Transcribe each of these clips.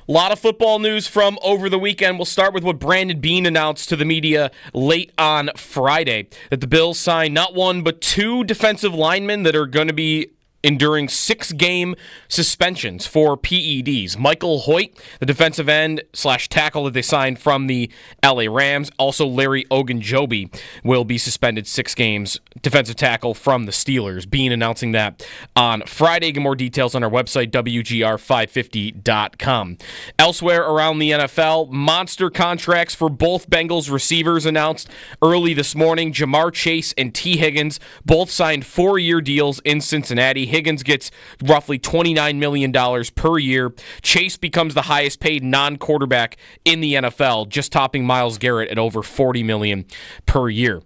A lot of football news from over the weekend. We'll start with what Brandon Beane announced to the media late on Friday, that the Bills signed not one but two defensive linemen that are going to be enduring 6-game suspensions for PEDs. Michael Hoyt, the defensive end / tackle that they signed from the LA Rams. Also, Larry Ogunjobi will be suspended 6 games, defensive tackle from the Steelers. Beane announcing that on Friday. Get more details on our website, WGR550.com. Elsewhere around the NFL, monster contracts for both Bengals receivers announced early this morning. Jamar Chase and T. Higgins both signed 4-year deals in Cincinnati. Higgins gets roughly $29 million per year. Chase becomes the highest paid non-quarterback in the NFL, just topping Myles Garrett at over $40 million per year.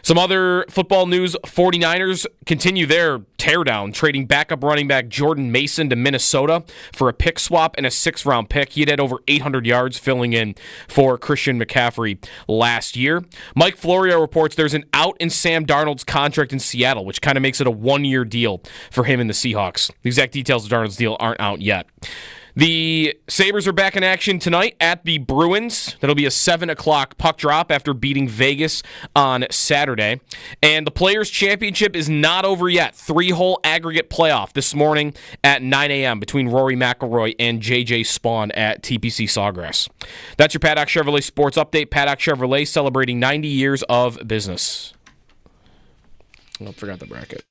Some other football news, 49ers continue their teardown, trading backup running back Jordan Mason to Minnesota for a pick swap and a 6th-round pick. He had over 800 yards filling in for Christian McCaffrey last year. Mike Florio reports there's an out in Sam Darnold's contract in Seattle, which kind of makes it a 1-year deal for him and the Seahawks. The exact details of Darnold's deal aren't out yet. The Sabres are back in action tonight at the Bruins. That'll be a 7 o'clock puck drop after beating Vegas on Saturday. And the Players' Championship is not over yet. 3-hole aggregate playoff this morning at 9 a.m. between Rory McIlroy and J.J. Spawn at TPC Sawgrass. That's your Paddock Chevrolet Sports Update. Paddock Chevrolet celebrating 90 years of business. Oh, forgot the bracket.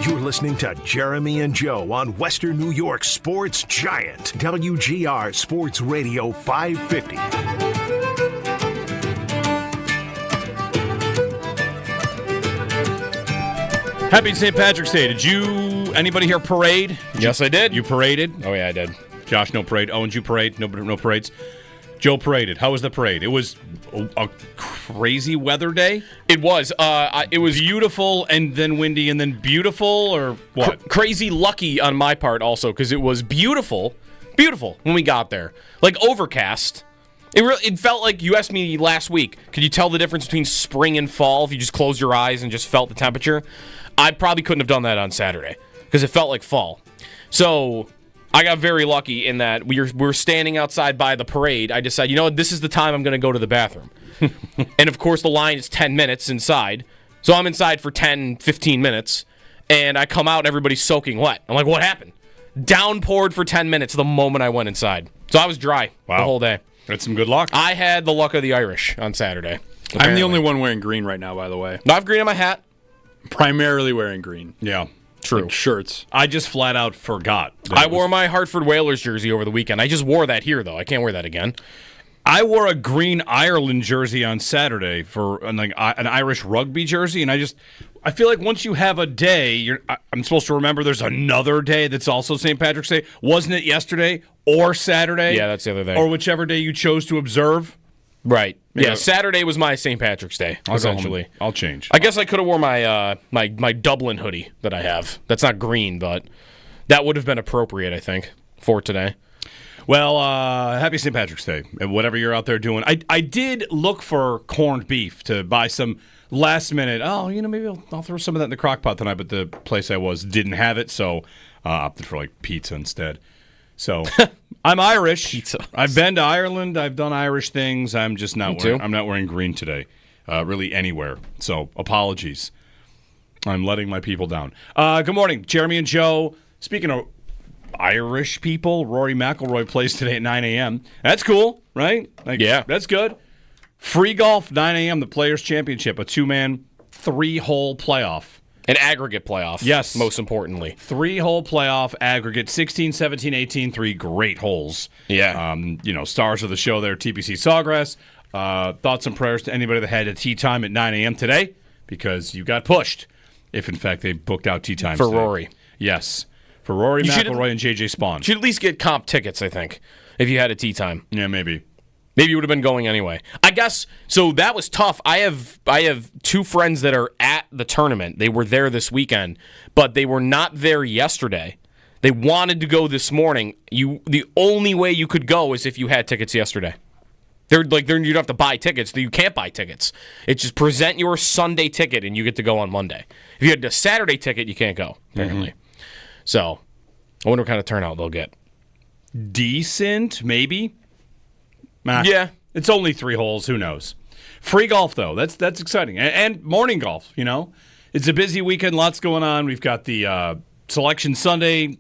You're listening to Jeremy and Joe on Western New York Sports Giant, WGR Sports Radio 550. Happy St. Patrick's Day. Anybody here parade? Yes, I did. You paraded? Oh, yeah, I did. Josh, no parade. Owens, you parade? No parades? Joe paraded. How was the parade? It was a crazy weather day? It was. It was beautiful and then windy and then beautiful, or what? Crazy lucky on my part also, because it was beautiful when we got there. Like overcast. It felt like, you asked me last week, could you tell the difference between spring and fall if you just closed your eyes and just felt the temperature? I probably couldn't have done that on Saturday because it felt like fall. So I got very lucky in that we were standing outside by the parade. I decided, you know what, this is the time I'm going to go to the bathroom. And, of course, the line is 10 minutes inside. So I'm inside for 10, 15 minutes, and I come out and everybody's soaking wet. I'm like, what happened? Downpoured for 10 minutes the moment I went inside. So I was dry the whole day. That's some good luck. I had the luck of the Irish on Saturday. Apparently. I'm the only one wearing green right now, by the way. I have green on my hat. Primarily wearing green. Yeah. True. Like shirts. I just flat out forgot. I wore my Hartford Whalers jersey over the weekend. I just wore that here, though. I can't wear that again. I wore a green Ireland jersey on Saturday for an Irish rugby jersey, and I feel like once you have a day, I'm supposed to remember there's another day that's also St. Patrick's Day. Wasn't it yesterday or Saturday? Yeah, that's the other day. Or whichever day you chose to observe. Right. Yeah, Saturday was my St. Patrick's Day, essentially. I'll change. I guess I could have worn my my Dublin hoodie that I have. That's not green, but that would have been appropriate, I think, for today. Well, happy St. Patrick's Day, and whatever you're out there doing. I did look for corned beef to buy some last minute. Oh, maybe I'll throw some of that in the crock pot tonight, but the place I was didn't have it, so opted for pizza instead. So I'm Irish. Pizza. I've been to Ireland. I've done Irish things. I'm just not wearing. I'm not wearing green today, really anywhere. So apologies. I'm letting my people down. Good morning, Jeremy and Joe. Speaking of Irish people, Rory McIlroy plays today at 9 a.m. That's cool, right? Yeah. That's good. Free golf, 9 a.m., the Players' Championship, a 2-man, 3-hole playoff. An aggregate playoff. Yes. Most importantly. 3-hole playoff aggregate, 16, 17, 18, 3 great holes. Yeah. Stars of the show there, TPC Sawgrass. Thoughts and prayers to anybody that had a tee time at 9 a.m. today, because you got pushed, if in fact they booked out tee times for today. Rory. Yes. For Rory McIlroy and J.J. Spawn. You should at least get comp tickets, I think, if you had a tee time. Yeah, maybe. Maybe you would have been going anyway. I guess, so that was tough. I have 2 friends that are at the tournament. They were there this weekend, but they were not there yesterday. They wanted to go this morning. The only way you could go is if you had tickets yesterday. You don't have to buy tickets. You can't buy tickets. It's just present your Sunday ticket and you get to go on Monday. If you had a Saturday ticket, you can't go, apparently. Mm-hmm. So I wonder what kind of turnout they'll get. Decent, maybe. Yeah. It's only 3 holes. Who knows? Free golf, though. That's exciting. And morning golf, you know. It's a busy weekend. Lots going on. We've got the Selection Sunday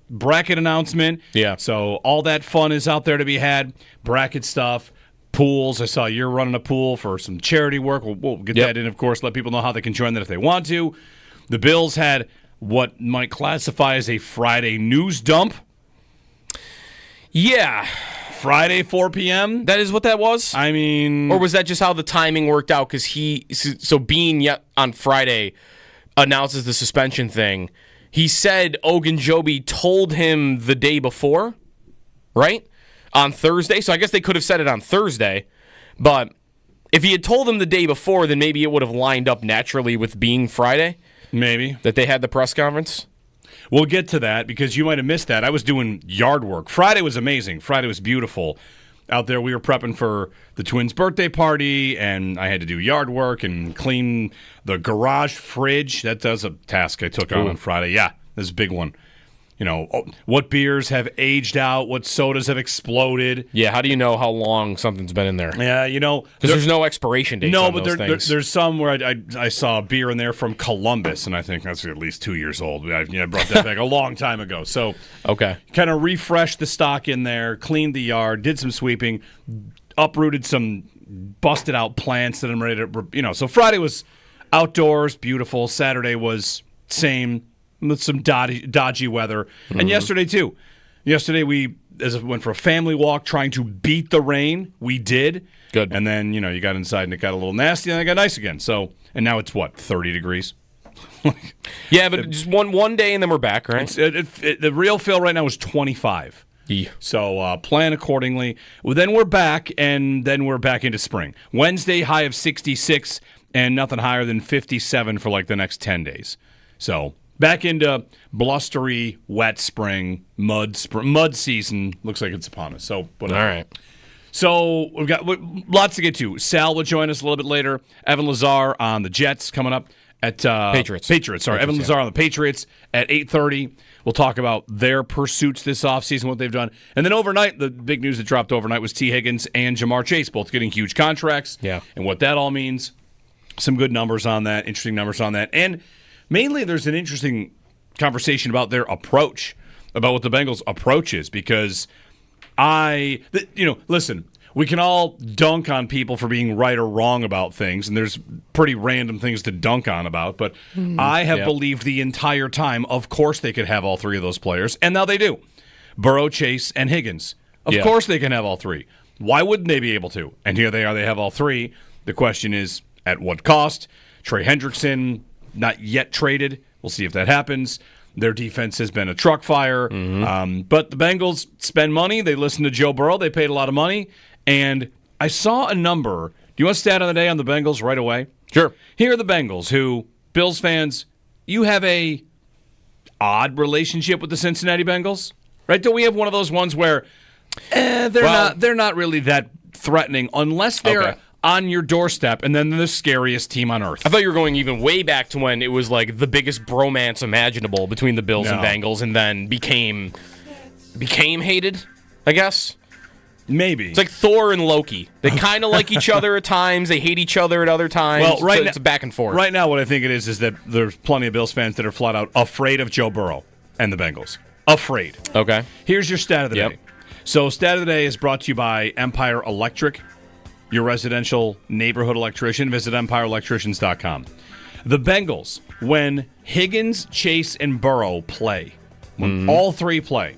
bracket announcement. Yeah. So all that fun is out there to be had. Bracket stuff. Pools. I saw you're running a pool for some charity work. We'll get that in, of course. Let people know how they can join that if they want to. The Bills had what might classify as a Friday news dump. Yeah. Friday, 4 p.m.? That is what that was? I mean... Or was that just how the timing worked out? Because Bean on Friday announces the suspension thing. He said Ogunjobi told him the day before, right? On Thursday. So I guess they could have said it on Thursday. But if he had told him the day before, then maybe it would have lined up naturally with being Friday. Maybe. That they had the press conference. We'll get to that because you might have missed that. I was doing yard work. Friday was amazing. Friday was beautiful. Out there, we were prepping for the twins' birthday party, and I had to do yard work and clean the garage fridge. That was a task I took on Friday. Yeah, this is a big one. You know, what beers have aged out, what sodas have exploded. Yeah, how do you know how long something's been in there? Yeah, you know. Because there's no expiration dates on those things. There's some where I saw a beer in there from Columbus, and I think that's at least 2 years old. I brought that back a long time ago. So, okay, kind of refreshed the stock in there, cleaned the yard, did some sweeping, uprooted some busted out plants that I'm ready to, so Friday was outdoors, beautiful. Saturday was same. With some dodgy weather. Mm-hmm. And yesterday, too. Yesterday, we went for a family walk trying to beat the rain. We did. Good. And then, you got inside and it got a little nasty and it got nice again. So, and now it's 30 degrees? Yeah, but just one day and then we're back, right? The real feel right now is 25. Yeah. So plan accordingly. Well, then we're back, and then we're back into spring. Wednesday, high of 66 and nothing higher than 57 for the next 10 days. So... back into blustery, wet spring, mud season. Looks like it's upon us. So, whatever. All right. So, we've got lots to get to. Sal will join us a little bit later. Evan Lazar on the Jets coming up at Patriots. Evan Lazar on the Patriots at 8:30. We'll talk about their pursuits this offseason, what they've done. And then overnight, the big news that dropped overnight was T. Higgins and Jamar Chase both getting huge contracts. Yeah. And what that all means. Some good numbers on that, interesting numbers on that. And mainly, there's an interesting conversation about their approach, about what the Bengals' approach is, because listen, we can all dunk on people for being right or wrong about things, and there's pretty random things to dunk on about, but I have believed the entire time, of course they could have all three of those players, and now they do. Burrow, Chase, and Higgins. Of course they can have all three. Why wouldn't they be able to? And here they are, they have all three. The question is, at what cost? Trey Hendrickson... not yet traded. We'll see if that happens. Their defense has been a truck fire. Mm-hmm. But the Bengals spend money. They listen to Joe Burrow. They paid a lot of money. And I saw a number. Do you want a stat of the day on the Bengals right away? Sure. Here are the Bengals, who, Bills fans, you have a odd relationship with the Cincinnati Bengals. Right? Don't we have one of those ones where they're not really that threatening unless they're on your doorstep, and then the scariest team on earth. I thought you were going even way back to when it was the biggest bromance imaginable between the Bills and Bengals, and then became hated, I guess. Maybe. It's like Thor and Loki. They kind of like each other at times. They hate each other at other times. Well, it's back and forth. Right now, what I think it is that there's plenty of Bills fans that are flat out afraid of Joe Burrow and the Bengals. Afraid. Okay. Here's your stat of the day. So, stat of the day is brought to you by Empire Electric. Your residential neighborhood electrician. Visit EmpireElectricians.com. The Bengals, when Higgins, Chase, and Burrow play, when all three play,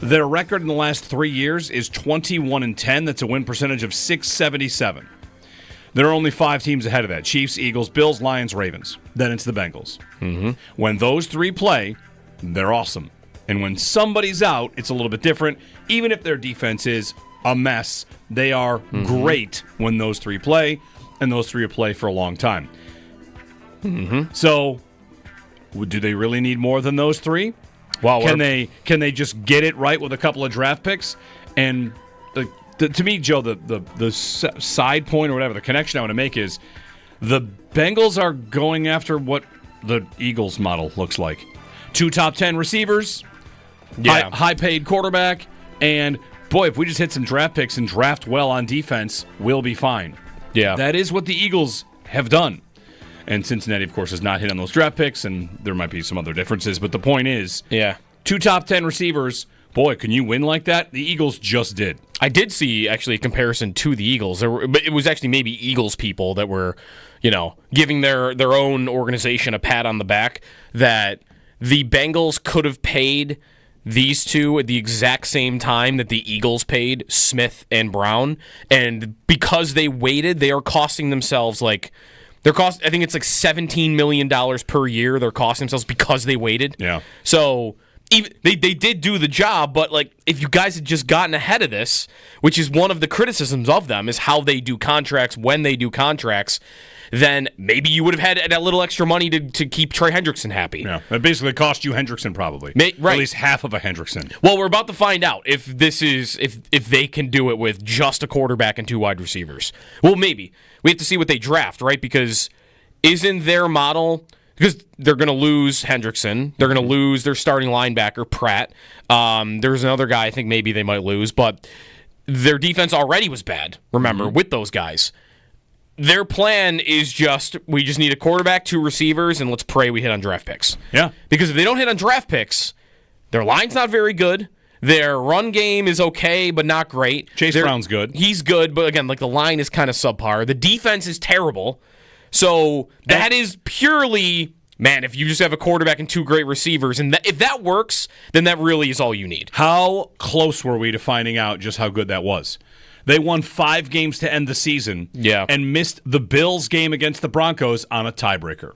their record in the last 3 years is 21-10. That's a win percentage of .677. There are only 5 teams ahead of that. Chiefs, Eagles, Bills, Lions, Ravens. Then it's the Bengals. Mm-hmm. When those three play, they're awesome. And when somebody's out, it's a little bit different. Even if their defense is a mess, they are great when those three play, and those three will play for a long time. Mm-hmm. So, do they really need more than those three? Well, can they just get it right with a couple of draft picks? And the to me, Joe, the side point or whatever, the connection I want to make is the Bengals are going after what the Eagles model looks like. 2 top 10 receivers, high-paid quarterback, and, boy, if we just hit some draft picks and draft well on defense, we'll be fine. Yeah. That is what the Eagles have done. And Cincinnati, of course, has not hit on those draft picks, and there might be some other differences. But the point is, 2 top 10 receivers, boy, can you win like that? The Eagles just did. I did see, actually, a comparison to the Eagles. But it was actually maybe Eagles people that were, giving their own organization a pat on the back, that the Bengals could have paid these two at the exact same time that the Eagles paid Smith and Brown. And because they waited, they are costing themselves I think it's like $17 million per year they're costing themselves because they waited. Yeah. So they did do the job, but if you guys had just gotten ahead of this, which is one of the criticisms of them, is how they do contracts when they do contracts, then maybe you would have had that little extra money to keep Trey Hendrickson happy. Yeah, it basically cost you Hendrickson probably. Right. At least half of a Hendrickson. Well, we're about to find out if they can do it with just a quarterback and 2 wide receivers. Well, maybe. We have to see what they draft, right? Because isn't their model... Because they're going to lose Hendrickson. They're going to lose their starting linebacker, Pratt. There's another guy I think maybe they might lose, but their defense already was bad, remember, with those guys. Their plan is we just need a quarterback, 2 receivers, and let's pray we hit on draft picks. Yeah. Because if they don't hit on draft picks, their line's not very good. Their run game is okay, but not great. Chase Brown's good. He's good, but again, the line is kind of subpar. The defense is terrible. So that is purely, man, if you just have a quarterback and 2 great receivers, and if that works, then that really is all you need. How close were we to finding out just how good that was? They won 5 games to end the season and missed the Bills game against the Broncos on a tiebreaker.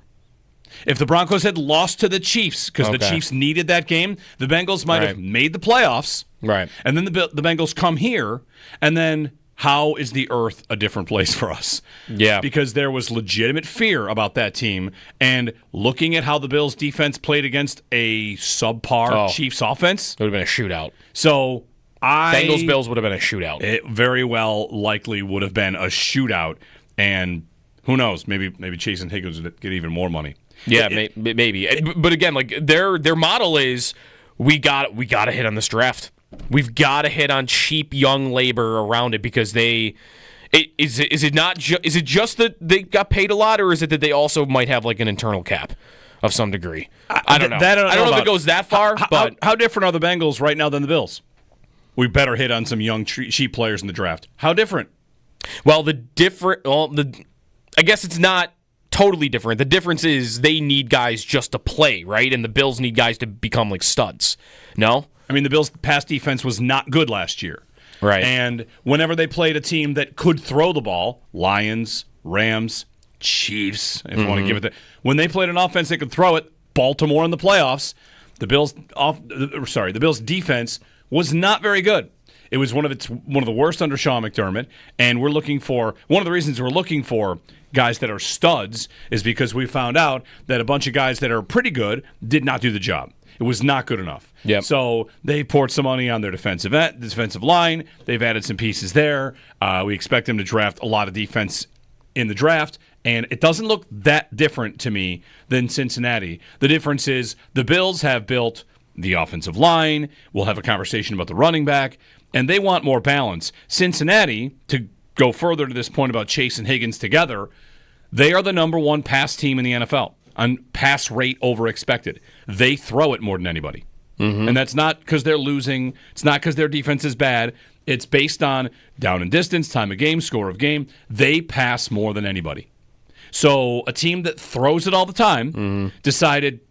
If the Broncos had lost to the Chiefs, because the Chiefs needed that game, the Bengals might have made the playoffs. Right. And then the Bengals come here, and then how is the earth a different place for us? Yeah. Because there was legitimate fear about that team, and looking at how the Bills' defense played against a subpar Chiefs offense. It would have been a shootout. So... Bengals-Bills would have been a shootout. It very well likely would have been a shootout, and who knows? Maybe Chase and Higgins would get even more money. Yeah, maybe. But again, their model is we got to hit on this draft. We've got to hit on cheap young labor around it because is it just that they got paid a lot, or is it that they also might have an internal cap of some degree? I don't know. I don't know if it goes that far. But how different are the Bengals right now than the Bills? We better hit on some young cheap players in the draft. How different? Well, I guess it's not totally different. The difference is they need guys just to play, right? And the Bills need guys to become studs. No? I mean, the Bills' pass defense was not good last year. Right. And whenever they played a team that could throw the ball, Lions, Rams, Chiefs, if you want to give it that. When they played an offense that could throw it, Baltimore in the playoffs, the Bills' defense was not very good. It was one of the worst under Sean McDermott, and one of the reasons we're looking for guys that are studs is because we found out that a bunch of guys that are pretty good did not do the job. It was not good enough. Yep. So they poured some money on their defensive line. They've added some pieces there. We expect them to draft a lot of defense in the draft, and it doesn't look that different to me than Cincinnati. The difference is the Bills have built the offensive line. We'll have a conversation about the running back, and they want more balance. Cincinnati, to go further to this point about Chase and Higgins together, they are the number 1 pass team in the NFL on pass rate over expected. They throw it more than anybody. And that's not because they're losing. It's not because their defense is bad. It's based on down and distance, time of game, score of game. They pass more than anybody. So a team that throws it all the time decided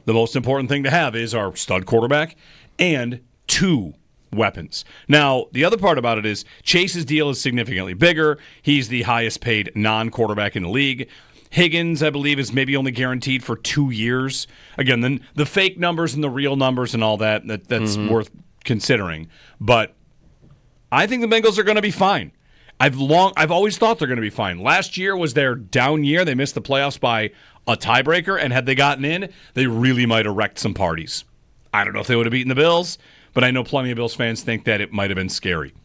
the most important thing to have is our stud quarterback and 2 weapons. Now, the other part about it is Chase's deal is significantly bigger. He's the highest paid non-quarterback in the league. Higgins, I believe, is maybe only guaranteed for 2 years. Again, then the fake numbers and the real numbers and all that's worth considering. But I think the Bengals are going to be fine. I've always thought they're going to be fine. Last year was their down year. They missed the playoffs by a tiebreaker, and had they gotten in, they really might have wrecked some parties. I don't know if they would have beaten the Bills, but I know plenty of Bills fans think that it might have been scary.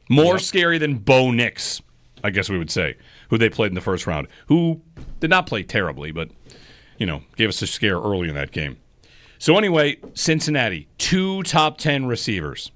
More scary than Bo Nix, I guess we would say, who they played in the first round, who did not play terribly, but, gave us a scare early in that game. So anyway, Cincinnati, 2 top 10 receivers.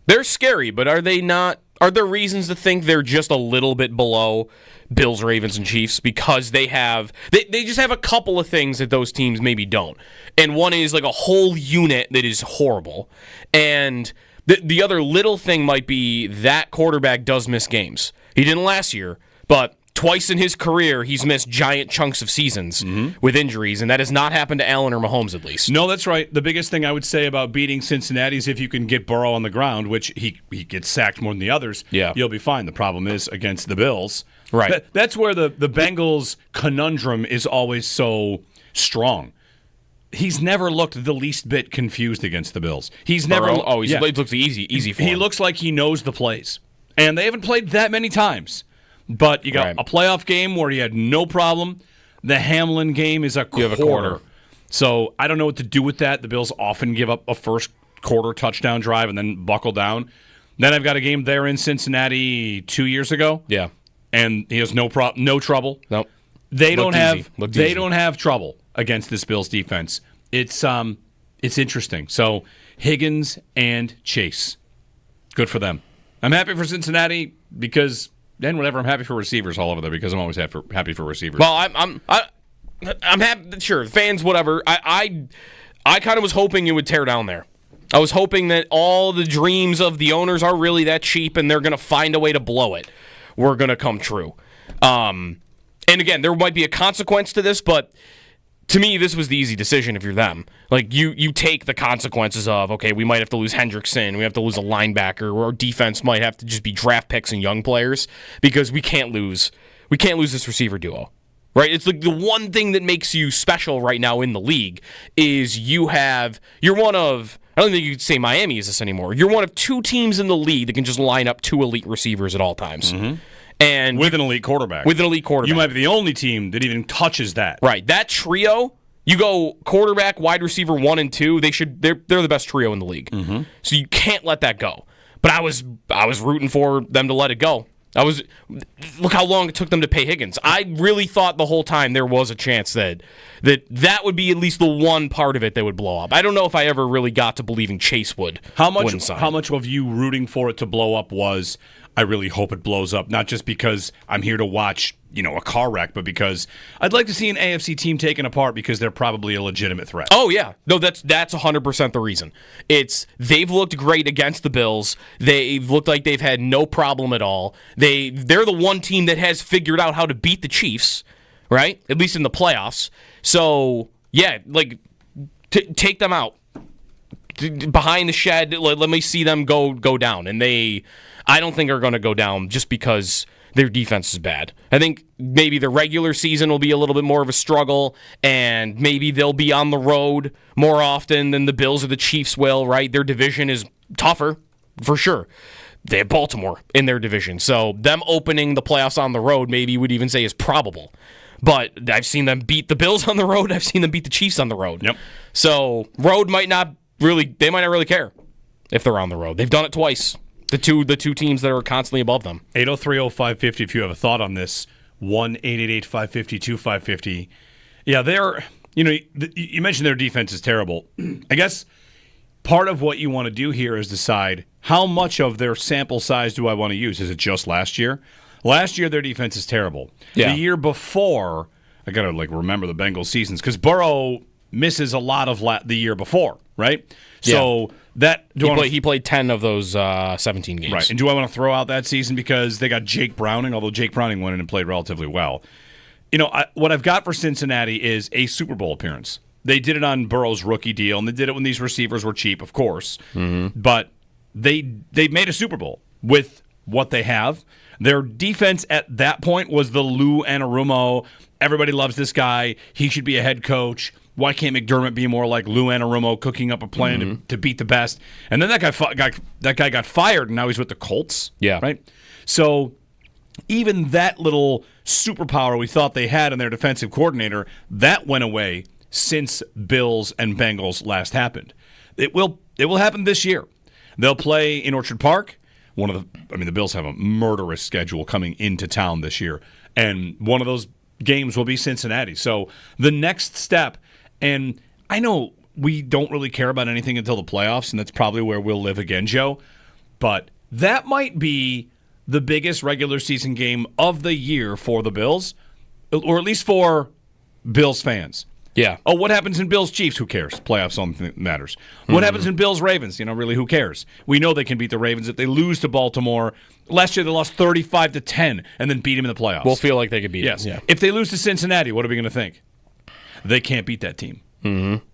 They're scary, but are they not? Are there reasons to think they're just a little bit below Bills, Ravens, and Chiefs because they just have a couple of things that those teams maybe don't. And one is like a whole unit that is horrible. And the other little thing might be that quarterback does miss games. He didn't last year, but twice in his career, he's missed giant chunks of seasons with injuries, and that has not happened to Allen or Mahomes, at least. No, that's right. The biggest thing I would say about beating Cincinnati is if you can get Burrow on the ground, which he gets sacked more than the others, you'll be fine. The problem is against the Bills. Right. That's where the Bengals' conundrum is always so strong. He's never looked the least bit confused against the Bills. He's never. He looks easy for him. He looks like he knows the plays, and they haven't played that many times. But you got a playoff game where he had no problem. The Hamlin game is a quarter. So I don't know what to do with that. The Bills often give up a first quarter touchdown drive and then buckle down. Then I've got a game there in Cincinnati 2 years ago. Yeah. And he has no trouble. Nope. They don't have trouble against this Bills defense. It's interesting. So Higgins and Chase. Good for them. I'm happy for Cincinnati because then whatever, I'm happy for receivers all over there because I'm always happy for receivers. Well, I'm happy. Sure, fans, whatever. I kind of was hoping it would tear down there. I was hoping that all the dreams of the owners are really that cheap and they're going to find a way to blow it. Were going to come true. And again, there might be a consequence to this, but to me, this was the easy decision if you're them. Like, you take the consequences of, okay, we might have to lose Hendrickson, we have to lose a linebacker, or our defense might have to just be draft picks and young players because we can't lose this receiver duo. Right? It's like the one thing that makes you special right now in the league is you're one of, I don't think you could say Miami is this anymore. You're one of 2 teams in the league that can just line up 2 elite receivers at all times. Mm-hmm. And with an elite quarterback. You might be the only team that even touches that. Right. That trio, you go quarterback, wide receiver 1 and 2, they're the best trio in the league. Mm-hmm. So you can't let that go. But I was rooting for them to let it go. Look how long it took them to pay Higgins. I really thought the whole time there was a chance that would be at least the one part of it that would blow up. I don't know if I ever really got to believing Chase would. How much of you rooting for it to blow up was, I really hope it blows up, not just because I'm here to watch, a car wreck, but because I'd like to see an AFC team taken apart because they're probably a legitimate threat. Oh, yeah. No, that's 100% the reason. They've looked great against the Bills. They've looked like they've had no problem at all. They're the one team that has figured out how to beat the Chiefs, right? At least in the playoffs. So, yeah, take them out. Behind the shed, let me see them go down. And I don't think are going to go down just because their defense is bad. I think maybe the regular season will be a little bit more of a struggle, and maybe they'll be on the road more often than the Bills or the Chiefs will, right? Their division is tougher, for sure. They have Baltimore in their division, so them opening the playoffs on the road maybe you would even say is probable. But I've seen them beat the Bills on the road. I've seen them beat the Chiefs on the road. Yep. So road might not really care if they're on the road. They've done it twice. The two teams that are constantly above them. 803-0550 if you have a thought on this. 1-888-550-2550. Yeah, you mentioned their defense is terrible. I guess part of what you want to do here is decide how much of their sample size do I want to use. Is it just last year? Last year, their defense is terrible. Yeah. The year before, I got to remember the Bengals seasons because Burrow misses a lot of the year before, right? Yeah. So he played 10 of those 17 games. Right. And do I want to throw out that season because they got Jake Browning, although Jake Browning went in and played relatively well. What I've got for Cincinnati is a Super Bowl appearance. They did it on Burrow's rookie deal, and they did it when these receivers were cheap, of course. Mm-hmm. But they made a Super Bowl with what they have. Their defense at that point was the Lou Anarumo. Everybody loves this guy. He should be a head coach. Why can't McDermott be more like Lou Anarumo, cooking up a plan to beat the best? And then that guy got fired, and now he's with the Colts. Yeah. Right? So even that little superpower we thought they had in their defensive coordinator, that went away since Bills and Bengals last happened. It will happen this year. They'll play in Orchard Park. the Bills have a murderous schedule coming into town this year, and one of those games will be Cincinnati. So the next step, and I know we don't really care about anything until the playoffs, and that's probably where we'll live again, Joe, but that might be the biggest regular season game of the year for the Bills, or at least for Bills fans. Yeah. Oh, what happens in Bills-Chiefs? Who cares? Playoffs only matters. What happens in Bills-Ravens? Really, who cares? We know they can beat the Ravens if they lose to Baltimore. Last year, they lost 35-10 and then beat them in the playoffs. We'll feel like they could beat yes. them. Yeah. If they lose to Cincinnati, what are we going to think? They can't beat that team. Mm-hmm.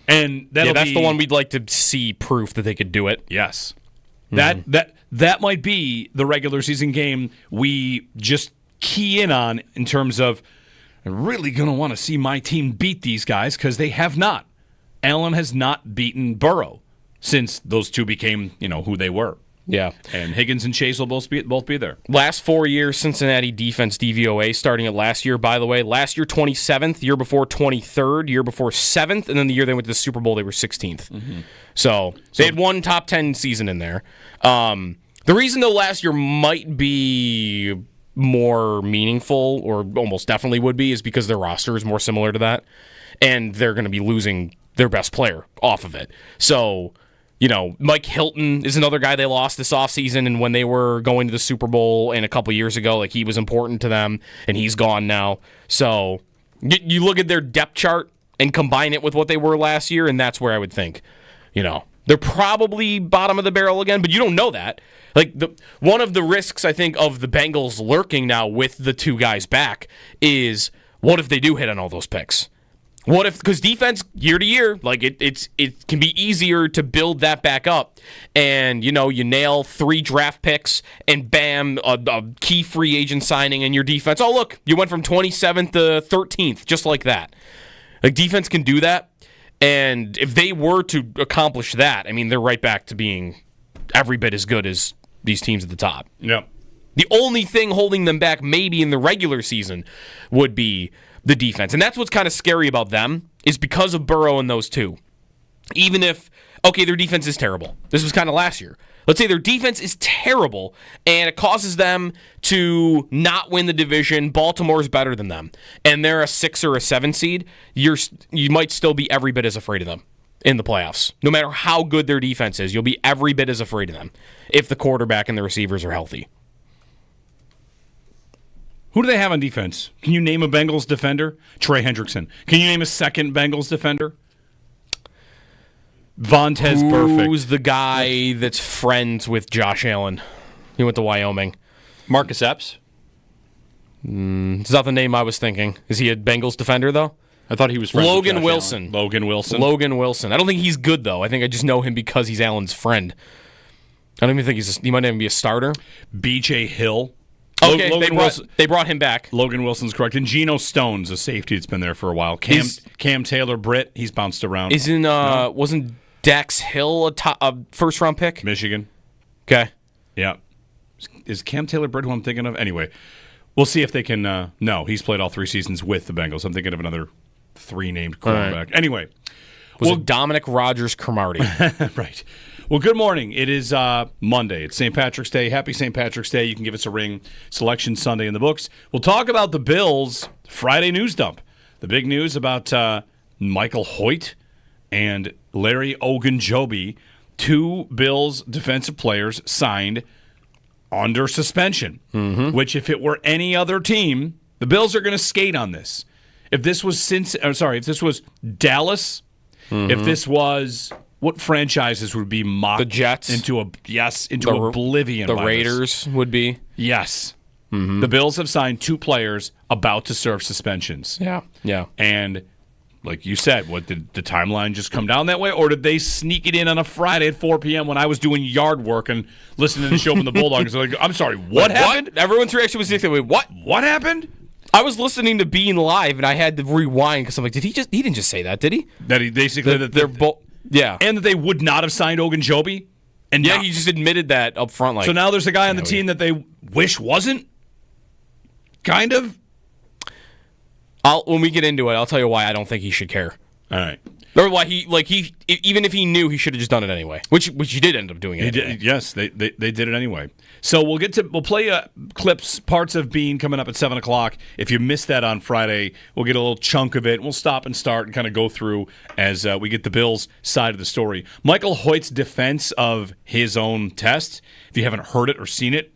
And that's the one we'd like to see proof that they could do it. Yes. That might be the regular season game we just key in terms of I'm really going to want to see my team beat these guys because they have not. Allen has not beaten Burrow since those two became, who they were. Yeah. And Higgins and Chase will both be there. Last 4 years, Cincinnati defense DVOA, starting at last year, by the way. Last year, 27th. Year before, 23rd. Year before, 7th. And then the year they went to the Super Bowl, they were 16th. Mm-hmm. So they had one top 10 season in there. The reason, though, last year might be more meaningful, or almost definitely would be, is because their roster is more similar to that. And they're going to be losing their best player off of it. So, Mike Hilton is another guy they lost this offseason, and when they were going to the Super Bowl and a couple years ago, he was important to them, and he's gone now. So you look at their depth chart and combine it with what they were last year, and that's where I would think, they're probably bottom of the barrel again, but you don't know that. One of the risks, I think, of the Bengals lurking now with the two guys back is, what if they do hit on all those picks? What if, because defense, year to year, it can be easier to build that back up. And, you nail 3 draft picks and bam, a key free agent signing in your defense. Oh, look, you went from 27th to 13th, just like that. Defense can do that. And if they were to accomplish that, they're right back to being every bit as good as these teams at the top. Yep. The only thing holding them back maybe in the regular season would be the defense. And that's what's kind of scary about them, is because of Burrow and those two. Even if, their defense is terrible. This was kind of last year. Let's say their defense is terrible, and it causes them to not win the division. Baltimore's better than them, and they're a 6 or a 7 seed. You might still be every bit as afraid of them in the playoffs. No matter how good their defense is, you'll be every bit as afraid of them if the quarterback and the receivers are healthy. Who do they have on defense? Can you name a Bengals defender? Trey Hendrickson. Can you name a second Bengals defender? Vontez Burfict. Who's the guy that's friends with Josh Allen? He went to Wyoming. Marcus Epps? It's not the name I was thinking. Is he a Bengals defender, though? I thought he was friends with Josh Wilson. Allen. Logan Wilson. I don't think he's good, though. I think I just know him because he's Allen's friend. I don't even think he might even be a starter. B.J. Hill. Okay, they brought him back. Logan Wilson's correct. And Geno Stone's a safety that's been there for a while. Cam Taylor-Britt, he's bounced around. Wasn't Dax Hill a first-round pick? Michigan. Okay. Yeah. Is Cam Taylor-Britt who I'm thinking of? Anyway, we'll see if they can. No, he's played all 3 seasons with the Bengals. I'm thinking of another 3 named quarterback. Right. Anyway. Was it Dominic Rogers-Cromartie? Right. Well, good morning. It is Monday. It's St. Patrick's Day. Happy St. Patrick's Day. You can give us a ring. Selection Sunday in the books. We'll talk about the Bills' Friday news dump. The big news about Michael Hoyt and Larry Ogunjobi, 2 Bills defensive players signed under suspension, which if it were any other team, the Bills are going to skate on this. If this was Dallas, if this was... What franchises would be mocked? The Jets into oblivion. The Raiders would be. Yes. Mm-hmm. The Bills have signed 2 players about to serve suspensions. Yeah. And like you said, did the timeline just come down that way, or did they sneak it in on a Friday at 4 p.m. when I was doing yard work and listening to the show from the Bulldogs? Like, I'm sorry, what happened? Everyone's reaction was exactly, what? What happened? I was listening to Being Live and I had to rewind because I'm like, he didn't just say that, did he? That he basically they're both. Yeah. And that they would not have signed Ogunjobi? And yeah, he just admitted that up front. So now there's a guy on the team that they wish wasn't? Kind of? When we get into it, I'll tell you why I don't think he should care. All right. Or why even if he knew, he should have just done it anyway, which he did end up doing it. Anyway. Yes, they did it anyway. So we'll play clips, parts of Bean coming up at 7:00. If you missed that on Friday, we'll get a little chunk of it. We'll stop and start and kind of go through as we get the Bills' side of the story. Michael Hoyt's defense of his own test. If you haven't heard it or seen it,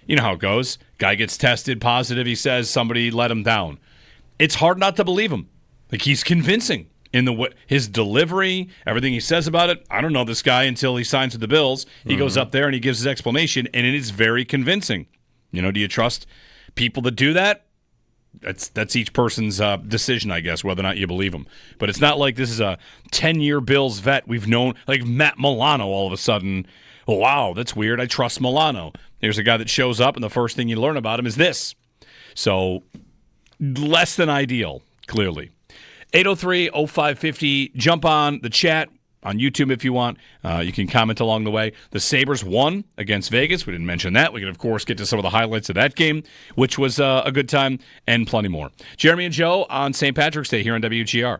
you know how it goes. Guy gets tested positive. He says somebody let him down. It's hard not to believe him. Like, he's convincing. In his delivery, everything he says about it. I don't know this guy until he signs with the Bills. He goes up there and he gives his explanation, and it is very convincing. Do you trust people that do that? That's each person's decision, I guess, whether or not you believe them. But it's not like this is a 10-year Bills vet we've known, like Matt Milano all of a sudden. Oh, wow, that's weird. I trust Milano. There's a guy that shows up, and the first thing you learn about him is this. So less than ideal, clearly. 803-0550. Jump on the chat on YouTube if you want. You can comment along the way. The Sabres won against Vegas. We didn't mention that. We can, of course, get to some of the highlights of that game, which was a good time, and plenty more. Jeremy and Joe on St. Patrick's Day here on WGR.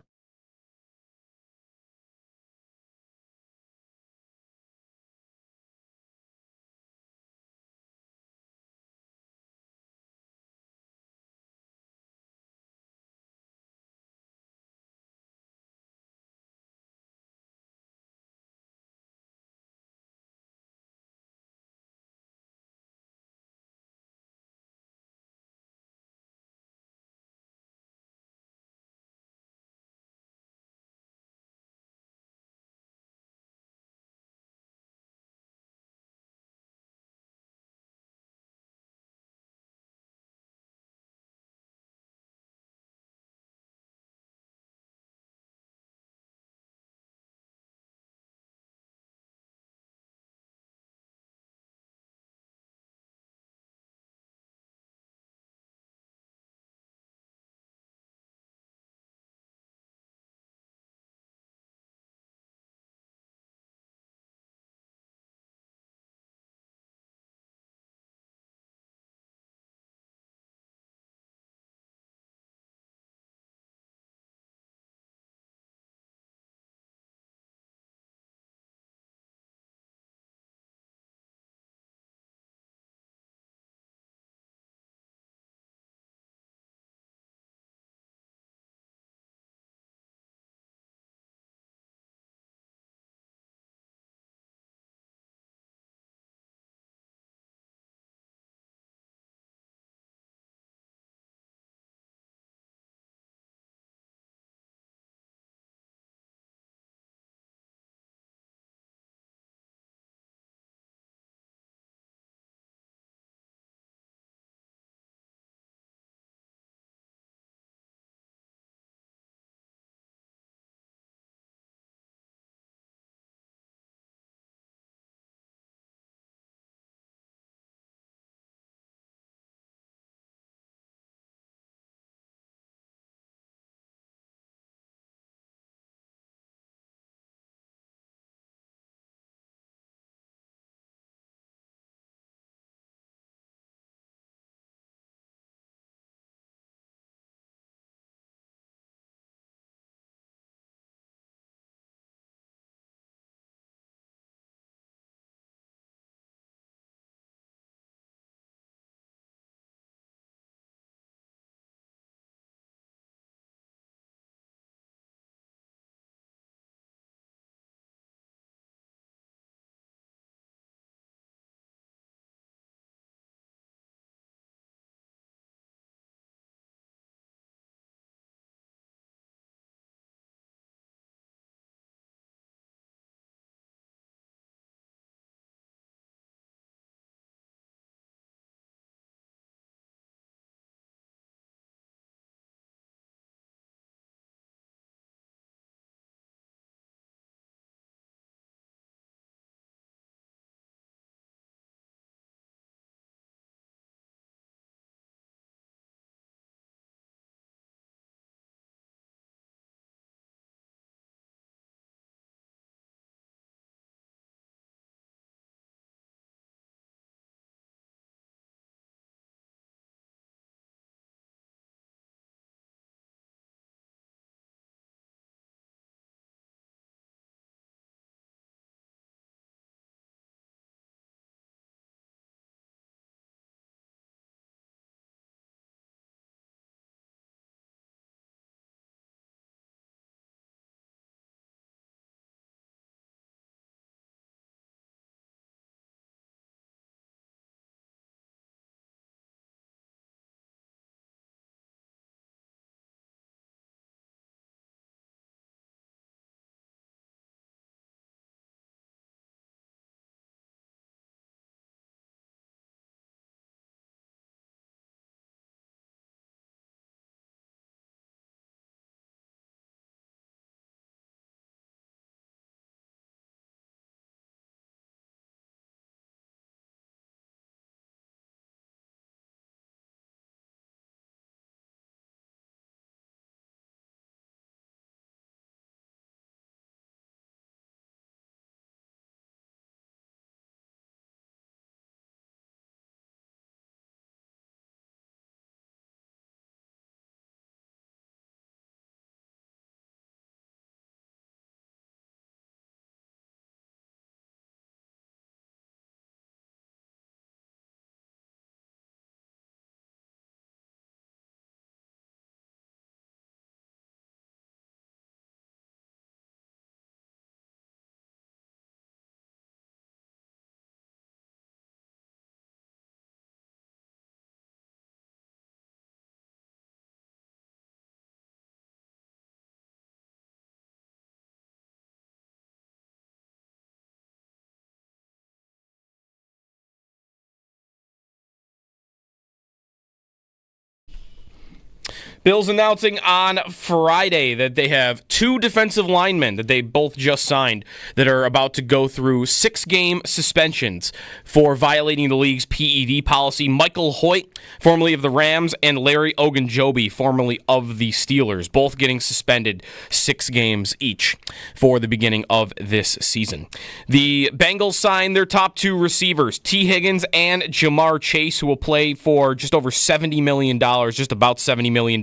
Bills announcing on Friday that they have 2 defensive linemen that they both just signed that are about to go through 6-game suspensions for violating the league's PED policy. Michael Hoyt, formerly of the Rams, and Larry Ogunjobi, formerly of the Steelers, both getting suspended 6 games each for the beginning of this season. The Bengals signed their top 2 receivers, T. Higgins and Jamar Chase, who will play for just over $70 million, just about $70 million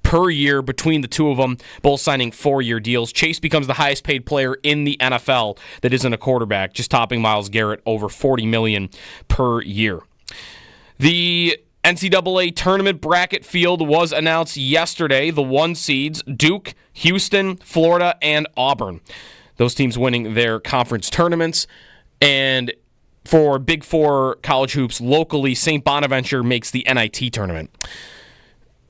per year between the two of them, both signing 4-year deals. Chase becomes the highest paid player in the NFL that isn't a quarterback, just topping Myles Garrett over $40 million per year. The NCAA tournament bracket field was announced yesterday. The 1 seeds, Duke, Houston, Florida, and Auburn. Those teams winning their conference tournaments. And for Big 4 college hoops locally, St. Bonaventure makes the NIT tournament.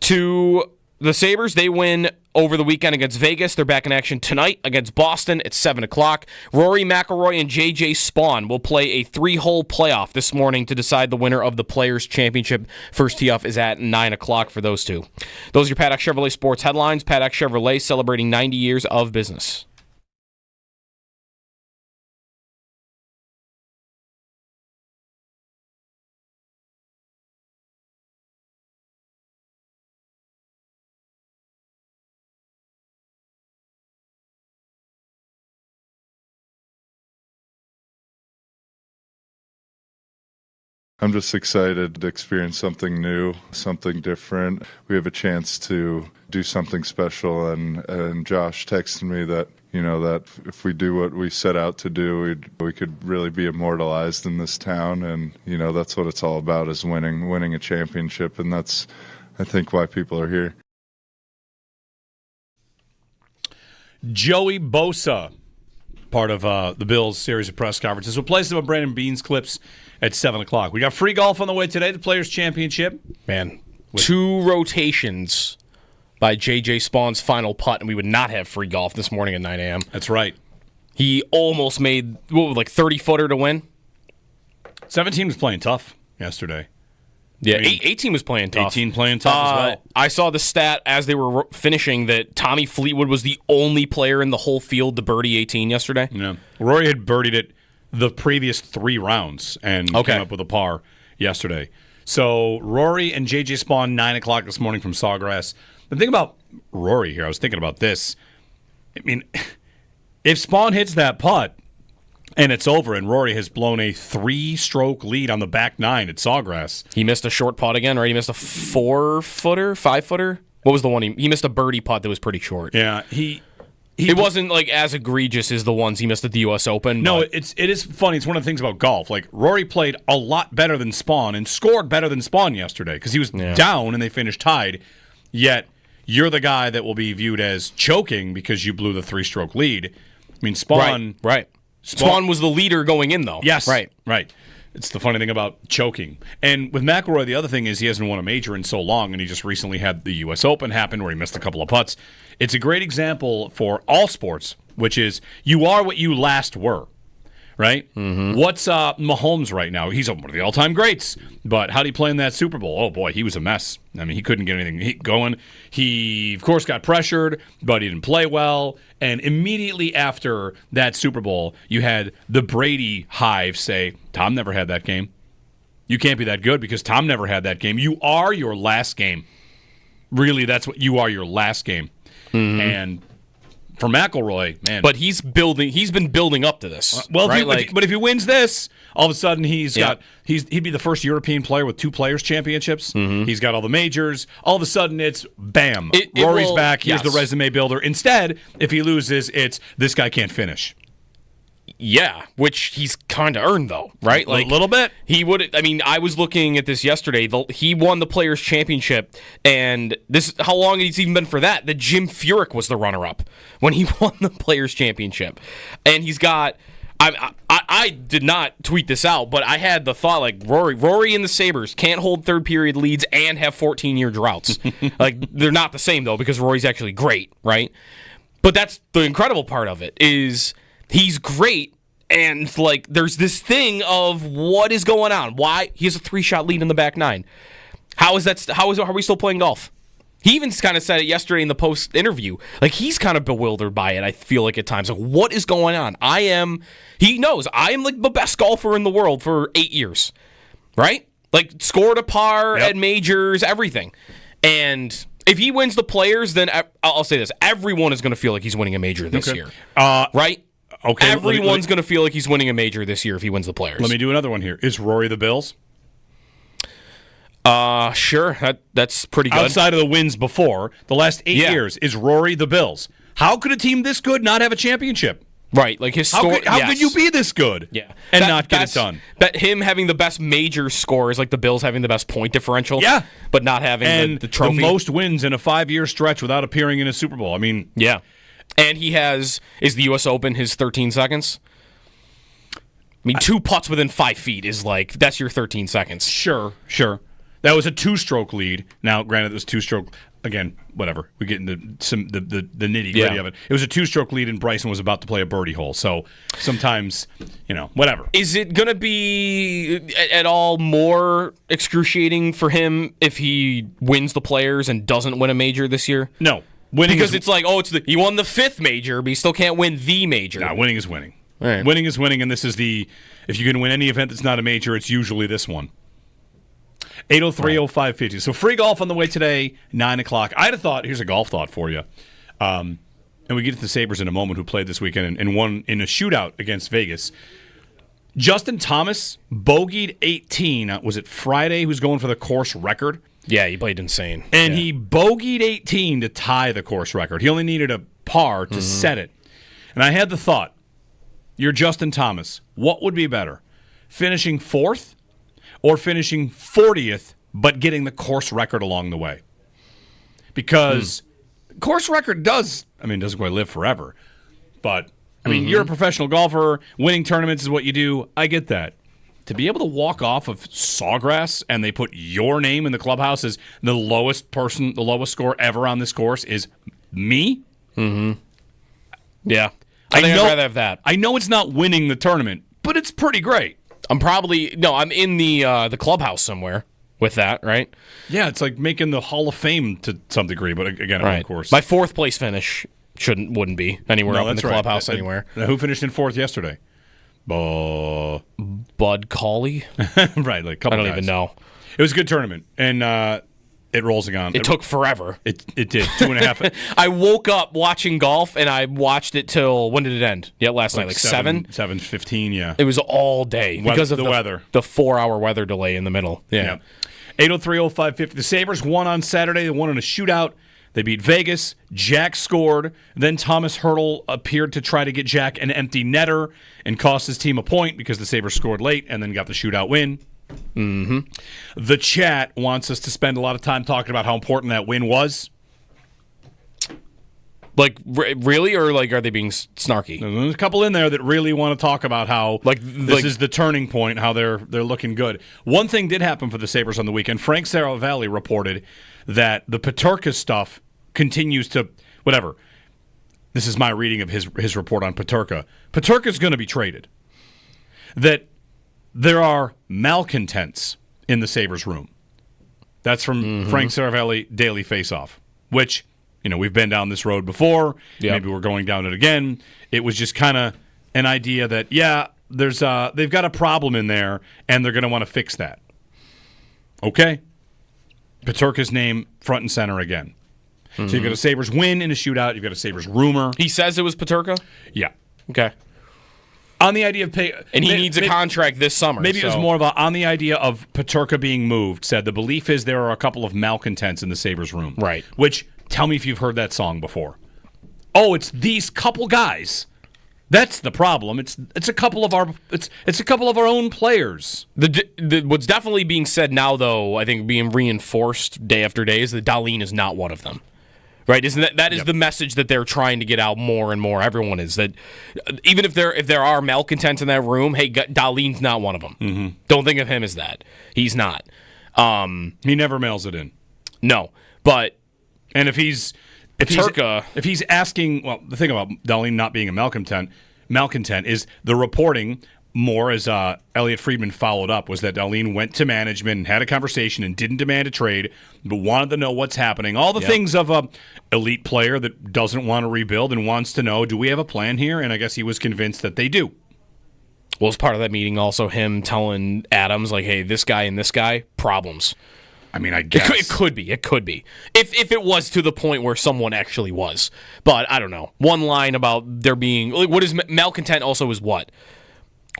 To the Sabres, they win over the weekend against Vegas. They're back in action tonight against Boston at 7 o'clock. Rory McIlroy and J.J. Spawn will play a 3-hole playoff this morning to decide the winner of the Players' Championship. First tee-off is at 9 o'clock for those two. Those are your Paddock Chevrolet sports headlines. Paddock Chevrolet celebrating 90 years of business. I'm just excited to experience something new, something different. We have a chance to do something special, and Josh texted me that, that if we do what we set out to do, we could really be immortalized in this town, and, that's what it's all about, is winning a championship, and that's, I think, why people are here. Joey Bosa, part of the Bills' series of press conferences. We'll play some of Brandon Beane's clips at 7 o'clock. We got free golf on the way today, the Players' Championship. Man, 2 rotations by J.J. Spawn's final putt, and we would not have free golf this morning at 9 a.m. That's right. He almost made, 30-footer to win? 17 was playing tough yesterday. Yeah, 18 was playing tough. 18 playing tough as well. I saw the stat as they were finishing that Tommy Fleetwood was the only player in the whole field to birdie 18 yesterday. Yeah. Rory had birdied it the previous 3 rounds and came up with a par yesterday. So Rory and J.J. Spawn, 9 o'clock this morning from Sawgrass. The thing about Rory here, I was thinking about this. I mean, if Spawn hits that putt and it's over and Rory has blown a 3-stroke lead on the back 9 at Sawgrass. He missed a short putt again, right? He missed a 4-footer, 5-footer? What was the one? He missed a birdie putt that was pretty short. Yeah, it wasn't as egregious as the ones he missed at the U.S. Open. No, it is funny. It's one of the things about golf. Rory played a lot better than Spawn and scored better than Spawn yesterday because he was down and they finished tied. Yet you're the guy that will be viewed as choking because you blew the 3-stroke lead. I mean, Spawn. Right. Spawn was the leader going in, though. Yes. Right. It's the funny thing about choking. And with McIlroy, the other thing is he hasn't won a major in so long, and he just recently had the U.S. Open happen where he missed a couple of putts. It's a great example for all sports, which is you are what you last were, right? Mm-hmm. What's Mahomes right now? He's one of the all-time greats, but how did he play in that Super Bowl? Oh, boy, he was a mess. I mean, he couldn't get anything going. He, of course, got pressured, but he didn't play well. And immediately after that Super Bowl, you had the Brady hive say, Tom never had that game. You can't be that good because Tom never had that game. You are your last game. Really, that's what you are, your last game. Mm-hmm. And for McIlroy, man. But he's been building up to this. But if he wins this, all of a sudden he'd be the first European player with 2 Players' Championships. Mm-hmm. He's got all the majors. All of a sudden it's bam. Rory's back. Here's the resume builder. Instead, if he loses, it's this guy can't finish. Yeah, which he's kind of earned, though, right? A little bit. He would. I mean, I was looking at this yesterday. He won the Players' Championship, and this how long it's even been for that. That Jim Furyk was the runner-up when he won the Players' Championship, and he's got. I did not tweet this out, but I had the thought Rory and the Sabres can't hold third period leads and have 14-year droughts. They're not the same though because Rory's actually great, right? But that's the incredible part of it is. He's great, and there's this thing of what is going on. Why he has a 3-shot lead in the back 9? How are we still playing golf? He even kind of said it yesterday in the post interview. Like, he's kind of bewildered by it, I feel like, at times. Like, what is going on? He knows, I am like the best golfer in the world for 8 years, right? Like, scored a par at majors, everything. And if he wins the Players, then I'll say this. Everyone is going to feel like he's winning a major this year. Right? Okay. Everyone's going to feel like he's winning a major this year if he wins the Players. Let me do another one here. Is Rory the Bills? Sure. That's pretty good. Outside of the wins before, the last 8 years, is Rory the Bills. How could a team this good not have a championship? Right. Like How could you be this good and not get it done? That him having the best major score is like the Bills having the best point differential. Yeah. But not having the trophy. The most wins in a 5-year stretch without appearing in a Super Bowl. I mean, yeah. And is the U.S. Open his 13 seconds? I mean, 2 putts within 5 feet is like, that's your 13 seconds. Sure. That was a 2-stroke lead. Now, granted, it was 2-stroke. Again, whatever. We get into some the nitty-gritty of it. It was a 2-stroke lead, and Bryson was about to play a birdie hole. So sometimes, whatever. Is it going to be at all more excruciating for him if he wins the Players and doesn't win a major this year? No. Because it's like, he won the 5th major, but he still can't win the major. No, winning is winning. Right. Winning is winning, and this is if you can win any event that's not a major, it's usually this one. 803-0550. So free golf on the way today, 9 o'clock. I'd have thought, here's a golf thought for you. And we get to the Sabres in a moment, who played this weekend and won in a shootout against Vegas. Justin Thomas bogeyed 18. Was it Friday? He was going for the course record. Yeah, he played insane. And he bogeyed 18 to tie the course record. He only needed a par to set it. And I had the thought, you're Justin Thomas. What would be better? Finishing 4th? Or finishing 40th, but getting the course record along the way? Because course record doesn't quite live forever. But, you're a professional golfer. Winning tournaments is what you do. I get that. To be able to walk off of Sawgrass and they put your name in the clubhouse as the lowest score ever on this course is me? Mm-hmm. Yeah. I think I'd rather have that. I know it's not winning the tournament, but it's pretty great. I'm in the clubhouse somewhere with that, right? Yeah, it's like making the Hall of Fame to some degree, but again, of course. My 4th place finish wouldn't be anywhere up in the clubhouse anywhere. Who finished in 4th yesterday? Bud Cauley? Right, like a couple I don't guys. even know. It was a good tournament, and it rolls on. It took forever. It did, 2.5. I woke up watching golf, and I watched it till, when did it end? Yeah, last night, 7? 7:15, yeah. It was all day because of the weather. The 4-hour weather delay in the middle. Yeah. 803-0550. The Sabres won on Saturday. They won in a shootout. They beat Vegas. Jack scored. Then Thomas Hertel appeared to try to get Jack an empty netter and cost his team a point because the Sabres scored late and then got the shootout win. Mm-hmm. The chat wants us to spend a lot of time talking about how important that win was. Like, really? Or, like, are they being snarky? There's a couple in there that really want to talk about how this is the turning point, how they're looking good. One thing did happen for the Sabres on the weekend. Frank Saravalli reported that the Peterka stuff continues to, whatever. This is my reading of his report on Peterka. Peterka's going to be traded. That there are malcontents in the Sabres room. That's from Frank Saravalli, Daily Faceoff, which, we've been down this road before. Yep. Maybe we're going down it again. It was just kind of an idea that, they've got a problem in there, and they're going to want to fix that. Okay? Peterka's name front and center again. So you've got a Sabres win in a shootout. You've got a Sabres rumor. He says it was Peterka? Yeah. Okay. On the idea of pay, and he needs a contract this summer. Maybe it was more on the idea of Peterka being moved. Said the belief is there are a couple of malcontents in the Sabres room. Right. Which, tell me if you've heard that song before. Oh, it's these couple guys. That's the problem. It's a couple of our it's a couple of our own players. What's definitely being said now, though, I think being reinforced day after day, is that Dahlin is not one of them. Right? Isn't that is the message that they're trying to get out more and more? Everyone is that even if there are malcontents in that room, hey, Dahlin's not one of them. Mm-hmm. Don't think of him as that. He's not. He never mails it in. No, but and if he's asking, well, the thing about Dahlin not being a malcontent is the reporting more, as Elliot Friedman followed up, was that Dahlin went to management and had a conversation and didn't demand a trade, but wanted to know what's happening. All the things of a elite player that doesn't want to rebuild and wants to know, do we have a plan here? And I guess he was convinced that they do. Well, as part of that meeting, also him telling Adams, like, hey, this guy and this guy, problems. I mean, I guess. It could be. If it was to the point where someone actually was. But I don't know. One line about there being, like, what is malcontent also is what?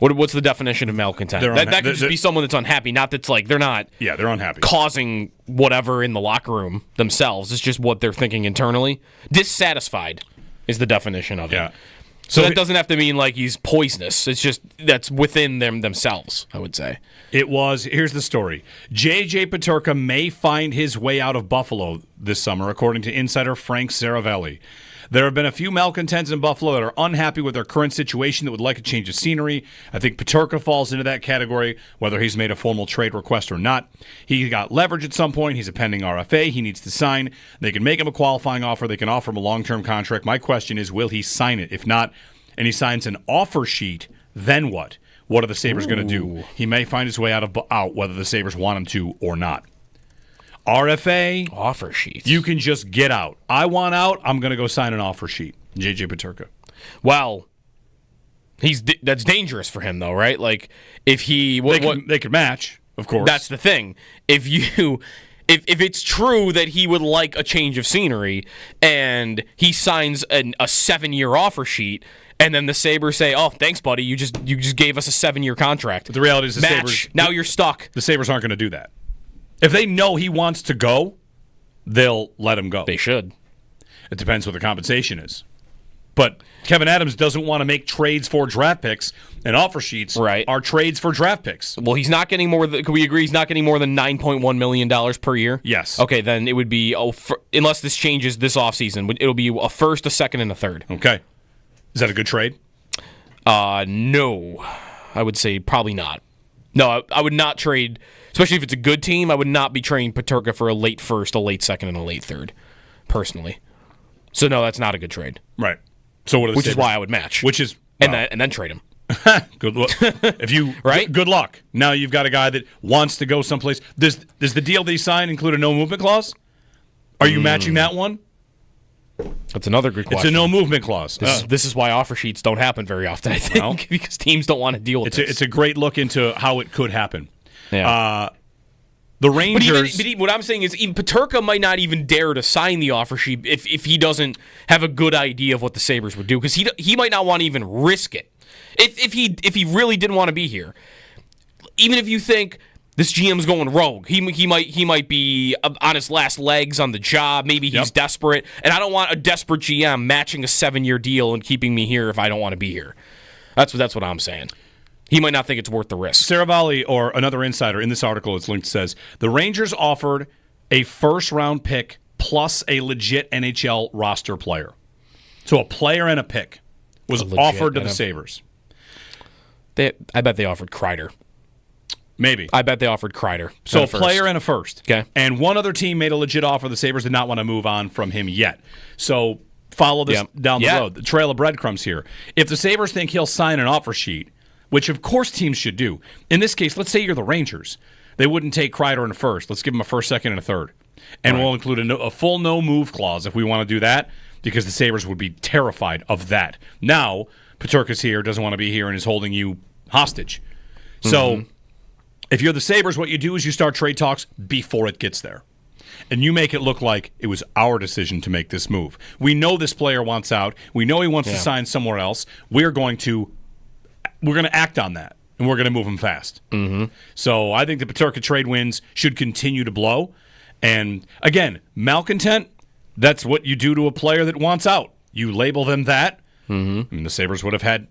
What's the definition of malcontent? That could just be someone that's unhappy, not that's like they're not they're unhappy. Causing whatever in the locker room themselves. It's just what they're thinking internally. Dissatisfied is the definition of it. Yeah. So that doesn't have to mean like he's poisonous. It's just that's within themselves, I would say. Here's the story. J.J. Peterka may find his way out of Buffalo this summer, according to insider Frank Saravelli. There have been a few malcontents in Buffalo that are unhappy with their current situation that would like a change of scenery. I think Peterka falls into that category, whether he's made a formal trade request or not. He got leverage at some point. He's a pending RFA. He needs to sign. They can make him a qualifying offer. They can offer him a long-term contract. My question is, will he sign it? If not, and he signs an offer sheet, then what? What are the Sabres going to do? He may find his way out, whether the Sabres want him to or not. RFA offer sheet. You can just get out. I want out. I'm going to go sign an offer sheet. J.J. Peterka. Well, that's dangerous for him, though, right? Like if they could match, of course. That's the thing. If it's true that he would like a change of scenery and he signs a 7-year offer sheet. And then the Sabres say, "Oh, thanks, buddy. You just gave us a 7-year contract." But the reality is, Sabres now you're stuck. The Sabres aren't going to do that. If they know he wants to go, they'll let him go. They should. It depends what the compensation is. But Kevin Adams doesn't want to make trades for draft picks, and offer sheets are trades for draft picks. Well, he's not getting more. Can we agree he's not getting more than $9.1 million per year? Yes. Okay, then it would be unless this changes this offseason, it'll be a first, a second, and a third. Okay. Is that a good trade? No. I would say probably not. No, I would not trade, especially if it's a good team, I would not be trading Peterka for a late first, a late second, and a late third, personally. So, no, that's not a good trade. Right. So what are the Which Sabres? is why I would match. And then trade him. Good luck. Right? Good luck. Now you've got a guy that wants to go someplace. Does the deal they signed include a no movement clause? Are you matching that one? That's another good question. It's a no movement clause. This is why offer sheets don't happen very often, I think, because teams don't want to deal with this. It's a great look into how it could happen. Yeah. The Rangers. But what I'm saying is, even Peterka might not even dare to sign the offer sheet if he doesn't have a good idea of what the Sabres would do, because he might not want to even risk it. If he really didn't want to be here, even if you think this GM's going rogue, he might be on his last legs on the job. Maybe he's desperate, and I don't want a desperate GM matching a 7-year deal and keeping me here if I don't want to be here. That's what I'm saying. He might not think it's worth the risk. Saravalli, or another insider in this article it's linked, says the Rangers offered a first-round pick plus a legit NHL roster player. So a player and a pick was offered to the Sabres. I bet they offered Kreider. Maybe. I bet they offered Kreider. So a player and a first. Okay. And one other team made a legit offer. The Sabres did not want to move on from him yet. So follow this down the road. The trail of breadcrumbs here. If the Sabres think he'll sign an offer sheet, which of course teams should do. In this case, let's say you're the Rangers. They wouldn't take Kreider in a first. Let's give him a first, second, and a third. And we'll include a full no-move clause if we want to do that, because the Sabres would be terrified of that. Now, Peterka's here, doesn't want to be here, and is holding you hostage. So if you're the Sabres, what you do is you start trade talks before it gets there. And you make it look like it was our decision to make this move. We know this player wants out. We know he wants to sign somewhere else. We're going to act on that, and we're going to move him fast. So I think the Peterka trade wins should continue to blow. And, again, malcontent, that's what you do to a player that wants out. You label them that. I mean, the Sabres would have had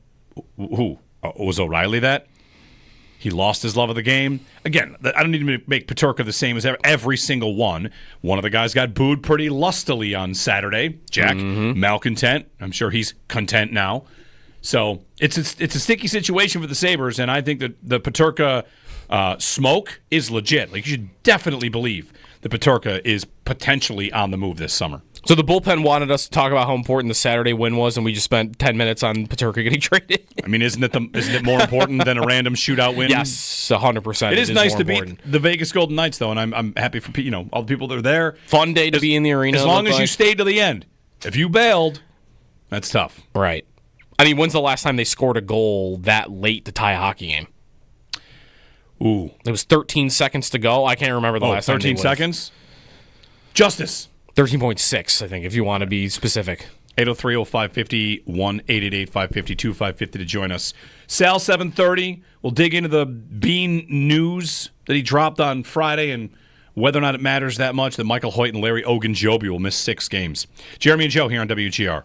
who? Was O'Reilly that? He lost his love of the game. Again, I don't need to make Peterka the same as every single one. One of the guys got booed pretty lustily on Saturday. Jack, malcontent. I'm sure he's content now. So it's a sticky situation for the Sabres, and I think that the Peterka smoke is legit. Like, you should definitely believe that Peterka is potentially on the move this summer. So the bullpen wanted us to talk about how important the Saturday win was, and we just spent 10 minutes on Peterka getting traded. I mean, isn't it more important than a random shootout win? Yes, 100%. It is nice to beat the Vegas Golden Knights, though, and I'm happy for all the people that are there. Fun day to be in the arena. As long as you stayed to the end. If you bailed, that's tough. Right. I mean, when's the last time they scored a goal that late to tie a hockey game? Ooh. It was 13 seconds to go. I can't remember the last 13 time. seconds? Justice. 13.6, I think, if you want to be specific. 803-0550, 1-888-550-2550 to join us. Sal, 7:30. We'll dig into the Bean news that he dropped on Friday and whether or not it matters that much that Michael Hoyt and Larry Ogunjobi will miss 6 games. Jeremy and Joe here on WGR.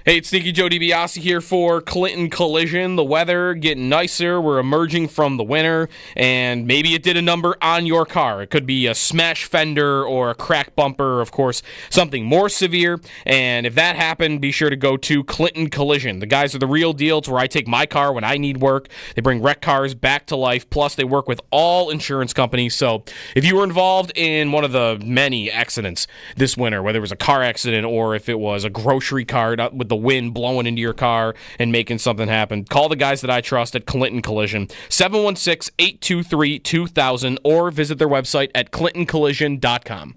Hey, it's Sneaky Joe DiBiase here for Clinton Collision. The weather getting nicer. We're emerging from the winter, and maybe it did a number on your car. It could be a smash fender or a crack bumper, of course, something more severe. And if that happened, be sure to go to Clinton Collision. The guys are the real deal. It's where I take my car when I need work. They bring wrecked cars back to life. Plus, they work with all insurance companies. So if you were involved in one of the many accidents this winter, whether it was a car accident or if it was a grocery cart with the wind blowing into your car and making something happen, call the guys that I trust at Clinton Collision, 716-823-2000, or visit their website at clintoncollision.com.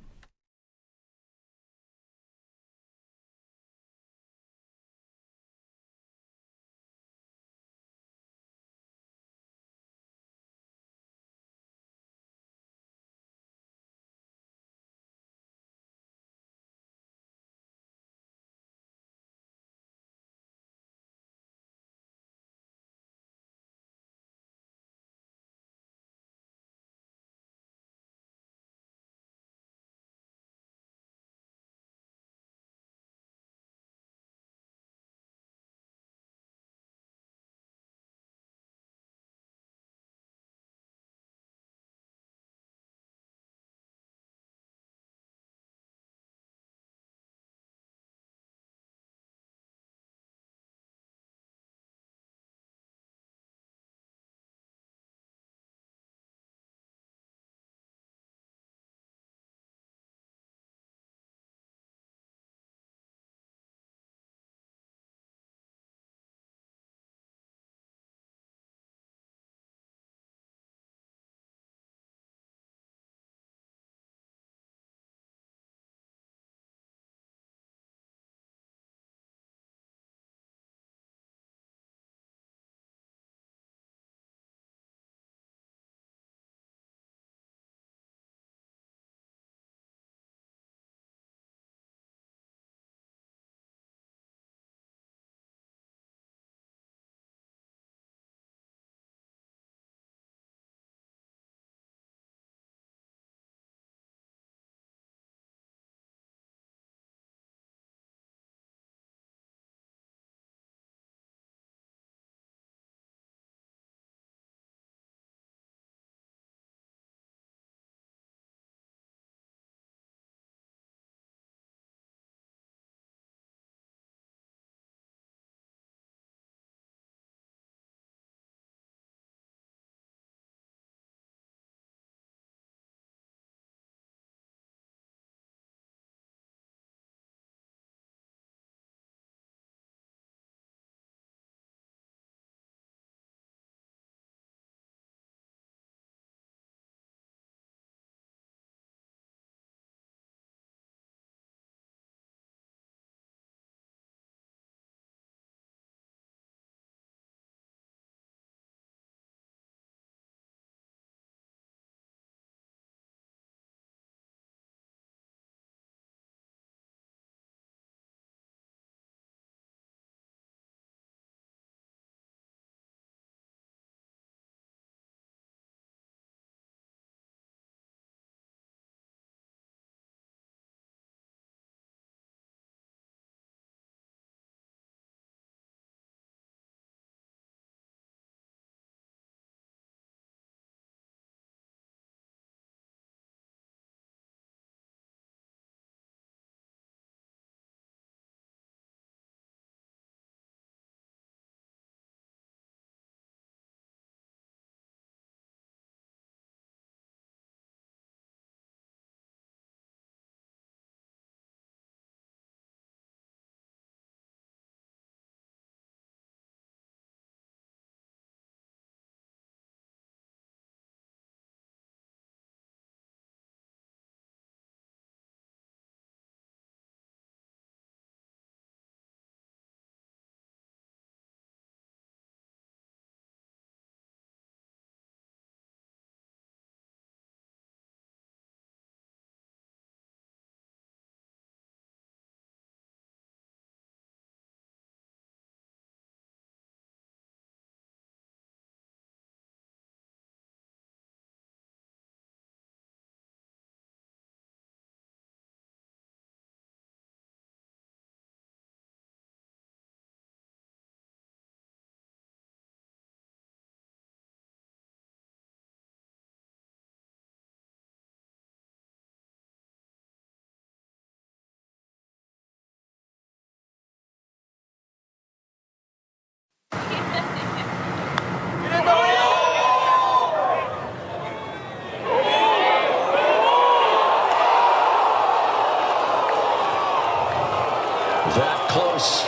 close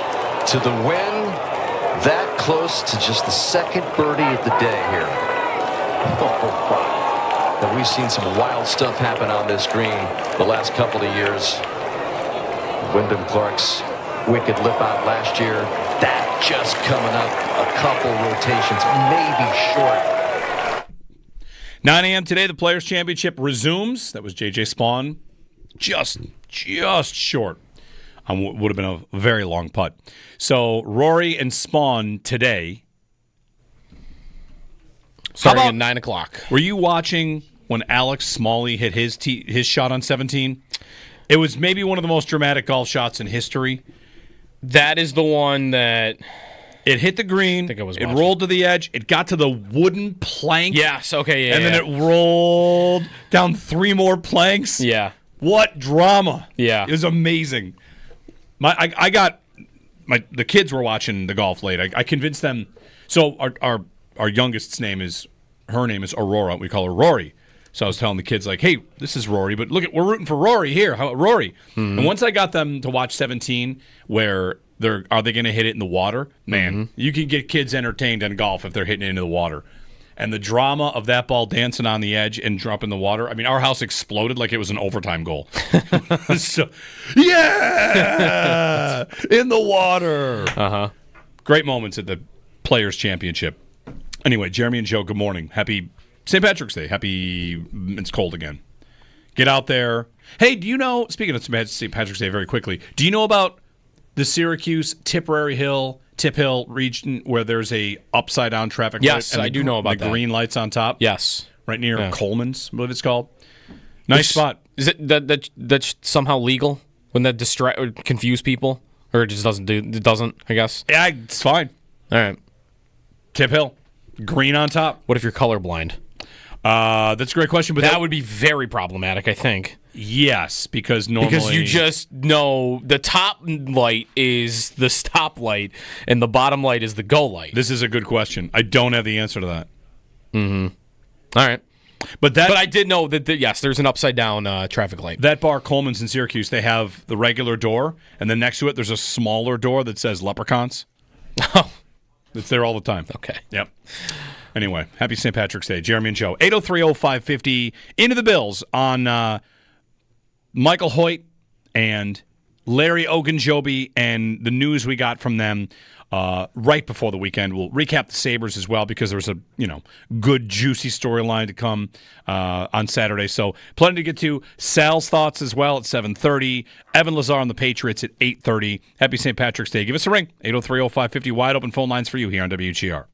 to the win, that close to just the second birdie of the day here. Oh, wow. But we've seen some wild stuff happen on this green the last couple of years. Wyndham Clark's wicked lip out last year. That just coming up a couple rotations, maybe short. 9 a.m. today, the Players' Championship resumes. That was J.J. Spawn. Just short on what would have been a very long putt. So Rory and Spawn today. Starting at 9 o'clock. Were you watching when Alex Smalley hit his shot on 17? It was maybe one of the most dramatic golf shots in history. That is the one that... It hit the green. I think I was it watching. rolled to the edge. It got to the wooden plank. Yes, okay, yeah. And then it rolled down 3 more planks. Yeah. What drama. Yeah. It was amazing. The kids were watching the golf late. I convinced them. So our youngest's name is Aurora. We call her Rory. So I was telling the kids, like, hey, this is Rory, but look, we're rooting for Rory here. How about Rory? Mm-hmm. And once I got them to watch 17, where are they going to hit it in the water? Man, you can get kids entertained in golf if they're hitting it into the water. And the drama of that ball dancing on the edge and dropping the water, I mean, our house exploded like it was an overtime goal. So, yeah! In the water! Uh-huh. Great moments at the Players' Championship. Anyway, Jeremy and Joe, good morning. Happy St. Patrick's Day. It's cold again. Get out there. Hey, do you know, speaking of St. Patrick's Day very quickly, do you know about the Syracuse Tip Hill region where there's a upside-down traffic light? Yes, I do know about that. The green lights on top? Yes. Right near Coleman's, I believe it's called. Nice spot. Is it that's somehow legal? Wouldn't that confuse people? Or it just doesn't, I guess? Yeah, it's fine. All right. Tip Hill. Green on top. What if you're colorblind? That's a great question. But that would be very problematic, I think. Yes, because normally... Because you just know the top light is the stop light and the bottom light is the go light. This is a good question. I don't have the answer to that. Mm-hmm. All right. But I did know that, yes, there's an upside-down traffic light. That bar, Coleman's in Syracuse, they have the regular door, and then next to it there's a smaller door that says Leprechauns. Oh. It's there all the time. Okay. Yep. Anyway, happy St. Patrick's Day. Jeremy and Joe. 803-0550. Into the Bills on Michael Hoyt and Larry Ogunjobi and the news we got from them right before the weekend. We'll recap the Sabres as well because there's a good, juicy storyline to come on Saturday. So plenty to get to. Sal's thoughts as well at 7:30. Evan Lazar on the Patriots at 8:30. Happy St. Patrick's Day. Give us a ring. 803-0550. Wide open phone lines for you here on WGR.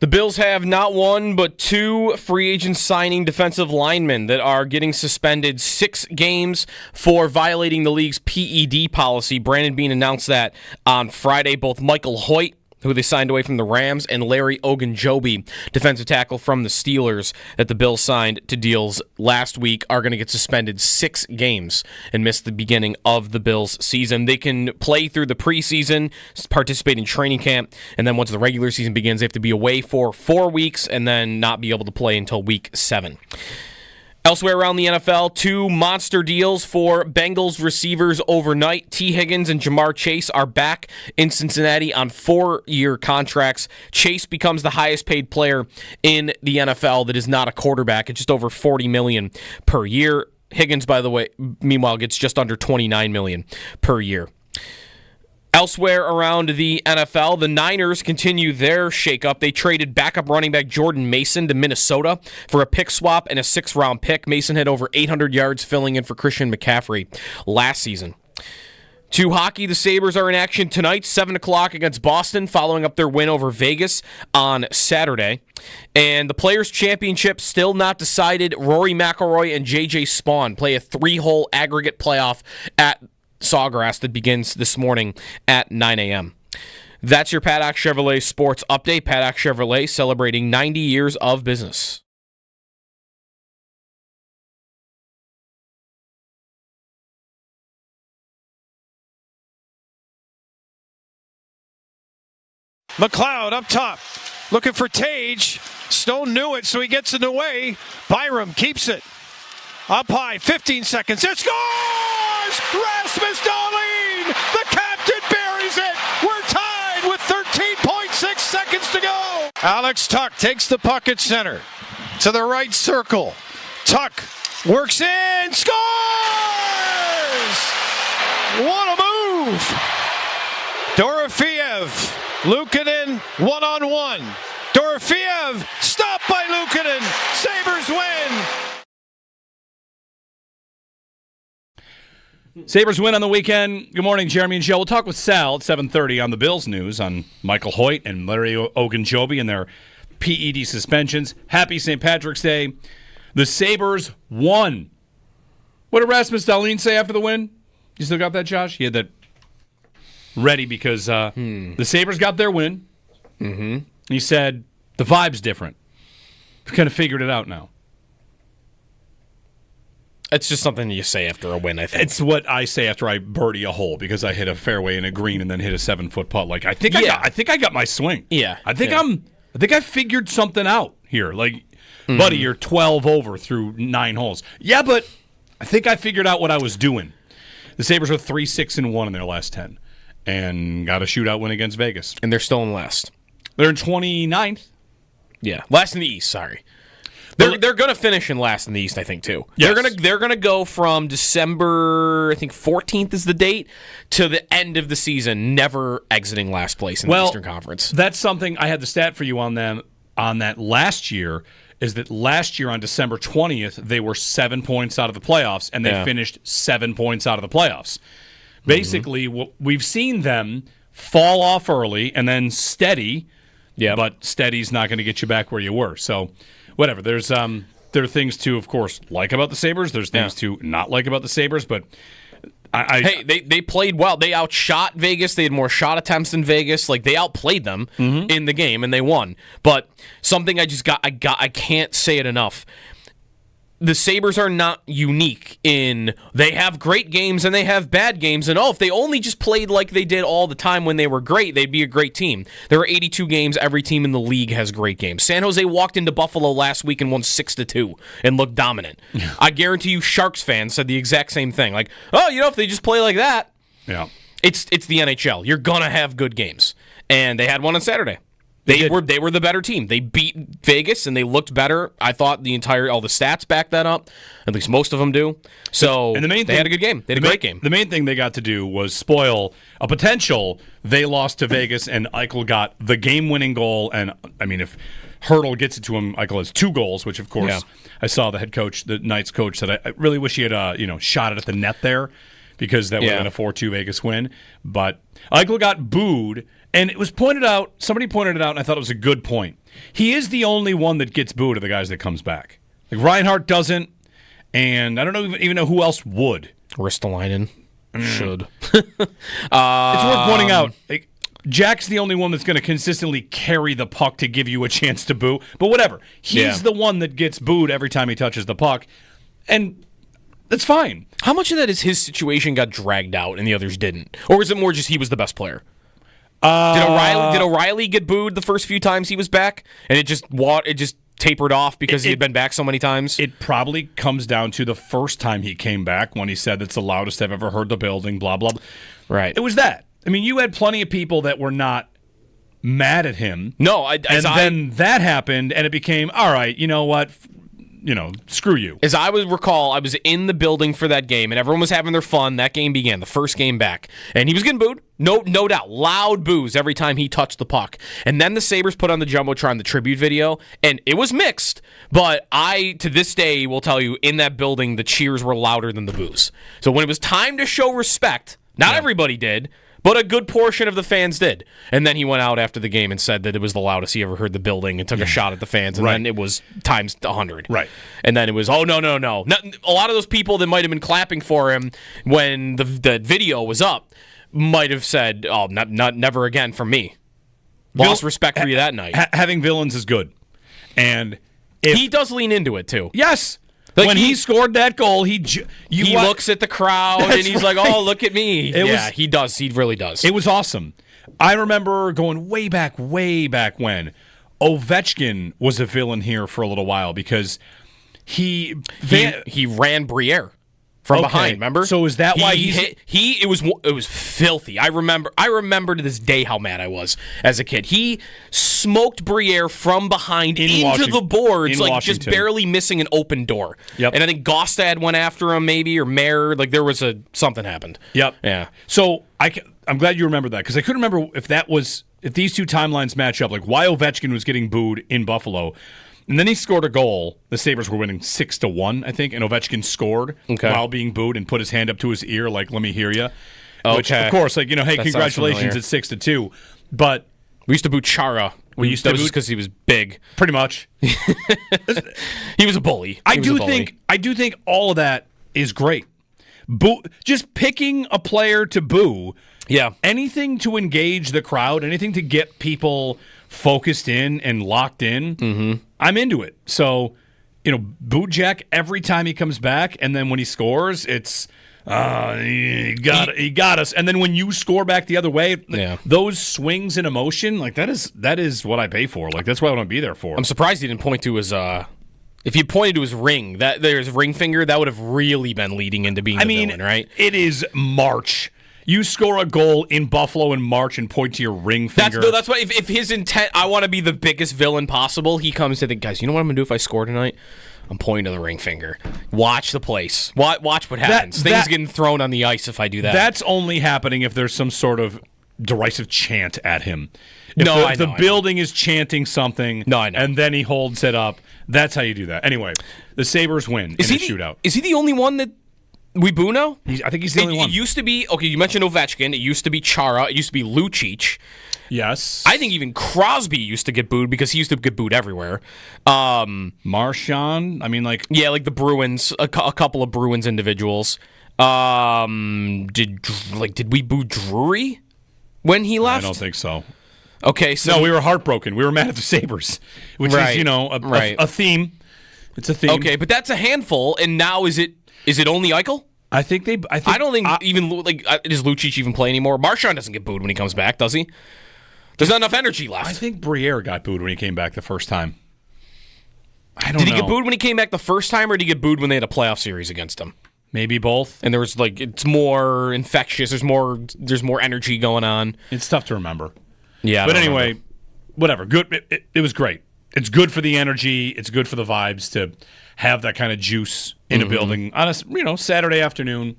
The Bills have not one, but two free agents signing defensive linemen that are getting suspended 6 games for violating the league's PED policy. Brandon Beane announced that on Friday. Both Michael Hoyt, who they signed away from the Rams, and Larry Ogunjobi, defensive tackle from the Steelers, that the Bills signed to deals last week, are going to get suspended 6 games and miss the beginning of the Bills season. They can play through the preseason, participate in training camp, and then once the regular season begins, they have to be away for 4 weeks and then not be able to play until week 7. Elsewhere around the NFL, 2 monster deals for Bengals receivers overnight. T. Higgins and Jamar Chase are back in Cincinnati on 4-year contracts. Chase becomes the highest paid player in the NFL that is not a quarterback at just over $40 million per year. Higgins, by the way, meanwhile, gets just under $29 million per year. Elsewhere around the NFL, the Niners continue their shakeup. They traded backup running back Jordan Mason to Minnesota for a pick swap and a 6th-round pick. Mason had over 800 yards filling in for Christian McCaffrey last season. To hockey, the Sabres are in action tonight, 7 o'clock against Boston, following up their win over Vegas on Saturday. And the Players' Championship still not decided. Rory McIlroy and J.J. Spawn play a 3-hole aggregate playoff at Sawgrass that begins this morning at 9 a.m. That's your Paddock Chevrolet Sports Update. Paddock Chevrolet celebrating 90 years of business. McLeod up top, looking for Tage. Stone knew it, so he gets in the way. Byram keeps it. Up high, 15 seconds. It scores! Rasmus Dahlin! The captain buries it! We're tied with 13.6 seconds to go! Alex Tuck takes the puck at center. To the right circle. Tuck works in, scores! What a move! Dorofeev, Luukkonen one-on-one. Dorofeev stopped by Luukkonen. Sabres win! Sabres win on the weekend. Good morning, Jeremy and Joe. We'll talk with Sal at 7:30 on the Bills news on Michael Hoyt and Larry Ogunjobi and their PED suspensions. Happy St. Patrick's Day. The Sabres won. What did Rasmus Dahlin say after the win? You still got that, Josh? He had that ready because the Sabres got their win. Mm-hmm. He said, the vibe's different. We've kind of figured it out now. It's just something you say after a win, I think. It's what I say after I birdie a hole because I hit a fairway in a green and then hit a 7-foot putt. Like I think I got my swing. Yeah. I think I figured something out here. Like, buddy, you're 12 over through 9 holes. Yeah, but I think I figured out what I was doing. The Sabres were 3-6-1 in their last 10 and got a shootout win against Vegas. And they're still in last. They're in 29th. Yeah, last in the East, sorry. They're going to finish in last in the East, I think, too. Yes. They're going to go from December, I think 14th is the date, to the end of the season, never exiting last place in the Eastern Conference. That's something I had the stat for you on them on that last year. Is that last year on December 20th they were 7 points out of the playoffs and they finished 7 points out of the playoffs. Basically, we've seen them fall off early and then steady. Yeah, but steady's not going to get you back where you were. So. Whatever. There are things to, of course, like about the Sabres. There's things to not like about the Sabres, but they played well. They outshot Vegas. They had more shot attempts than Vegas. Like they outplayed them in the game and they won. But something I can't say it enough. The Sabres are not unique in they have great games and they have bad games. And if they only just played like they did all the time when they were great, they'd be a great team. There are 82 games. Every team in the league has great games. San Jose walked into Buffalo last week and won 6-2 and looked dominant. I guarantee you Sharks fans said the exact same thing. Like, if they just play like that, it's the NHL. You're going to have good games. And they had one on Saturday. They were the better team. They beat Vegas and they looked better. I thought all the stats back that up. At least most of them do. So they had a good game. They had a great game. The main thing they got to do was spoil a potential. They lost to Vegas and Eichel got the game-winning goal. And I mean, if Hurdle gets it to him, Eichel has 2 goals, which of course I saw the head coach, the Knights coach, said I really wish he had shot it at the net there. because that would have been a 4-2 Vegas win. But Eichel got booed, and it was pointed out, somebody pointed it out, and I thought it was a good point. He is the only one that gets booed of the guys that comes back. Like Reinhart doesn't, and I don't even know who else would. Ristolainen should. It's worth pointing out. Jack's the only one that's going to consistently carry the puck to give you a chance to boo. But whatever. He's the one that gets booed every time he touches the puck. And that's fine. How much of that is his situation got dragged out and the others didn't? Or is it more just he was the best player? Did O'Reilly get booed the first few times he was back? And it just tapered off because he had been back so many times? It probably comes down to the first time he came back when he said it's the loudest I've ever heard the building, blah, blah, blah. Right. It was that. I mean, you had plenty of people that were not mad at him. No, then that happened, and it became, all right, you know what? Screw you. As I would recall, I was in the building for that game, and everyone was having their fun. That game began, the first game back. And he was getting booed. No doubt. Loud boos every time he touched the puck. And then the Sabres put on the Jumbotron the tribute video, and it was mixed. But I, to this day, will tell you, in that building, the cheers were louder than the boos. So when it was time to show respect, not everybody did, but a good portion of the fans did. And then he went out after the game and said that it was the loudest he ever heard the building and took a shot at the fans. And then it was times 100. Right. And then it was, oh, no. A lot of those people that might have been clapping for him when the video was up might have said, oh, never again from me. Lost respect for you that night. Having villains is good. And he does lean into it, too. Yes. Like when he scored that goal, he looks at the crowd and he's like, "Oh, look at me!" He does. He really does. It was awesome. I remember going way back when Ovechkin was a villain here for a little while because he ran Briere from behind. Remember? So is that why it was filthy. I remember to this day how mad I was as a kid. He smoked Briere from behind into the boards, like just barely missing an open door. Yep. And I think Gostad went after him, maybe, or Mayer. Like there was something happened. Yep. Yeah. So I'm glad you remember that because I couldn't remember if these two timelines match up, like why Ovechkin was getting booed in Buffalo. And then he scored a goal. The Sabres were winning 6-1, I think, and Ovechkin scored while being booed and put his hand up to his ear like, let me hear you. Okay. Which, of course, hey, that congratulations, it's 6-2. But we used to boo Chara. That was just because he was big. Pretty much. He was a bully. I do think all of that is great. Just picking a player to boo. Yeah. Anything to engage the crowd, anything to get people focused in and locked in, I'm into it. So, boo Jack every time he comes back, and then when he scores, it's he got us. And then when you score back the other way, those swings in emotion, like that is what I pay for. Like that's what I want to be there for. I'm surprised he didn't point to his if he pointed to his ring, there's ring finger, that would have really been leading into being the villain, right? It is March. You score a goal in Buffalo in March and point to your ring finger. That's why if his intent, I want to be the biggest villain possible, he comes to the guys, you know what I'm going to do if I score tonight? I'm pointing to the ring finger. Watch the place. Watch what happens. Things getting thrown on the ice if I do that. That's only happening if there's some sort of derisive chant at him. If the building is chanting something, and then he holds it up, that's how you do that. Anyway, the Sabres win in a shootout. Is he the only one that we boo now? I think he's the only one. It used to be, okay, you mentioned Ovechkin. It used to be Chara. It used to be Lucic. Yes. I think even Crosby used to get booed because he used to get booed everywhere. Marchand? I mean, like... Yeah, like the Bruins, a couple of Bruins individuals. Did we boo Drury when he left? I don't think so. Okay, so... No, we were heartbroken. We were mad at the Sabres, which is, a theme. It's a theme. Okay, but that's a handful, and now is it only Eichel? I don't think does Lucic even play anymore? Marchand doesn't get booed when he comes back, does he? There's not enough energy left. I think Briere got booed when he came back the first time. Did he get booed when he came back the first time, or did he get booed when they had a playoff series against him? Maybe both. And there was it's more infectious. There's more energy going on. It's tough to remember. Yeah, but anyway, whatever. Good. It was great. It's good for the energy. It's good for the vibes to have that kind of juice in a building on a Saturday afternoon.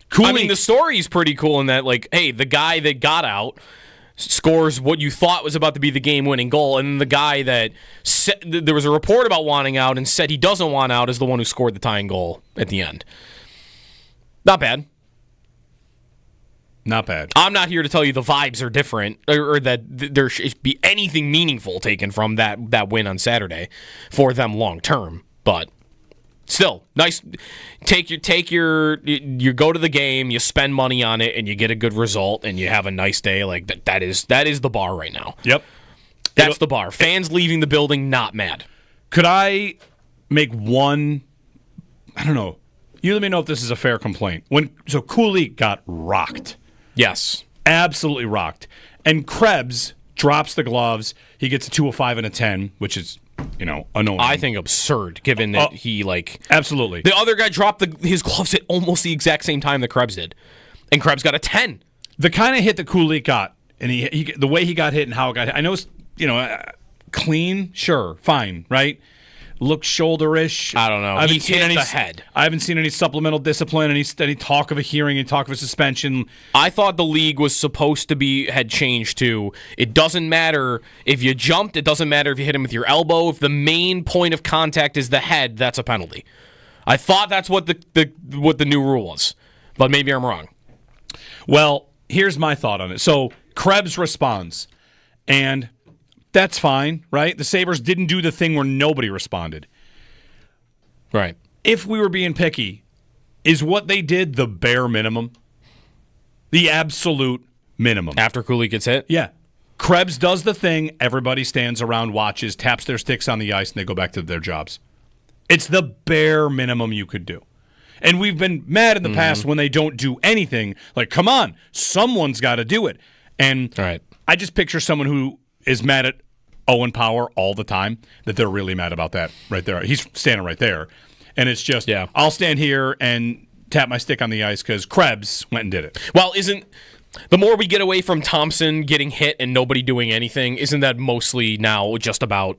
Cool. I mean, the story's pretty cool in that, hey, the guy that got out scores what you thought was about to be the game-winning goal, and then the guy that there was a report about wanting out and said he doesn't want out is the one who scored the tying goal at the end. Not bad. Not bad. I'm not here to tell you the vibes are different or that there should be anything meaningful taken from that win on Saturday for them long term. But still, nice. You go to the game, you spend money on it, and you get a good result, and you have a nice day. Like that is the bar right now. Yep. That's the bar. Fans leaving the building, not mad. Could I make one, I don't know, you let me know if this is a fair complaint. So Cooley got rocked. Yes. Absolutely rocked. And Krebs drops the gloves. He gets a 2, a 5, and a 10, which is, annoying. I think absurd, given that he, Absolutely. The other guy dropped his gloves at almost the exact same time that Krebs did. And Krebs got a 10. The kind of hit that Cooley got, and the way he got hit and how it got hit, I know it's, clean, sure, fine, right? Looks shoulder-ish. I don't know. He hit the head. I haven't seen any supplemental discipline, any talk of a hearing, any talk of a suspension. I thought the league was supposed to had changed to, it doesn't matter if you jumped, it doesn't matter if you hit him with your elbow. If the main point of contact is the head, that's a penalty. I thought that's what the new rule was, but maybe I'm wrong. Well, here's my thought on it. So Krebs responds, and that's fine, right? The Sabres didn't do the thing where nobody responded. Right. If we were being picky, is what they did the bare minimum? The absolute minimum. After Cooley gets hit? Yeah. Krebs does the thing, everybody stands around, watches, taps their sticks on the ice, and they go back to their jobs. It's the bare minimum you could do. And we've been mad in the past when they don't do anything. Like, come on, someone's got to do it. And I just picture someone who is mad at Owen Power all the time, that they're really mad about that right there. He's standing right there. And it's just, I'll stand here and tap my stick on the ice because Krebs went and did it. Well, the more we get away from Thompson getting hit and nobody doing anything, isn't that mostly now just about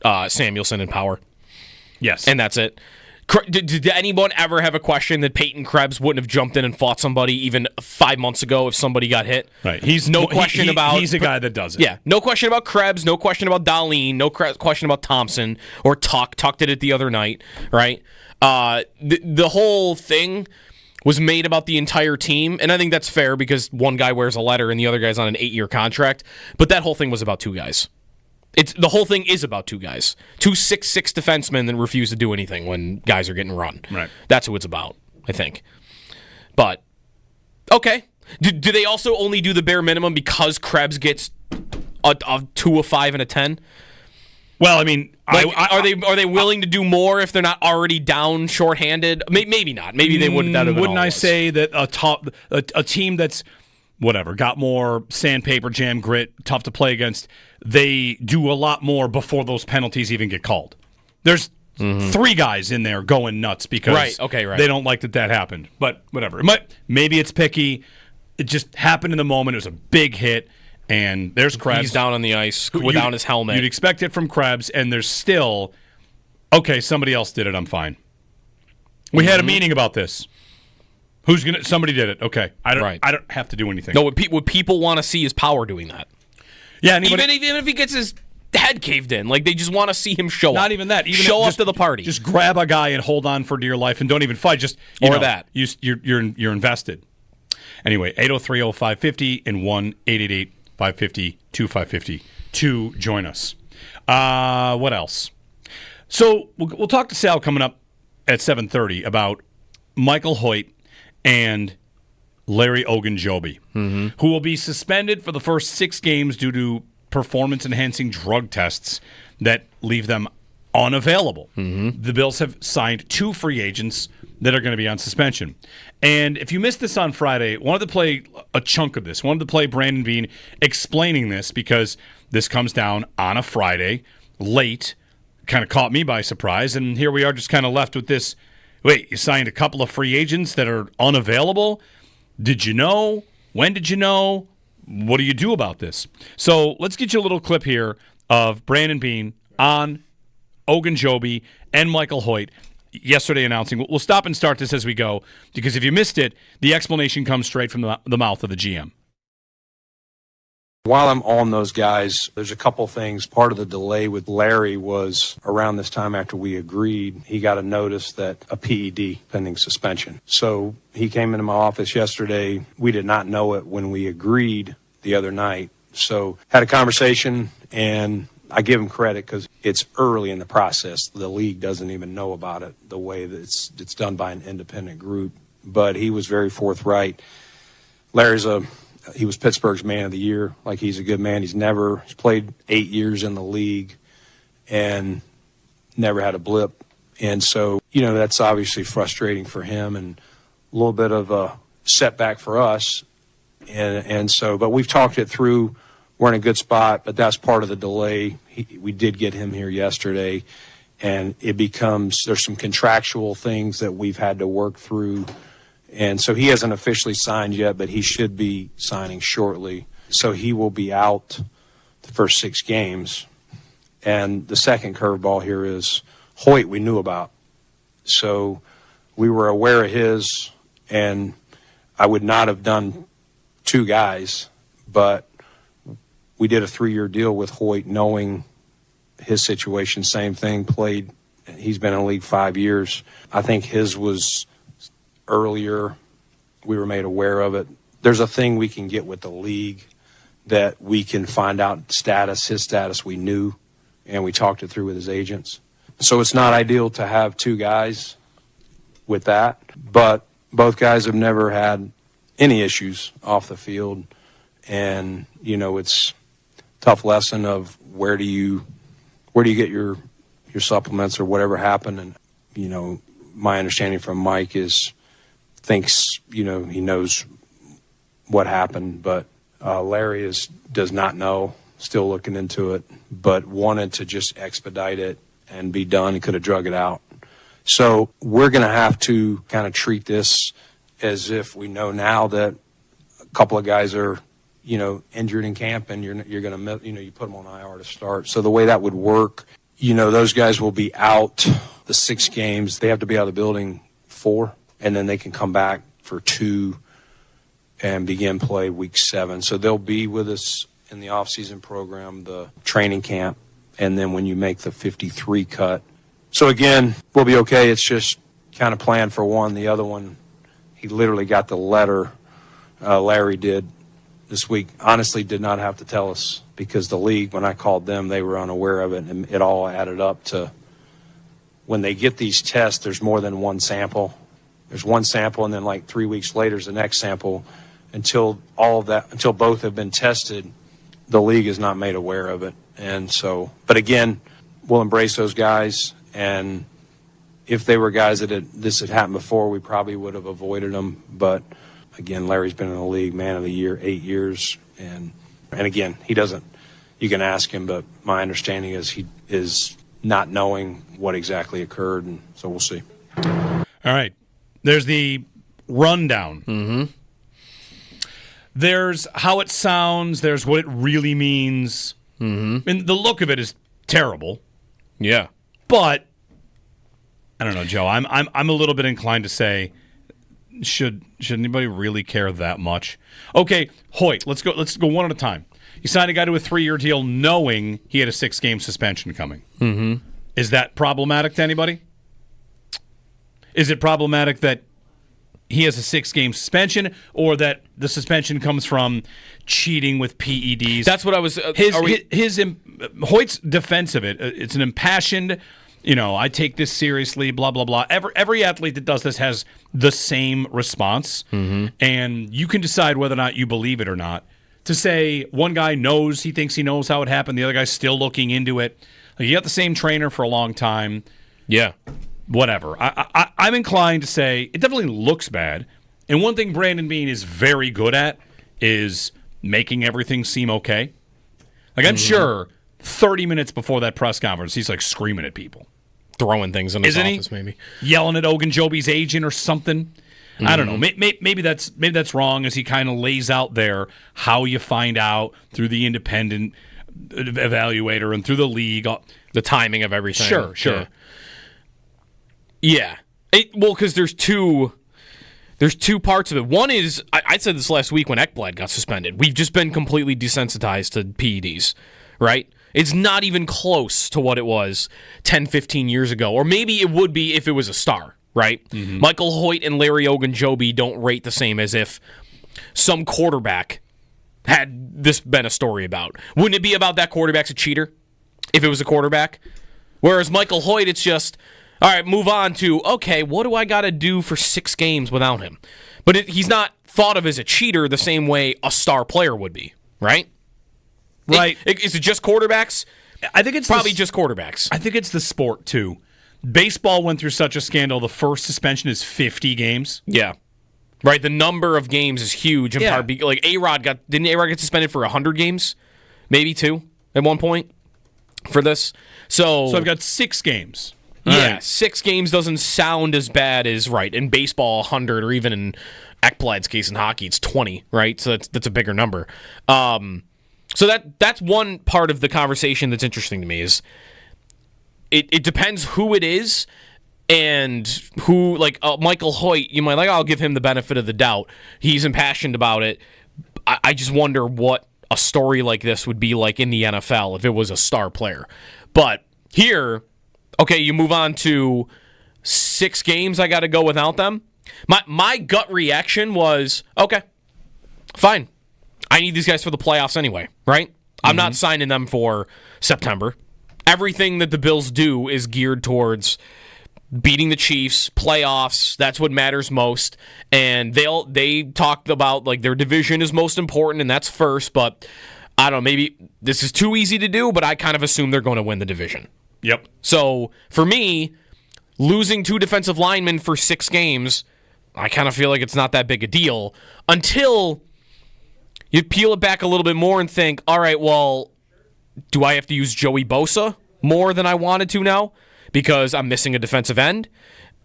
Samuelsson and Power? Yes. And that's it. Did anyone ever have a question that Peyton Krebs wouldn't have jumped in and fought somebody even 5 months ago if somebody got hit? Right. He's a guy that does it. Yeah. No question about Krebs. No question about Dahlin. No question about Thompson or Tuck. Tuck did it the other night. Right. The whole thing was made about the entire team, and I think that's fair because one guy wears a letter and the other guy's on an 8-year contract. But that whole thing was about two guys. The whole thing is about two guys. 2 6'6" defensemen that refuse to do anything when guys are getting run. Right. That's who it's about, I think. But, okay. Do they also only do the bare minimum because Krebs gets a 2, a 5, and a 10? Well, I mean, are they willing to do more if they're not already down shorthanded? Maybe not. Maybe they wouldn't. Wouldn't I say that a team that's got more sandpaper, jam, grit, tough to play against, they do a lot more before those penalties even get called. There's 3 guys in there going nuts because they don't like that happened. But whatever. Maybe it's picky. It just happened in the moment. It was a big hit, and there's Krebs. He's down on the ice without his helmet. You'd expect it from Krebs, and there's still, somebody else did it, I'm fine. We had a meeting about this. Somebody did it. Okay. I don't have to do anything. No, what people want to see is Power doing that. Yeah, even if he gets his head caved in, they just want to see him show up. Not even that. Show up to the party. Just grab a guy and hold on for dear life and don't even fight. Just that. You're invested. Anyway, 803-0550 and 1-888-550-2550 to join us. What else? So we'll talk to Sal coming up at 7:30 about Michael Hoyt and Larry Ogunjobi, who will be suspended for the first 6 games due to performance-enhancing drug tests that leave them unavailable. The Bills have signed 2 free agents that are going to be on suspension. And if you missed this on Friday, wanted to play a chunk of this. Wanted to play Brandon Beane explaining this because this comes down on a Friday, late, kind of caught me by surprise, and here we are just kind of left with this. Wait, you signed a couple of free agents that are unavailable? Did you know? When did you know? What do you do about this? So let's get you a little clip here of Brandon Beane on Ogunjobi and Michael Hoyt yesterday announcing. We'll stop and start this as we go because if you missed it, the explanation comes straight from the mouth of the GM. While I'm on those guys, there's a couple things. Part of the delay with Larry was around this time after we agreed, he got a notice that a PED pending suspension. So he came into my office yesterday. We did not know it when we agreed the other night. So had a conversation, and I give him credit because it's early in the process. The league doesn't even know about it the way that it's done by an independent group. But he was very forthright. He was Pittsburgh's man of the year. Like, he's a good man. He's played 8 years in the league and never had a blip. And so, that's obviously frustrating for him and a little bit of a setback for us. And so, but we've talked it through. We're in a good spot, but that's part of the delay. We did get him here yesterday, and there's some contractual things that we've had to work through. And so he hasn't officially signed yet, but he should be signing shortly. So he will be out the first 6 games. And the second curveball here is Hoyt we knew about. So we were aware of his, and I would not have done 2 guys, but we did a 3-year deal with Hoyt knowing his situation. Same thing, he's been in the league 5 years. I think his was earlier. We were made aware of it. There's a thing we can get with the league that we can find out his status we knew, and we talked it through with his agents. So it's not ideal to have 2 guys with that, but both guys have never had any issues off the field. And, it's a tough lesson of where do you get your supplements or whatever happened. And, my understanding from Mike thinks, he knows what happened, but Larry does not know, still looking into it, but wanted to just expedite it and be done. He could have drug it out. So we're going to have to kind of treat this as if we know now that a couple of guys are, injured in camp, and you're going to, you put them on IR to start. So the way that would work, those guys will be out the 6 games. They have to be out of the building 4. And then they can come back for 2 and begin play week 7. So they'll be with us in the off-season program, the training camp, and then when you make the 53 cut. So again, we'll be okay. It's just kind of planned for one. The other one, he literally got the letter, Larry did this week. Honestly, did not have to tell us, because the league, when I called them, they were unaware of it, and it all added up to when they get these tests, there's more than one sample. There's one sample, and then like 3 weeks later is the next sample. Until both have been tested, the league is not made aware of it. And so, but again, we'll embrace those guys. And if they were guys this had happened before, we probably would have avoided them. But again, Larry's been in the league, man of the year, 8 years. And again, he doesn't, you can ask him, but my understanding is he is not knowing what exactly occurred. And so we'll see. All right. There's the rundown. Mm-hmm. There's how it sounds. There's what it really means. Mm-hmm. And the look of it is terrible. Yeah. But I don't know, Joe. I'm a little bit inclined to say, should anybody really care that much? Okay, Hoyt. Let's go one at a time. You signed a guy to a 3-year deal knowing he had a 6-game suspension coming. Mm-hmm. Is that problematic to anybody? Is it problematic that he has a 6-game suspension, or that the suspension comes from cheating with PEDs? That's what I was. Hoyt's defense of it. It's an impassioned. I take this seriously. Blah blah blah. Every athlete that does this has the same response, and you can decide whether or not you believe it or not. To say one guy thinks he knows how it happened, the other guy's still looking into it. Like, you got the same trainer for a long time. Yeah. Whatever. I'm inclined to say it definitely looks bad. And one thing Brandon Beane is very good at is making everything seem okay. Like, I'm sure 30 minutes before that press conference, he's like screaming at people. Throwing things in his office, maybe. Yelling at Ogunjobi's agent or something. I don't know. Maybe that's wrong, as he kind of lays out there how you find out through the independent evaluator and through the league. The timing of everything. Sure. Yeah. Well, because there's 2 there's two parts of it. One is, I said this last week when Ekblad got suspended. We've just been completely desensitized to PEDs, right? It's not even close to what it was 10, 15 years ago. Or maybe it would be if it was a star, right? Mm-hmm. Michael Hoyt and Larry Ogunjobi don't rate the same as if some quarterback had this been a story about. Wouldn't it be about that quarterback's a cheater if it was a quarterback? Whereas Michael Hoyt, it's just, all right, move on to, okay, what do I got to do for 6 games without him? But he's not thought of as a cheater the same way a star player would be, right? Right. Is it just quarterbacks? I think it's probably just quarterbacks. I think it's the sport, too. Baseball went through such a scandal. The first suspension is 50 games. Yeah. Right, the number of games is huge. In part, like A-Rod didn't A-Rod get suspended for 100 games? Maybe 2 at one point for this. So I've got 6 games. Yeah, right. 6 games doesn't sound as bad as, right, in baseball 100, or even in Ekblad's case in hockey, it's 20, right? So that's a bigger number. So that's one part of the conversation that's interesting to me is it depends who it is and who, like Michael Hoyt, you might I'll give him the benefit of the doubt. He's impassioned about it. I just wonder what a story like this would be like in the NFL if it was a star player. But here, okay, you move on to 6 games I got to go without them. My gut reaction was, okay, fine. I need these guys for the playoffs anyway, right? Mm-hmm. I'm not signing them for September. Everything that the Bills do is geared towards beating the Chiefs, playoffs. That's what matters most. And they talked about like their division is most important, and that's first. But I don't know, maybe this is too easy to do, but I kind of assume they're going to win the division. Yep. So for me, losing 2 defensive linemen for 6 games, I kind of feel like it's not that big a deal until you peel it back a little bit more and think, all right, well, do I have to use Joey Bosa more than I wanted to now because I'm missing a defensive end?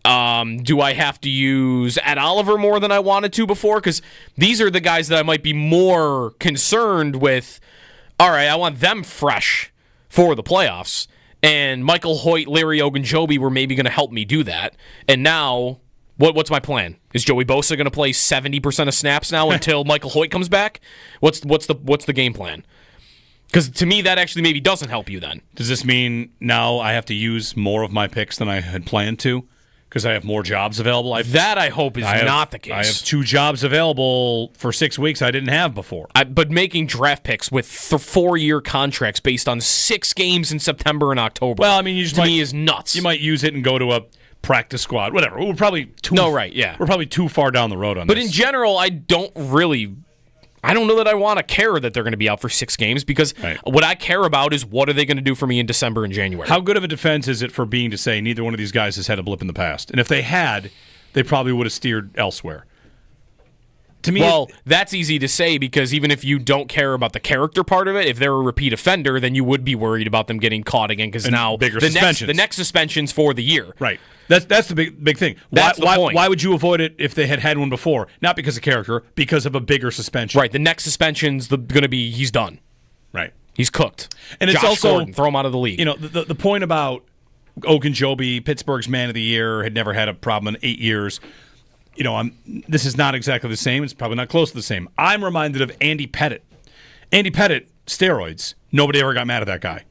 Do I have to use Ed Oliver more than I wanted to before? Because these are the guys that I might be more concerned with. All right, I want them fresh for the playoffs. And Michael Hoyt, Larry Ogunjobi were maybe going to help me do that. And now, what's my plan? Is Joey Bosa going to play 70% of snaps now until Michael Hoyt comes back? What's the game plan? Because to me, that actually maybe doesn't help you then. Does this mean now I have to use more of my picks than I had planned to? Because I have more jobs available? That I hope is not the case. I have 2 jobs available for 6 weeks I didn't have before. But making draft picks with 4-year contracts based on 6 games in September and October, well, I mean, to me is nuts. You might use it and go to a practice squad, whatever. We're probably too We're probably too far down the road on this. But in general, I don't know that I want to care that they're going to be out for 6 games because what I care about is what are they going to do for me in December and January. How good of a defense is it for Bean to say neither one of these guys has had a blip in the past? And if they had, they probably would have steered elsewhere. To me, well, that's easy to say because even if you don't care about the character part of it, if they're a repeat offender, then you would be worried about them getting caught again because now the next suspension's for the year. Right. That's the big thing. That's the point. Why would you avoid it if they had one before? Not because of character, because of a bigger suspension. Right. The next suspension's going to be he's done. Right. He's cooked. And Josh it's also Gordon, throw him out of the league. You know, the point about Ogunjobi, Pittsburgh's man of the year, had never had a problem in 8 years. You know, this is not exactly the same. It's probably not close to the same. I'm reminded of Andy Pettitte. Andy Pettitte, steroids. Nobody ever got mad at that guy.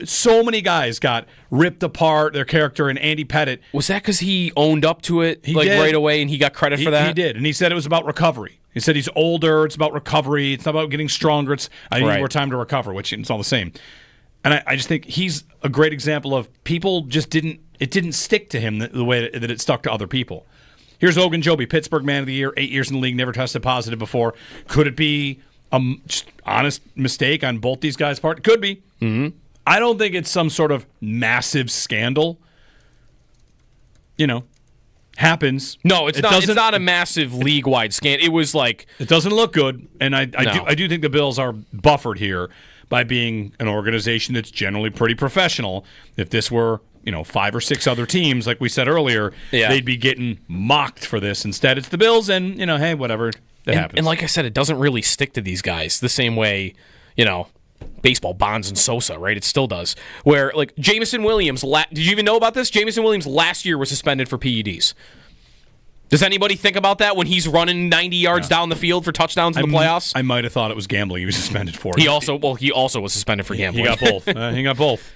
So many guys got ripped apart, their character, and Andy Pettitte. Was that because he owned up to it right away and he got credit for that? He did, and he said it was about recovery. He said he's older, it's about recovery, it's not about getting stronger, I need more time to recover, which it's all the same. And I just think he's a great example of people just didn't stick to him the way that it stuck to other people. Here's Ogunjobi, Pittsburgh Man of the Year, 8 years in the league, never tested positive before. Could it be a just honest mistake on both these guys' part? It could be. Mm-hmm. I don't think it's some sort of massive scandal. You know, happens. No, it's not a massive league-wide scandal. It was like it doesn't look good, and I do think the Bills are buffered here by being an organization that's generally pretty professional. If this were 5 or 6 other teams, like we said earlier, they'd be getting mocked for this. Instead, it's the Bills, and, hey, whatever, that happens. And like I said, it doesn't really stick to these guys the same way, baseball, Bonds and Sosa, right? It still does. Where, like, Jameson Williams, did you even know about this? Jameson Williams last year was suspended for PEDs. Does anybody think about that when he's running 90 yards down the field for touchdowns in the playoffs? I might have thought it was gambling he was suspended for. He also was suspended for gambling. He got both. He got both.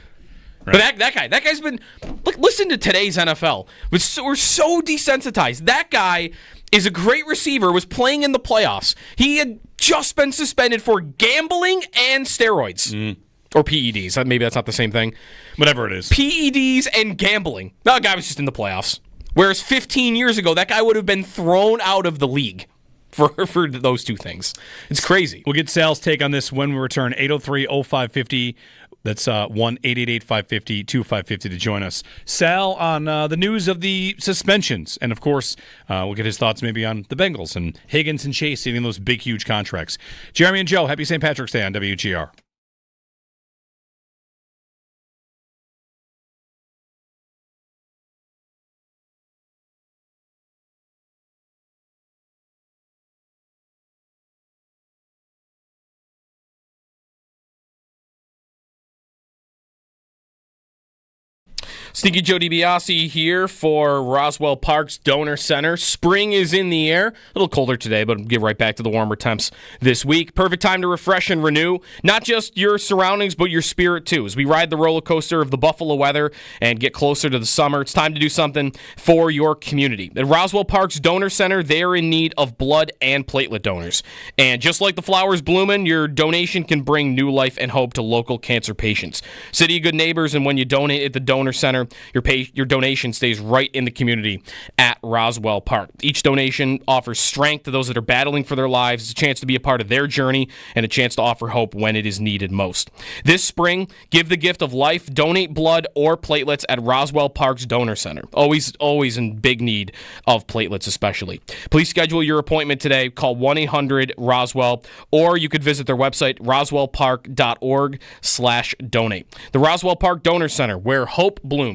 Right. But that guy's been. Look, listen to today's NFL. We're so desensitized. That guy is a great receiver. Was playing in the playoffs. He had just been suspended for gambling and steroids or PEDs. Maybe that's not the same thing. Whatever it is. PEDs and gambling. That guy was just in the playoffs. Whereas 15 years ago, that guy would have been thrown out of the league for those two things. It's crazy. We'll get Sal's take on this when we return. 803-0550. That's 1-888-550-2550 to join us. Sal, on the news of the suspensions. And, of course, we'll get his thoughts maybe on the Bengals and Higgins and Chase getting those big, huge contracts. Jeremy and Joe, happy St. Patrick's Day on WGR. Sneaky Joe DiBiase here for Roswell Park's Donor Center. Spring is in the air. A little colder today, but we'll get right back to the warmer temps this week. Perfect time to refresh and renew. Not just your surroundings, but your spirit too. As we ride the roller coaster of the Buffalo weather and get closer to the summer, it's time to do something for your community. At Roswell Park's Donor Center, they're in need of blood and platelet donors. And just like the flowers blooming, your donation can bring new life and hope to local cancer patients. City of Good Neighbors, and when you donate at the Donor Center, your donation stays right in the community at Roswell Park. Each donation offers strength to those that are battling for their lives. It's a chance to be a part of their journey and a chance to offer hope when it is needed most. This spring, give the gift of life. Donate blood or platelets at Roswell Park's Donor Center. Always in big need of platelets especially. Please schedule your appointment today. Call 1-800-ROSWELL, or you could visit their website, roswellpark.org/donate. The Roswell Park Donor Center, where hope blooms.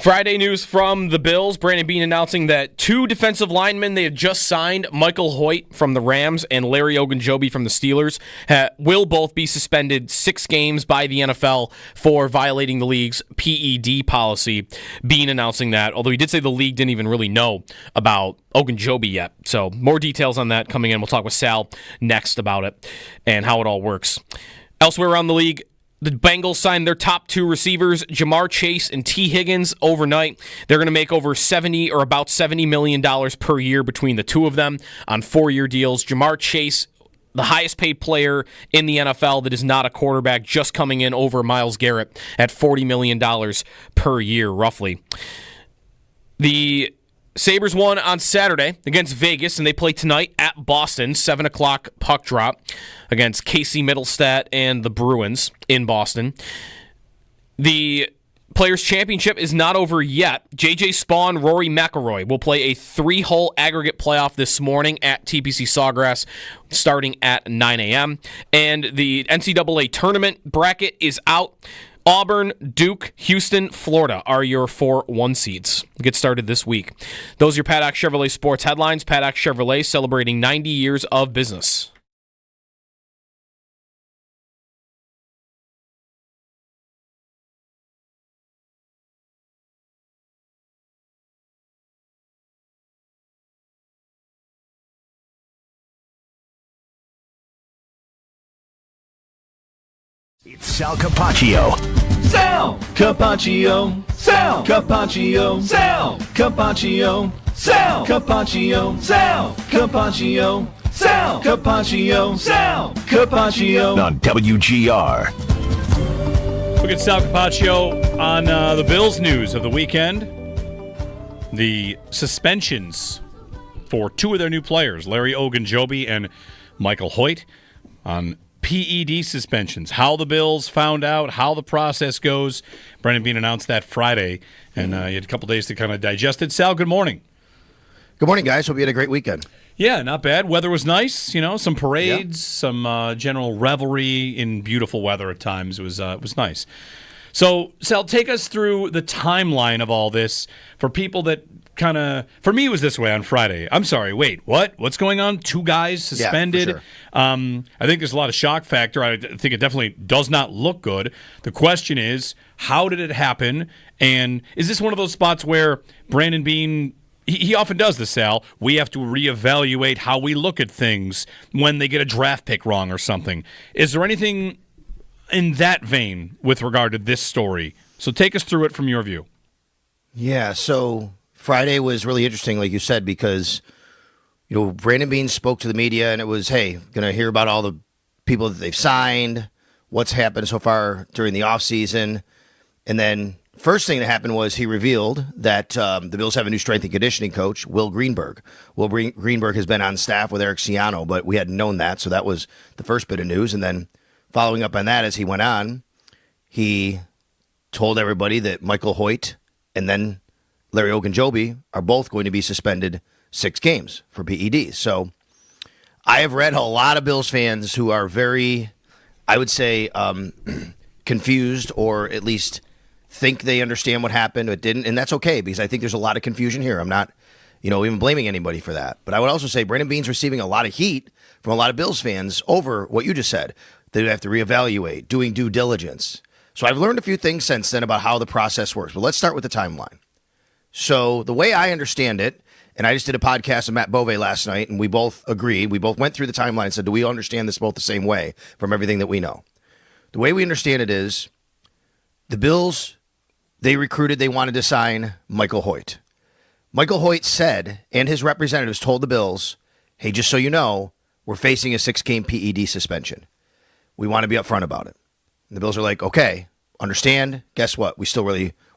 Friday news from the Bills. Brandon Beane announcing that 2 defensive linemen they had just signed, Michael Hoyt from the Rams and Larry Ogunjobi from the Steelers, will both be suspended 6 games by the NFL for violating the league's PED policy. Beane announcing that, although he did say the league didn't even really know about Ogunjobi yet. So more details on that coming in. We'll talk with Sal next about it and how it all works. Elsewhere around the league, the Bengals signed their top 2 receivers, Jamar Chase and T. Higgins, overnight. They're going to make over about $70 million per year between the two of them on 4-year deals. Jamar Chase, the highest paid player in the NFL that is not a quarterback, just coming in over Myles Garrett at $40 million per year, roughly. The Sabres won on Saturday against Vegas, and they play tonight at Boston, 7 o'clock puck drop against Casey Middlestat and the Bruins in Boston. The Players' Championship is not over yet. J.J. Spawn, Rory McIlroy will play a 3-hole aggregate playoff this morning at TPC Sawgrass starting at 9 a.m. And the NCAA tournament bracket is out. Auburn, Duke, Houston, Florida are your 4 1 seeds. Get started this week. Those are your Paddock Chevrolet sports headlines. Paddock Chevrolet celebrating 90 years of business. It's Sal Capaccio. Sal Capaccio. Sal Capaccio. Sal Capaccio. Sal Capaccio. Sal Capaccio. Sal Capaccio. Sal Capaccio. On WGR. Look at Sal Capaccio on the Bills news of the weekend. The suspensions for 2 of their new players, Larry Ogunjobi and Michael Hoyt, on PED suspensions. How the Bills found out, how the process goes. Brandon Beane announced that Friday, and you had a couple days to kind of digest it. Sal, good morning. Good morning, guys. Hope you had a great weekend. Yeah, not bad. Weather was nice. You know, some parades, some general revelry in beautiful weather at times. It was nice. So, Sal, take us through the timeline of all this for people that kind of, for me, it was this way on Friday. I'm sorry, wait, what? What's going on? 2 guys suspended? Yeah, for sure. I think there's a lot of shock factor. I think it definitely does not look good. The question is, how did it happen? And is this one of those spots where Brandon Beane, he often does this, Sal, we have to reevaluate how we look at things when they get a draft pick wrong or something. Is there anything in that vein with regard to this story? So take us through it from your view. Yeah, so Friday was really interesting, like you said, because Brandon Beane spoke to the media, and it was, hey, going to hear about all the people that they've signed, what's happened so far during the offseason. And then first thing that happened was he revealed that the Bills have a new strength and conditioning coach, Will Greenberg. Will Greenberg has been on staff with Eric Ciano, but we hadn't known that, so that was the first bit of news. And then following up on that, as he went on, he told everybody that Michael Hoyt and then Larry Ogunjobi are both going to be suspended 6 games for PEDs. So I have read a lot of Bills fans who are very, I would say, confused, or at least think they understand what happened but didn't. And that's okay, because I think there's a lot of confusion here. I'm not, even blaming anybody for that. But I would also say Brandon Beane's receiving a lot of heat from a lot of Bills fans over what you just said. They have to reevaluate, doing due diligence. So I've learned a few things since then about how the process works. But let's start with the timeline. So the way I understand it, and I just did a podcast with Matt Bove last night, and we both agreed. We both went through the timeline and said, do we understand this both the same way from everything that we know? The way we understand it is the Bills, they wanted to sign Michael Hoyt. Michael Hoyt said, and his representatives told the Bills, hey, just so you know, we're facing a 6-game PED suspension. We want to be upfront about it. And the Bills are like, okay, understand. Guess what? We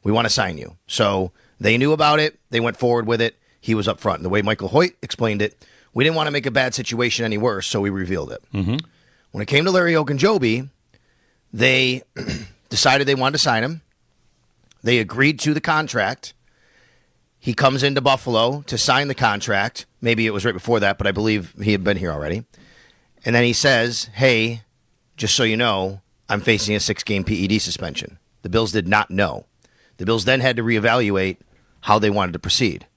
want to sign you. So they knew about it. They went forward with it. He was upfront. And the way Michael Hoyt explained it, we didn't want to make a bad situation any worse, so we revealed it. Mm-hmm. When it came to Larry Ogunjobi, they decided they wanted to sign him. They agreed to the contract. He comes into Buffalo to sign the contract. Maybe it was right before that, but I believe he had been here already. And then he says, hey, just so you know, I'm facing a 6-game PED suspension. The Bills did not know. The Bills then had to reevaluate how they wanted to proceed.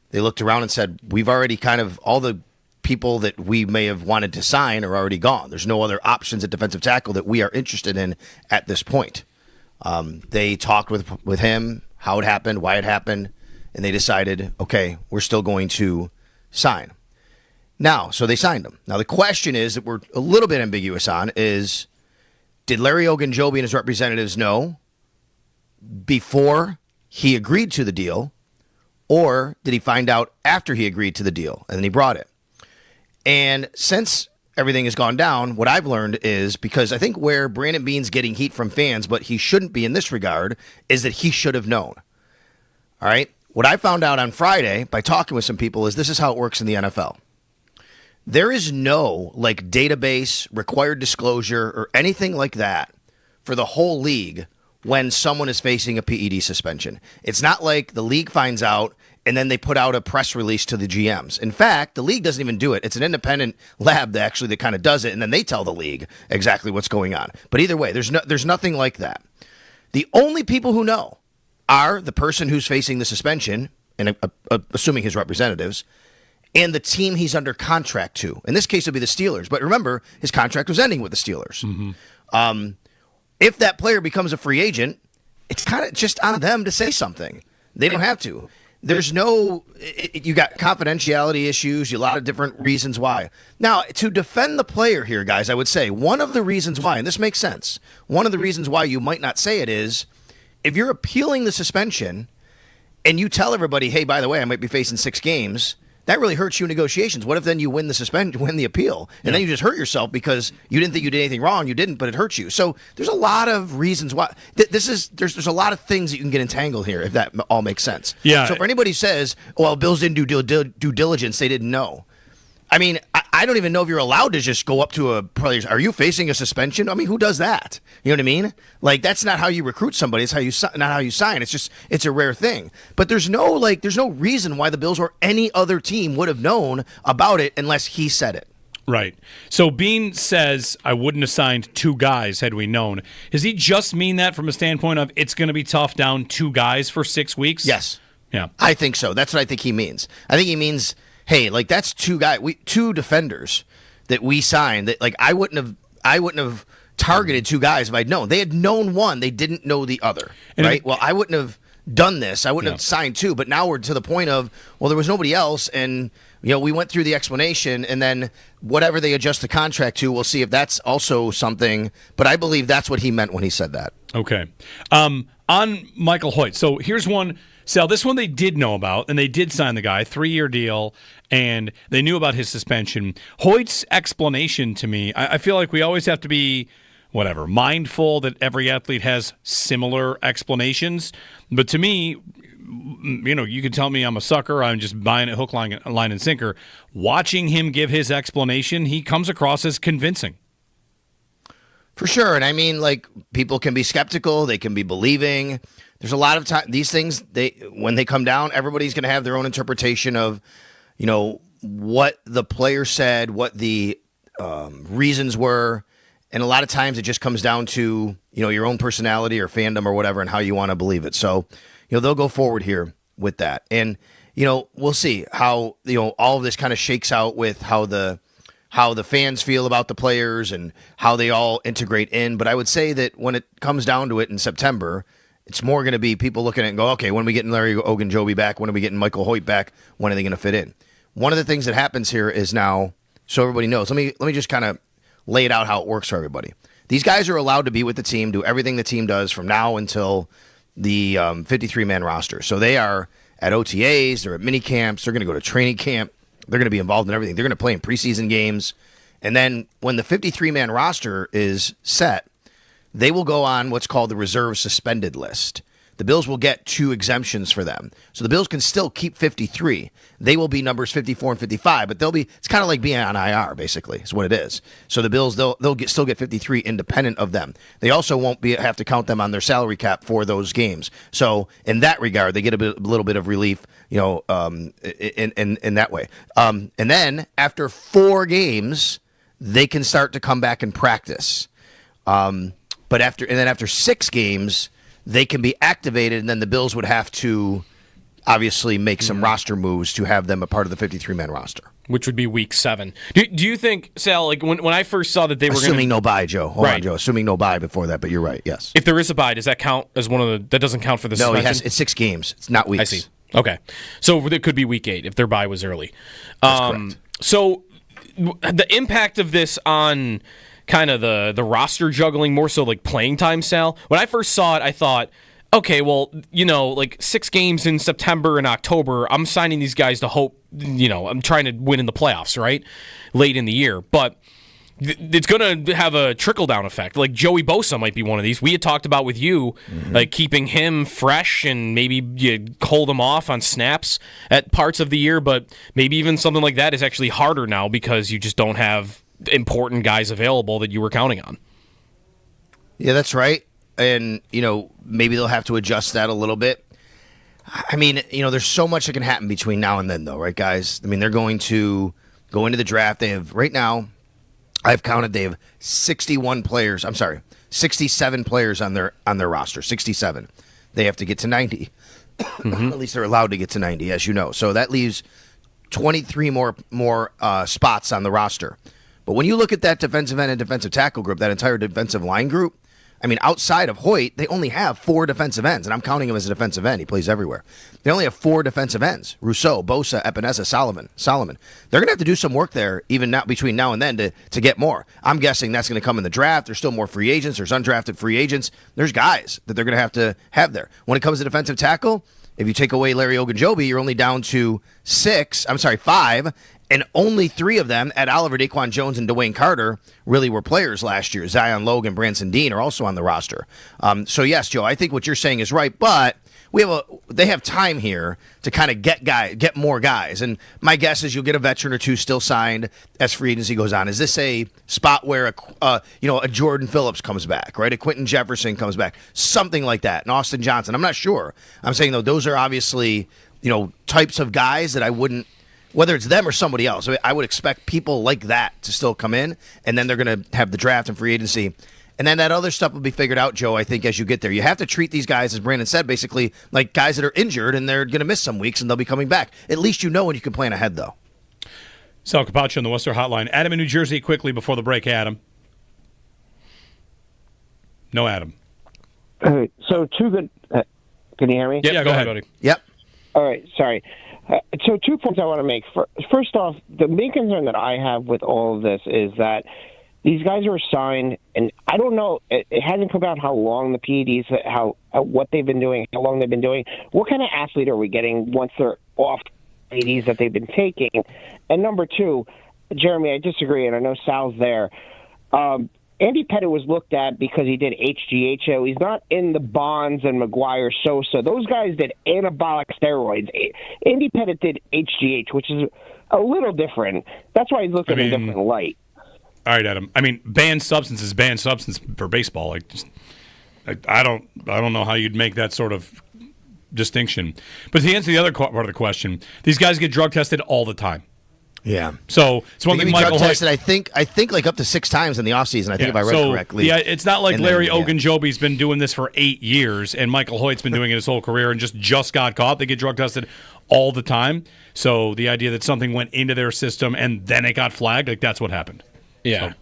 They looked around and said, we've already all the people that we may have wanted to sign are already gone. There's no other options at defensive tackle that we are interested in at this point. They talked with him, how it happened, why it happened, and they decided, okay, we're still going to sign. Now, so they signed him. Now, the question is that we're a little bit ambiguous on is, did Larry Ogunjobi and his representatives know before he agreed to the deal, or did he find out after he agreed to the deal and then he brought it? And since everything has gone down, what I've learned is, because I think where Brandon Beane's getting heat from fans, but he shouldn't be in this regard, is that he should have known. All right? What I found out on Friday by talking with some people is this is how it works in the NFL. There is no database, required disclosure, or anything like that for the whole league when someone is facing a PED suspension. It's not like the league finds out and then they put out a press release to the GMs. In fact, the league doesn't even do it. It's an independent lab that kind of does it, and then they tell the league exactly what's going on. But either way, there's nothing like that. The only people who know are the person who's facing the suspension, and assuming his representatives, and the team he's under contract to. In this case, it would be the Steelers. But remember, his contract was ending with the Steelers. Mm-hmm. If that player becomes a free agent, it's kind of just on them to say something. They don't have to. There's you got confidentiality issues, a lot of different reasons why. Now, to defend the player here, guys, I would say one of the reasons why, and this makes sense, one of the reasons why you might not say it is, if you're appealing the suspension and you tell everybody, hey, by the way, I might be facing 6 games, that really hurts you in negotiations. What if then you win the appeal, and then you just hurt yourself because you didn't think you did anything wrong? You didn't, but it hurts you. So there's a lot of reasons why. There's a lot of things that you can get entangled here, if that all makes sense. Yeah. So if anybody says, well, Bills didn't do due diligence, they didn't know. I mean, I don't even know if you're allowed to just go up to a player. Are you facing a suspension? I mean, who does that? You know what I mean? That's not how you recruit somebody. It's not how you sign. It's a rare thing. But there's no reason why the Bills or any other team would have known about it unless he said it. Right. So Beane says, I wouldn't have signed 2 guys had we known. Does he just mean that from a standpoint of it's going to be tough down 2 guys for 6 weeks? Yes. Yeah. I think so. That's what I think he means. I think he means, hey, that's 2 defenders that we signed that I wouldn't have targeted 2 guys if I'd known. They had known one, they didn't know the other. Right? Well, I wouldn't have done this. I wouldn't have signed 2, but now we're to the point of, well, there was nobody else, and we went through the explanation, and then whatever they adjust the contract to, we'll see if that's also something. But I believe that's what he meant when he said that. Okay. On Michael Hoyt. So here's one. Sal, this one they did know about, and they did sign the guy, 3-year deal, and they knew about his suspension. Hoyt's explanation to me, I feel like we always have to be, mindful that every athlete has similar explanations. But to me, you can tell me I'm a sucker, I'm just buying it hook, line, and sinker. Watching him give his explanation, he comes across as convincing. For sure, and I mean, people can be skeptical, they can be believing. There's a lot of time. These things, when they come down, everybody's going to have their own interpretation of, what the player said, what the reasons were, and a lot of times it just comes down to, your own personality or fandom or whatever, and how you want to believe it. So, they'll go forward here with that, and we'll see how all of this kind of shakes out with how the fans feel about the players and how they all integrate in. But I would say that when it comes down to it in September, it's more going to be people looking at it and go, okay, when are we getting Larry Ogunjobi back? When are we getting Michael Hoyt back? When are they going to fit in? One of the things that happens here is now, so everybody knows, let me just kind of lay it out how it works for everybody. These guys are allowed to be with the team, do everything the team does from now until the 53-man roster. So they are at OTAs, they're at mini camps, they're going to go to training camp, they're going to be involved in everything. They're going to play in preseason games. And then when the 53-man roster is set, they will go on what's called the reserve suspended list. The Bills will get 2 exemptions for them. So the Bills can still keep 53. They will be numbers 54 and 55, but it's kind of like being on IR, basically, is what it is. So the Bills, they'll still get 53 independent of them. They also won't have to count them on their salary cap for those games. So in that regard, they get a little bit of relief, in that way. And then after 4 games, they can start to come back and practice. But after 6 games, they can be activated, and then the Bills would have to obviously make some roster moves to have them a part of the 53-man roster. Which would be week 7. Do you think, Sal, like when I first saw that they were assuming no bye, Joe. Hold on, Joe. Assuming no bye before that, but you're right, yes. If there is a bye, does that count as one of the... That doesn't count for the suspension? No, it's 6 games. It's not weeks. I see. Okay. So it could be week 8 if their bye was early. That's correct. So the impact of this on kind of the roster juggling, more so like playing time, Sal, when I first saw it, I thought, okay, well, like 6 games in September and October, I'm signing these guys to hope, I'm trying to win in the playoffs, right? Late in the year. But it's going to have a trickle-down effect. Like Joey Bosa might be one of these. We had talked about with you, like keeping him fresh and maybe you hold him off on snaps at parts of the year, but maybe even something like that is actually harder now because you just don't have important guys available that you were counting on. Yeah, that's right. And, maybe they'll have to adjust that a little bit. I mean, there's so much that can happen between now and then, though, right, guys? I mean, they're going to go into the draft. They have, right now, I've counted, they have 67 players on their roster, 67. They have to get to 90. At least they're allowed to get to 90, as you know. So that leaves 23 more spots on the roster. But when you look at that defensive end and defensive tackle group, that entire defensive line group, I mean, outside of Hoyt, they only have 4 defensive ends, and I'm counting him as a defensive end. He plays everywhere. They only have 4 defensive ends: Rousseau, Bosa, Epinesa, Solomon. They're going to have to do some work there, even now, between now and then, to get more. I'm guessing that's going to come in the draft. There's still more free agents. There's undrafted free agents. There's guys that they're going to have there. When it comes to defensive tackle, if you take away Larry Ogunjobi, you're only down to 5, and only 3 of them, Ed Oliver, Daquan Jones, and Dwayne Carter, really were players last year. Zion Logan, Branson Dean are also on the roster. So yes, Joe, I think what you're saying is right, but they have time here to kind of get more guys. And my guess is you'll get a veteran or 2 still signed as free agency goes on. Is this a spot where a Jordan Phillips comes back, right? A Quentin Jefferson comes back, something like that. And Austin Johnson, I'm not sure. I'm saying though, those are obviously types of guys that I wouldn't. Whether it's them or somebody else, I would expect people like that to still come in, and then they're going to have the draft and free agency. And then that other stuff will be figured out, Joe, I think, as you get there. You have to treat these guys, as Brandon said, basically like guys that are injured, and they're going to miss some weeks, and they'll be coming back. At least when you can plan ahead, though. Sal Capaccio on the Worcester Hotline. Adam in New Jersey, quickly before the break. Adam. No Adam. So 2 good... can you hear me? Yeah, go ahead, buddy. Yep. All right, sorry. So 2 points I want to make. First off, the main concern that I have with all of this is that these guys are signed, and I don't know, it hasn't come out how long the PEDs, what they've been doing, how long they've been doing. What kind of athlete are we getting once they're off PEDs that they've been taking? And number 2, Jeremy, I disagree, and I know Sal's there. Andy Pettit was looked at because he did HGH. He's not in the Bonds and McGuire Sosa. Those guys did anabolic steroids. Andy Pettit did HGH, which is a little different. That's why he's looked at a different light. All right, Adam. I mean, banned substance is banned substance for baseball. I don't know how you'd make that sort of distinction. But to answer the other part of the question, these guys get drug tested all the time. Yeah. So it's one thing Michael Hoyt tested, I think like up to 6 times in the offseason, I think if I read correctly. Yeah, it's not like Larry Ogunjobi's been doing this for 8 years and Michael Hoyt's been doing it his whole career and just got caught. They get drug tested all the time. So the idea that something went into their system and then it got flagged, that's what happened. Yeah.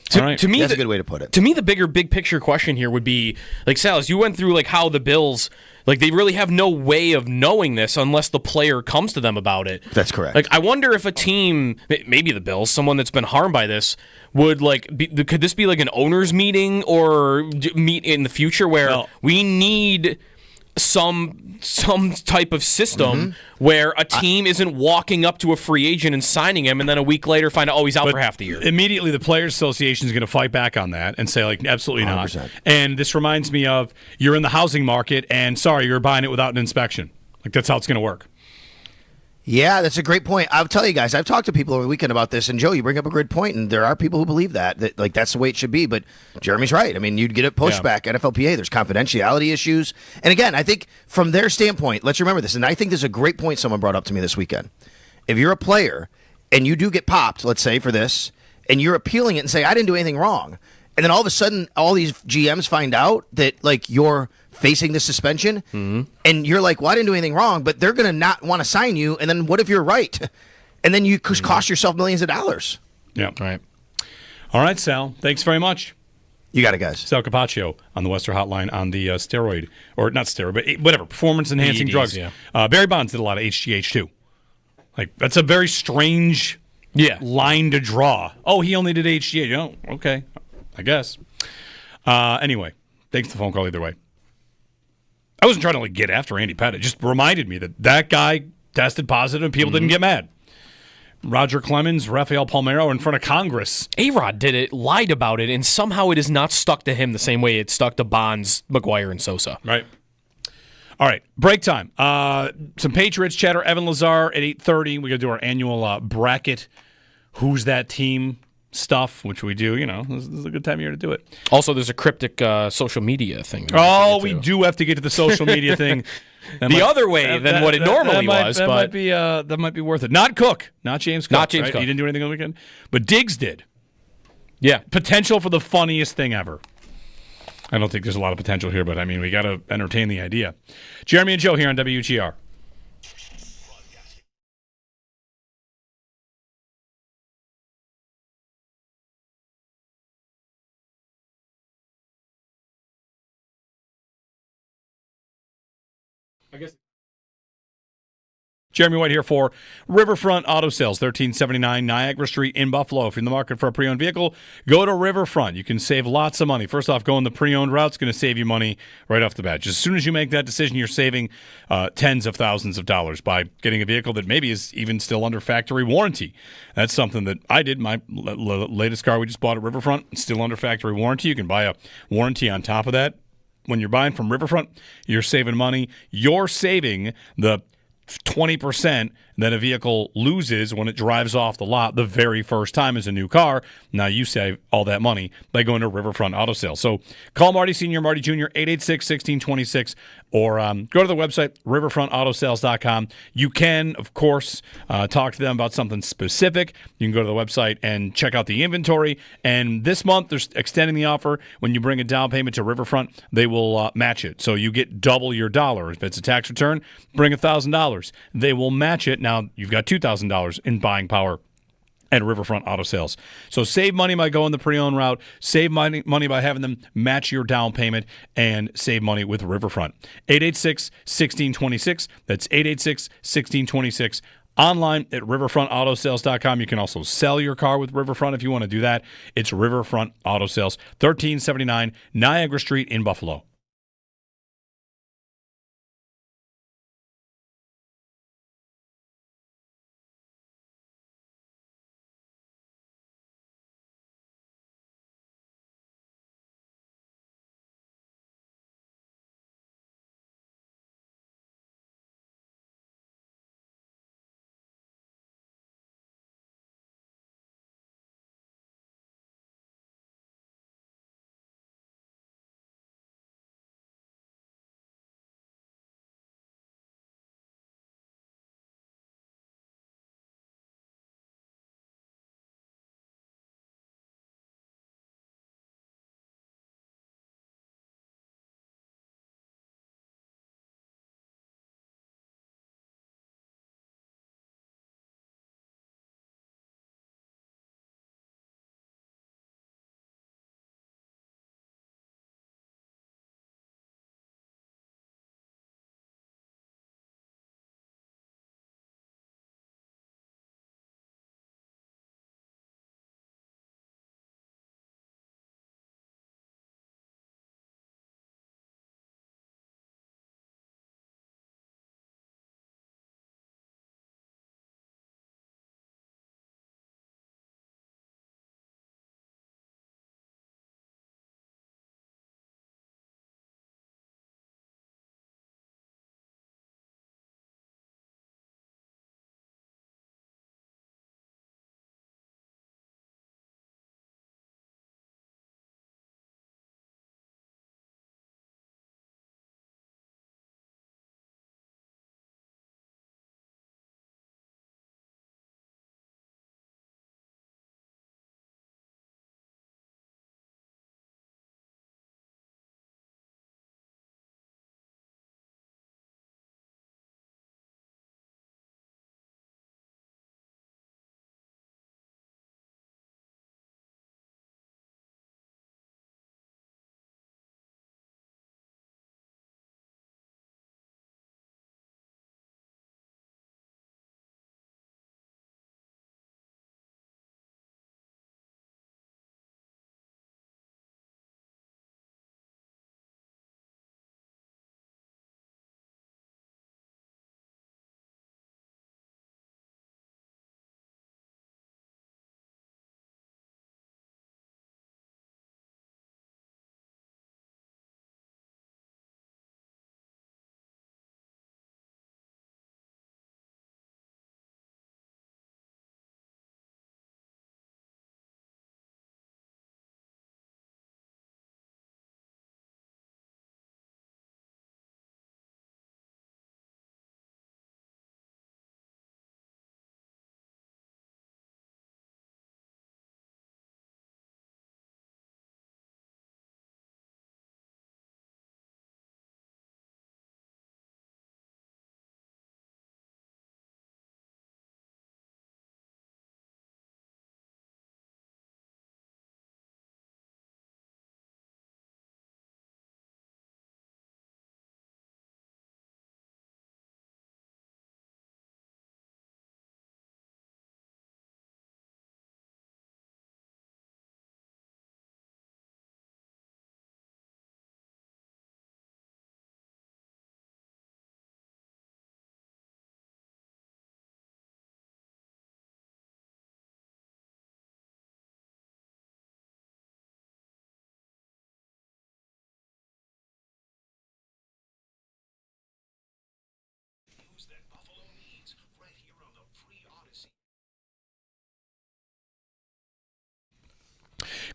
So, to me, that's a good way to put it. To me, the big picture question here would be, Sal, as you went through how the Bills, they really have no way of knowing this unless the player comes to them about it. That's correct. I wonder if a team, maybe the Bills, someone that's been harmed by this, would could this be an owners meeting or meet in the future where we need some type of system where a team isn't walking up to a free agent and signing him and then a week later find out, he's out for half the year. Immediately the Players Association is going to fight back on that and say, absolutely 100%. Not. And this reminds me of, you're in the housing market and, sorry, you're buying it without an inspection. That's how it's going to work. Yeah, that's a great point. I'll tell you guys, I've talked to people over the weekend about this, and Joe, you bring up a good point, and there are people who believe that that's the way it should be, but Jeremy's right. I mean, you'd get a pushback, NFLPA, there's confidentiality issues. And again, I think from their standpoint, let's remember this, and I think this is a great point someone brought up to me this weekend. If you're a player, and you do get popped, let's say, for this, and you're appealing it and say, I didn't do anything wrong, And then all of a sudden, all these GMs find out that, like, you're facing this suspension, and you're like, well, I didn't do anything wrong, but they're going to not want to sign you, and then what if you're right? And then you cost yourself millions of dollars. Yeah. Right. All right, Sal. Thanks very much. You got it, guys. Sal Capaccio on the Western Hotline on the steroid, or not steroid, but whatever, performance-enhancing PEDs, drugs. yeah. Barry Bonds did a lot of HGH, too. Like, that's a very strange line to draw. Oh, he only did HGH. Oh, okay. I guess. Anyway, thanks for the phone call either way. I wasn't trying to get after Andy Pettitte. It just reminded me that guy tested positive and people didn't get mad. Roger Clemens, Rafael Palmeiro in front of Congress. A-Rod did it, lied about it, and somehow it is not stuck to him the same way it stuck to Bonds, McGuire, and Sosa. Right. All right, break time. Some Patriots chatter. Evan Lazar at 8:30. We're going to do our annual bracket. Who's that team? Stuff, which we do, this is a good time of year to do it. Also, there's a cryptic social media thing. We do have to get to the social media thing. Other way than what it normally was. That might be worth it. Not Cook. Not James Cook. Not James Cook. He didn't do anything on the weekend. But Diggs did. Yeah. Potential for the funniest thing ever. I don't think there's a lot of potential here, but, we got to entertain the idea. Jeremy and Joe here on WGR. Jeremy White here for Riverfront Auto Sales, 1379 Niagara Street in Buffalo. If you're in the market for a pre-owned vehicle, go to Riverfront. You can save lots of money. First off, going the pre-owned route is going to save you money right off the bat. Just as soon as you make that decision, you're saving tens of thousands of dollars by getting a vehicle that maybe is even still under factory warranty. That's something that I did. My latest car we just bought at Riverfront, it's still under factory warranty. You can buy a warranty on top of that. When you're buying from Riverfront, you're saving money. You're saving the 20% that a vehicle loses when it drives off the lot the very first time as a new car. Now you save all that money by going to Riverfront Auto Sales. So call Marty Sr., Marty Jr., 886-1626, or go to the website, riverfrontautosales.com. You can, of course, talk to them about something specific. You can go to the website and check out the inventory. And this month, they're extending the offer. When you bring a down payment to Riverfront, they will match it. So you get double your dollar. If it's a tax return, bring $1,000. They will match it. Now you've got $2,000 in buying power at Riverfront Auto Sales. So save money by going the pre-owned route, save money by having them match your down payment, and save money with Riverfront. 886-1626. That's 886-1626. Online at riverfrontautosales.com. You can also sell your car with Riverfront if you want to do that. It's Riverfront Auto Sales, 1379 Niagara Street in Buffalo.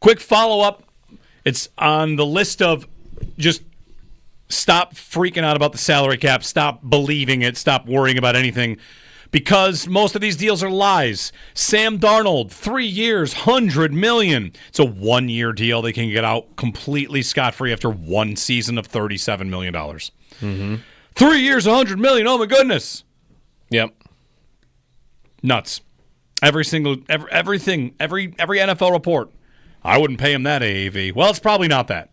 Quick follow-up. It's on the list of just stop freaking out about the salary cap, stop believing it, stop worrying about anything, because most of these deals are lies. Sam Darnold, 3 years, $100 million. It's a 1-year deal. They can get out completely scot-free after 1 season of $37 million. Mm-hmm. 3 years, $100 million. Oh, my goodness. Yep. Nuts. Everything, every NFL report. I wouldn't pay him that AAV. Well, it's probably not that.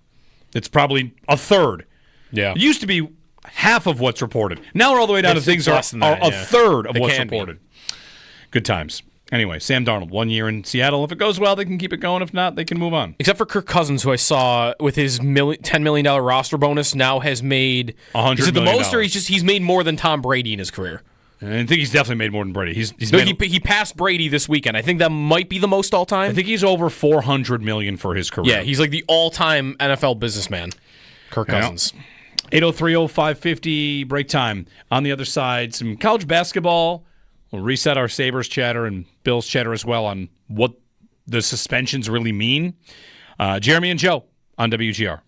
It's probably a third. Yeah. It used to be half of what's reported. Now we're all the way down to things are a third of what's reported. Good times. Anyway, Sam Darnold, 1 year in Seattle. If it goes well, they can keep it going. If not, they can move on. Except for Kirk Cousins, who I saw with his $10 million roster bonus, now has made $100 million. The most, or dollars. he's made more than Tom Brady in his career. I think he's definitely made more than Brady. He passed Brady this weekend. I think that might be the most all time. I think he's over $400 million for his career. Yeah, he's like the all-time NFL businessman, Kirk Cousins. 803-0550, break time. On the other side, some college basketball. We'll reset our Sabres chatter and Bills chatter as well on what the suspensions really mean. Jeremy and Joe on WGR.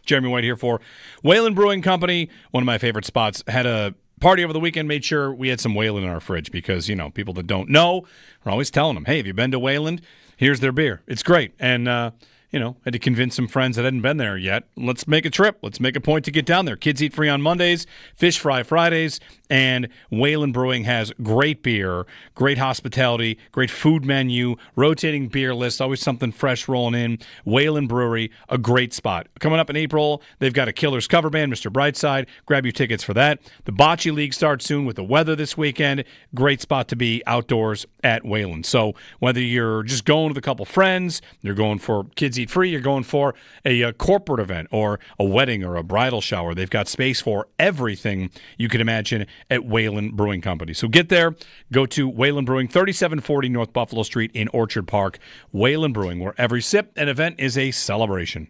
Jeremy White here for Whalen Brewing Company, one of my favorite spots. Had a party over the weekend, made sure we had some Whalen in our fridge because, people that don't know, we're always telling them, hey, have you been to Wayland? Here's their beer. It's great. And, had to convince some friends that hadn't been there yet. Let's make a trip. Let's make a point to get down there. Kids eat free on Mondays, fish fry Fridays, and Whalen Brewing has great beer, great hospitality, great food menu, rotating beer list, always something fresh rolling in. Whalen Brewery, a great spot. Coming up in April, they've got a Killers cover band, Mr. Brightside. Grab your tickets for that. The Bocce League starts soon with the weather this weekend. Great spot to be outdoors at Whalen. So whether you're just going with a couple friends, you're going for kids eat free, you're going for a corporate event or a wedding or a bridal shower, they've got space for everything you can imagine at Whalen Brewing Company. So get there, go to Whalen Brewing, 3740 North Buffalo Street in Orchard Park. Whalen Brewing, where every sip and event is a celebration.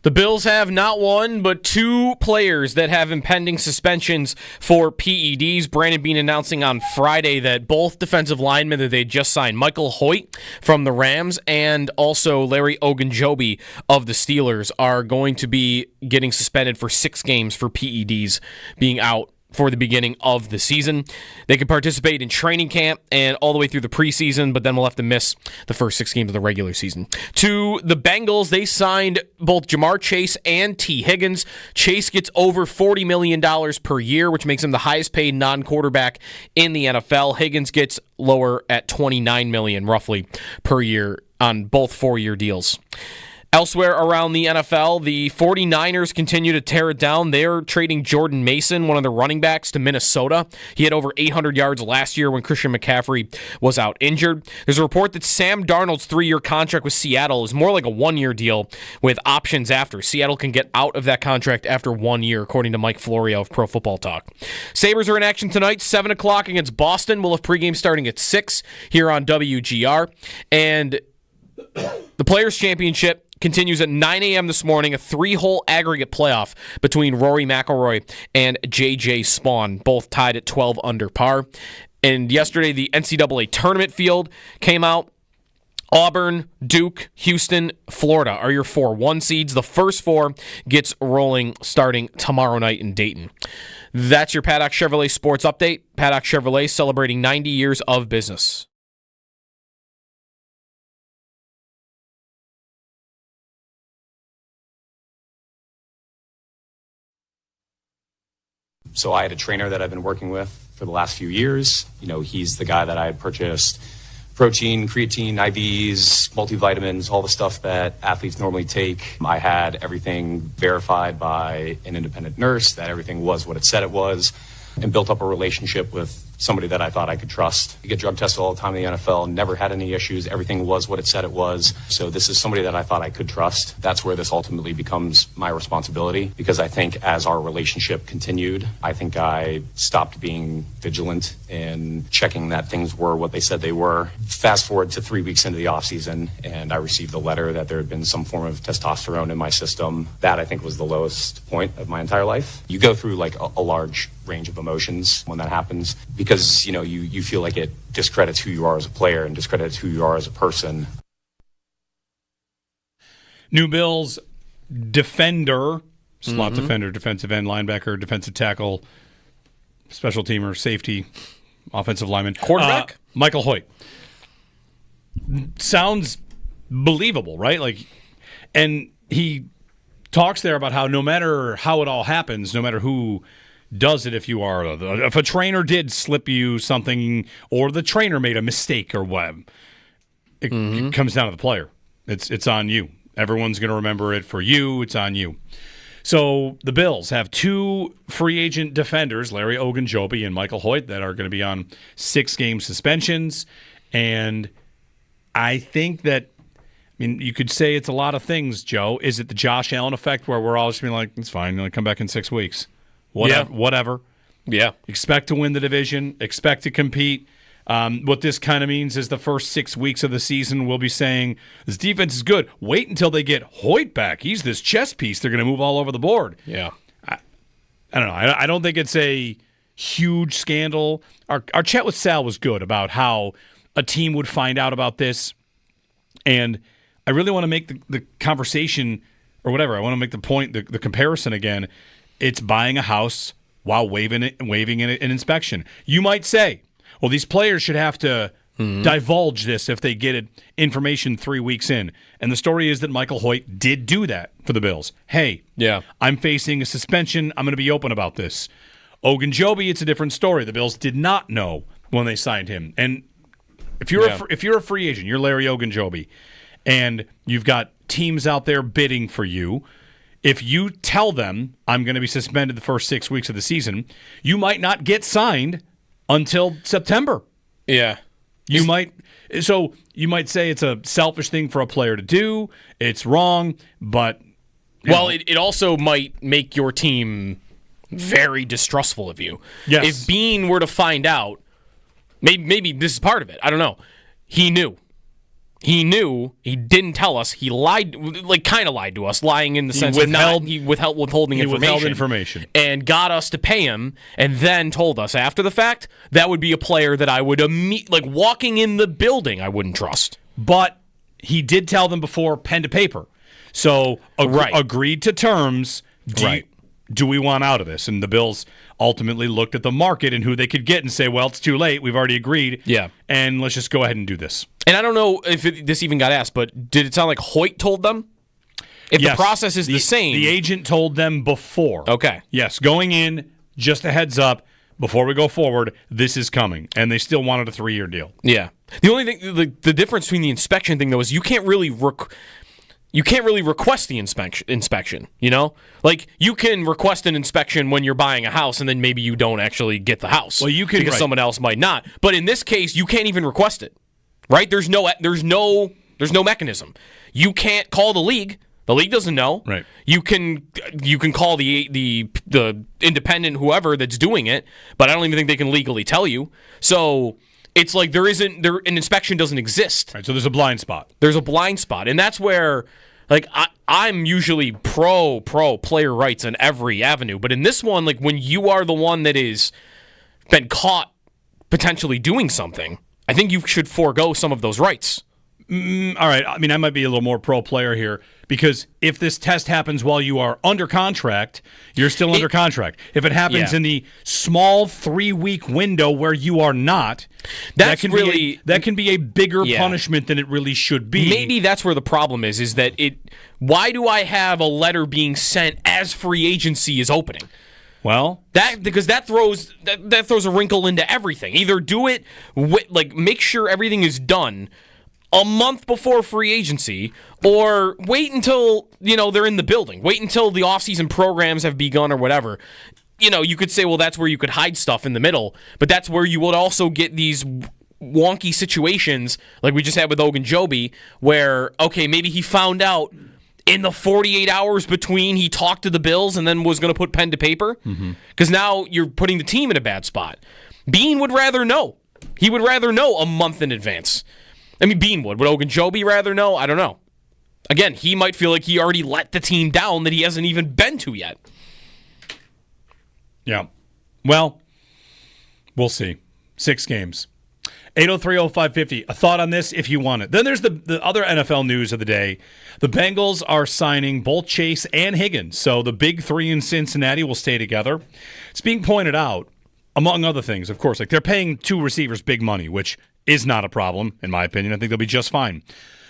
The Bills have not one, but two players that have impending suspensions for PEDs. Brandon Beane announcing on Friday that both defensive linemen that they just signed, Michael Hoyt from the Rams and also Larry Ogunjobi of the Steelers, are going to be getting suspended for 6 games for PEDs being out for the beginning of the season. They can participate in training camp and all the way through the preseason, but then we'll have to miss the first 6 games of the regular season. To the Bengals, they signed both Jamar Chase and T. Higgins. Chase gets over $40 million per year, which makes him the highest paid non-quarterback in the NFL. Higgins gets lower at $29 million roughly per year on both 4-year deals. Elsewhere around the NFL, the 49ers continue to tear it down. They're trading Jordan Mason, one of their running backs, to Minnesota. He had over 800 yards last year when Christian McCaffrey was out injured. There's a report that Sam Darnold's 3-year contract with Seattle is more like a 1-year deal with options after. Seattle can get out of that contract after 1 year, according to Mike Florio of Pro Football Talk. Sabres are in action tonight, 7 o'clock against Boston. We'll have pregame starting at 6 here on WGR. And the Players' Championship continues at 9 a.m. this morning, a 3-hole aggregate playoff between Rory McIlroy and J.J. Spawn, both tied at 12 under par. And yesterday, the NCAA tournament field came out. Auburn, Duke, Houston, Florida are your 4 1 seeds. The first 4 gets rolling starting tomorrow night in Dayton. That's your Paddock Chevrolet Sports Update. Paddock Chevrolet celebrating 90 years of business. So I had a trainer that I've been working with for the last few years. He's the guy that I had purchased protein, creatine, IVs, multivitamins, all the stuff that athletes normally take. I had everything verified by an independent nurse, that everything was what it said it was, and built up a relationship with somebody that I thought I could trust. You get drug tested all the time in the NFL, never had any issues. Everything was what it said it was. So this is somebody that I thought I could trust. That's where this ultimately becomes my responsibility, because I think as our relationship continued, I think I stopped being vigilant and checking that things were what they said they were. Fast forward to 3 weeks into the offseason, and I received a letter that there had been some form of testosterone in my system. That, I think, was the lowest point of my entire life. You go through like a large range of emotions when that happens, because you feel like it discredits who you are as a player and discredits who you are as a person. New Bills defender, slot defender, defensive end, linebacker, defensive tackle, special teamer, safety, offensive lineman, quarterback, Michael Hoyt. Sounds believable, right? And he talks there about how no matter how it all happens, no matter who does it, if a trainer did slip you something or the trainer made a mistake or what, it comes down to the player. It's on you. Everyone's going to remember it for you. It's on you. So the Bills have 2 free agent defenders, Larry Ogunjobi and Michael Hoyt, that are going to be on 6-game suspensions. And I think that, you could say it's a lot of things, Joe. Is it the Josh Allen effect where we're all just being like, it's fine, come back in 6 weeks? Whatever. Yeah. Expect to win the division. Expect to compete. What this kind of means is the first 6 weeks of the season we'll be saying, this defense is good. Wait until they get Hoyt back. He's this chess piece. They're going to move all over the board. Yeah. I don't know. I don't think it's a huge scandal. Our chat with Sal was good about how a team would find out about this. And I really want to make the conversation or whatever. I want to make the point, the comparison again. It's buying a house while waiving an inspection. You might say, well, these players should have to divulge this if they get information 3 weeks in. And the story is that Michael Hoyt did do that for the Bills. Hey, I'm facing a suspension. I'm going to be open about this. Ogunjobi, it's a different story. The Bills did not know when they signed him. And if you're a free agent, you're Larry Ogunjobi, and you've got teams out there bidding for you, if you tell them, I'm going to be suspended the first 6 weeks of the season, you might not get signed until September. Yeah. You might say it's a selfish thing for a player to do. It's wrong, but... It also might make your team very distrustful of you. Yes. If Beane were to find out, maybe this is part of it. I don't know. He knew. He knew. He didn't tell us. He lied, kind of lied to us, lying in the sense of he withholding information and got us to pay him, and then told us after the fact that would be a player that I would walking in the building I wouldn't trust. But he did tell them before, pen to paper. So agreed to terms. Do we want out of this? And the Bills ultimately looked at the market and who they could get and say, well, it's too late. We've already agreed. Yeah. And let's just go ahead and do this. And I don't know if this even got asked, but did it sound like Hoyt told them? If the process is the same. The agent told them before. Okay. Yes, going in, just a heads up, before we go forward, this is coming. And they still wanted a 3-year deal. Yeah. The only thing, the difference between the inspection thing, though, is you can't really request the inspection, you know? Like, you can request an inspection when you're buying a house, and then maybe you don't actually get the house. Well, you can, because someone else might not. But in this case, you can't even request it, right? There's no mechanism. You can't call the league. The league doesn't know. Right. You can call the independent whoever that's doing it, but I don't even think they can legally tell you. So it's like an inspection doesn't exist. Right, so there's a blind spot. There's a blind spot, and that's where, like, I'm usually pro player rights in every avenue, but in this one, like, when you are the one that is been caught potentially doing something, I think you should forego some of those rights. All right, I mean, I might be a little more pro player here, because if this test happens while you are under contract, you're still under contract. If it happens in the small 3-week window where you are not, that can be a bigger punishment than it really should be. Maybe that's where the problem is that why do I have a letter being sent as free agency is opening? Well, because that throws a wrinkle into everything. Either do it make sure everything is done a month before free agency, or wait until they're in the building. Wait until the offseason programs have begun or whatever. You could say, well, that's where you could hide stuff in the middle, but that's where you would also get these wonky situations like we just had with Ogunjobi, where, okay, maybe he found out in the 48 hours between he talked to the Bills and then was going to put pen to paper, because now you're putting the team in a bad spot. Bean would rather know. He would rather know a month in advance. I mean, Bean would. Would Ogunjobi rather know? I don't know. Again, he might feel like he already let the team down that he hasn't even been to yet. Yeah. Well, we'll see. 6 games. 803-0550. A thought on this if you want it. Then there's the other NFL news of the day. The Bengals are signing both Chase and Higgins. So the big 3 in Cincinnati will stay together. It's being pointed out, among other things, of course, like they're paying 2 receivers big money, which is not a problem, in my opinion. I think they'll be just fine.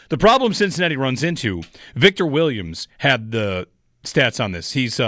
The problem Cincinnati runs into, Victor Williams had the stats on this. He's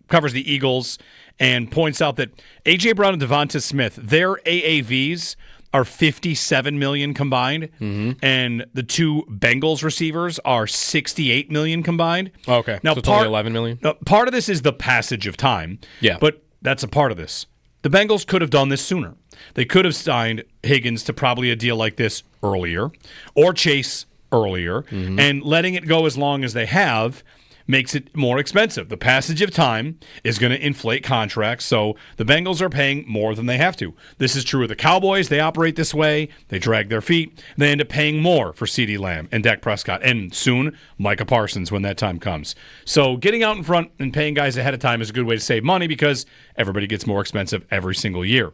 covers the Eagles and points out that A.J. Brown and Devonta Smith, their AAVs are $57 million combined, and the 2 Bengals receivers are $68 million combined. Okay, now so it's only $11 million? Part of this is the passage of time, but that's a part of this. The Bengals could have done this sooner. They could have signed Higgins to probably a deal like this earlier, or Chase earlier, and letting it go as long as they have makes it more expensive. The passage of time is going to inflate contracts, so the Bengals are paying more than they have to. This is true of the Cowboys. They operate this way. They drag their feet. They end up paying more for CeeDee Lamb and Dak Prescott, and soon Micah Parsons when that time comes. So getting out in front and paying guys ahead of time is a good way to save money because everybody gets more expensive every single year.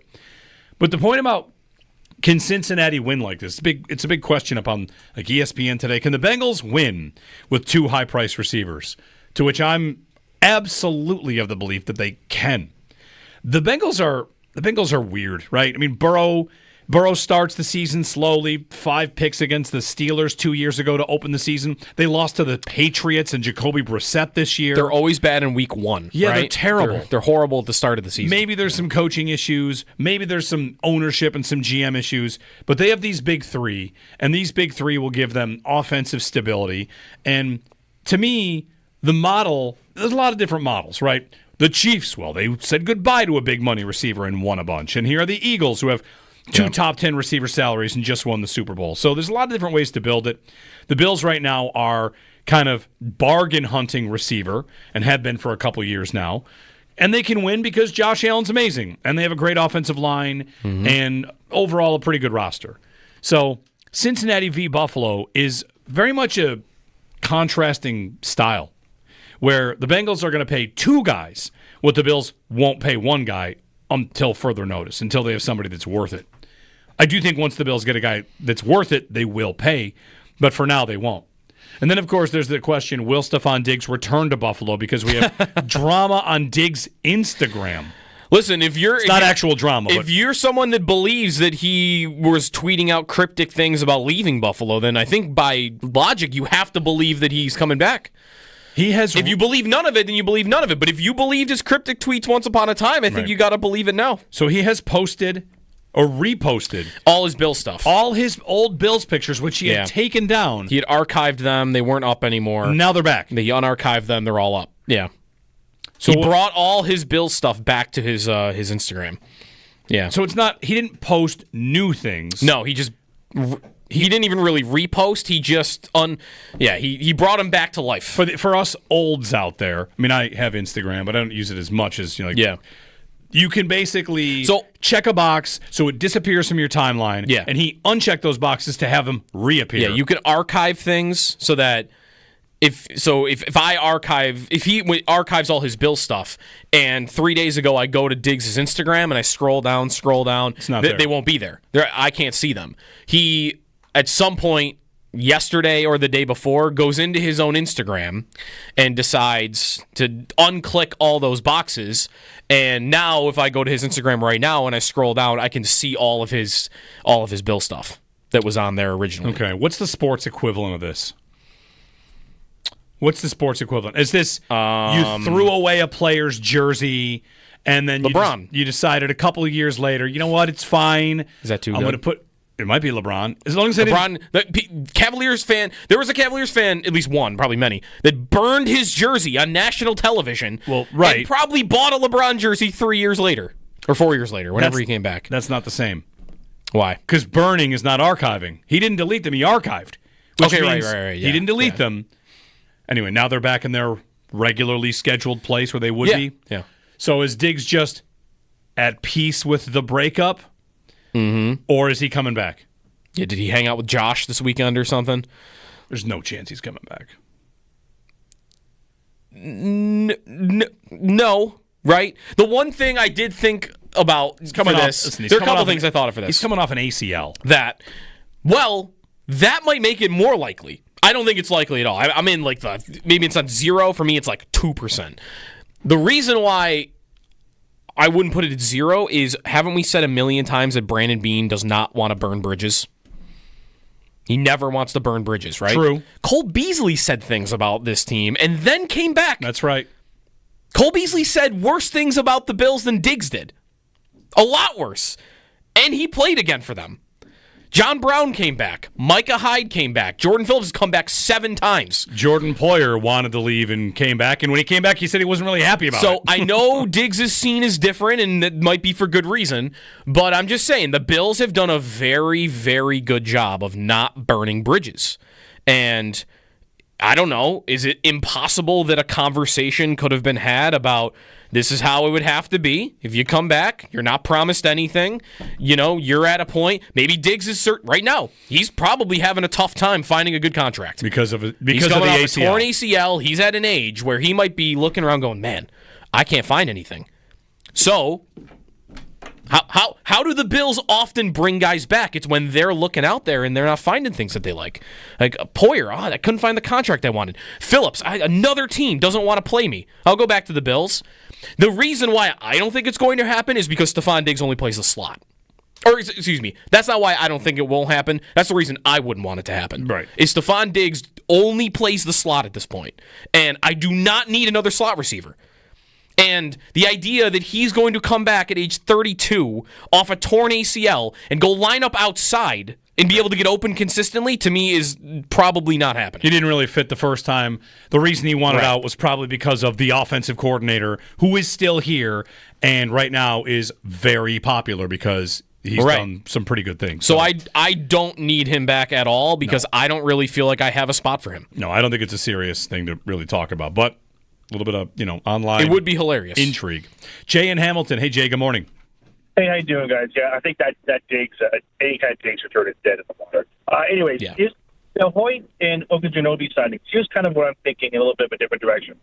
But the point about can Cincinnati win like this? It's a big question up on like ESPN today. Can the Bengals win with 2 high-priced receivers? To which I'm absolutely of the belief that they can. The Bengals are weird, right? I mean, Burrow starts the season slowly. 5 picks against the Steelers 2 years ago to open the season. They lost to the Patriots and Jacoby Brissett this year. They're always bad in week 1. Yeah, right? They're terrible. They're horrible at the start of the season. Maybe there's some coaching issues. Maybe there's some ownership and some GM issues. But they have these big 3, and these big 3 will give them offensive stability. And to me, the model, there's a lot of different models, right? The Chiefs, well, they said goodbye to a big money receiver and won a bunch. And here are the Eagles, who have 2 top 10 receiver salaries and just won the Super Bowl. So there's a lot of different ways to build it. The Bills right now are kind of bargain hunting receiver and have been for a couple years now. And they can win because Josh Allen's amazing. And they have a great offensive line and overall a pretty good roster. So Cincinnati v. Buffalo is very much a contrasting style, where the Bengals are going to pay two guys what the Bills won't pay one guy until further notice, until they have somebody that's worth it. I do think once the Bills get a guy that's worth it, they will pay, but for now they won't. And then, of course, there's the question, will Stephon Diggs return to Buffalo? Because we have drama on Diggs' Instagram. Listen, it's not actual drama. If you're someone that believes that he was tweeting out cryptic things about leaving Buffalo, then I think by logic you have to believe that he's coming back. If you believe none of it, then you believe none of it. But if you believed his cryptic tweets once upon a time, I think you got to believe it now. So he has posted or reposted all his Bills stuff. All his old Bills pictures, which he had taken down. He had archived them. They weren't up anymore. Now they're back. They unarchived them. They're all up. Yeah. So he brought all his Bills stuff back to his Instagram. Yeah. So it's not, he didn't post new things. No, he didn't even really repost. He just he brought him back to life. For us olds out there, I mean, I have Instagram, but I don't use it as much as you can basically check a box so it disappears from your timeline. Yeah. And he unchecked those boxes to have them reappear. Yeah, you can archive things so that if he archives all his Bill stuff, and 3 days ago I go to Diggs' Instagram and I scroll down, it's not there. They won't be there. I can't see them. He, at some point yesterday or the day before, goes into his own Instagram and decides to unclick all those boxes. And now if I go to his Instagram right now and I scroll down, I can see all of his Bill stuff that was on there originally. Okay, what's the sports equivalent of this? What's the sports equivalent? Is this you threw away a player's jersey and then LeBron. You decided a couple of years later, you know what, it's fine. Is that too good? I'm going to put it might be LeBron. As long as the Cavaliers fan, there was a Cavaliers fan, at least one, probably many, that burned his jersey on national television. Well, right. And probably bought a LeBron jersey 3 years later or 4 years later, whenever he came back. That's not the same. Why? Because burning is not archiving. He didn't delete them, he archived. Which means right. He didn't delete them. Anyway, now they're back in their regularly scheduled place where they would be. Yeah. So is Diggs just at peace with the breakup? Mm-hmm. Or is he coming back? Yeah, did he hang out with Josh this weekend or something? There's no chance he's coming back. No, right? The one thing I did think about there are a couple things I thought of for this. He's coming off an ACL. That might make it more likely. I don't think it's likely at all. I'm in maybe it's not 0. For me, it's like 2%. The reason why I wouldn't put it at 0 is, haven't we said a million times that Brandon Beane does not want to burn bridges? He never wants to burn bridges, right? True. Cole Beasley said things about this team and then came back. That's right. Cole Beasley said worse things about the Bills than Diggs did. A lot worse. And he played again for them. John Brown came back. Micah Hyde came back. Jordan Phillips has come back 7 times. Jordan Poyer wanted to leave and came back, and when he came back, he said he wasn't really happy about it. So I know Diggs' scene is different, and it might be for good reason, but I'm just saying the Bills have done a very, very good job of not burning bridges. And I don't know, is it impossible that a conversation could have been had about this is how it would have to be? If you come back, you're not promised anything. You're at a point. Maybe Diggs is certain right now. He's probably having a tough time finding a good contract because of the ACL. A torn ACL. He's at an age where he might be looking around going, man, I can't find anything. So how do the Bills often bring guys back? It's when they're looking out there and they're not finding things that they like. Like Poyer, I couldn't find the contract I wanted. Phillips, another team doesn't want to play me. I'll go back to the Bills. The reason why I don't think it's going to happen is because Stephon Diggs only plays the slot. Or, excuse me, that's not why I don't think it won't happen. That's the reason I wouldn't want it to happen. Right. Is Stephon Diggs only plays the slot at this point. And I do not need another slot receiver. And the idea that he's going to come back at age 32 off a torn ACL and go line up outside and be able to get open consistently, to me, is probably not happening. He didn't really fit the first time. The reason he wanted out was probably because of the offensive coordinator, who is still here and right now is very popular because he's done some pretty good things. So I don't need him back at all because I don't really feel like I have a spot for him. No, I don't think it's a serious thing to really talk about, but a little bit of, online. It would be hilarious. Intrigue. Jay in Hamilton. Hey, Jay, good morning. Hey, how you doing, guys? Yeah, I think that Diggs, any kind of Diggs return is dead in the water. Anyways, is the Hoyt and Ogunjobi signings, here's kind of what I'm thinking in a little bit of a different direction.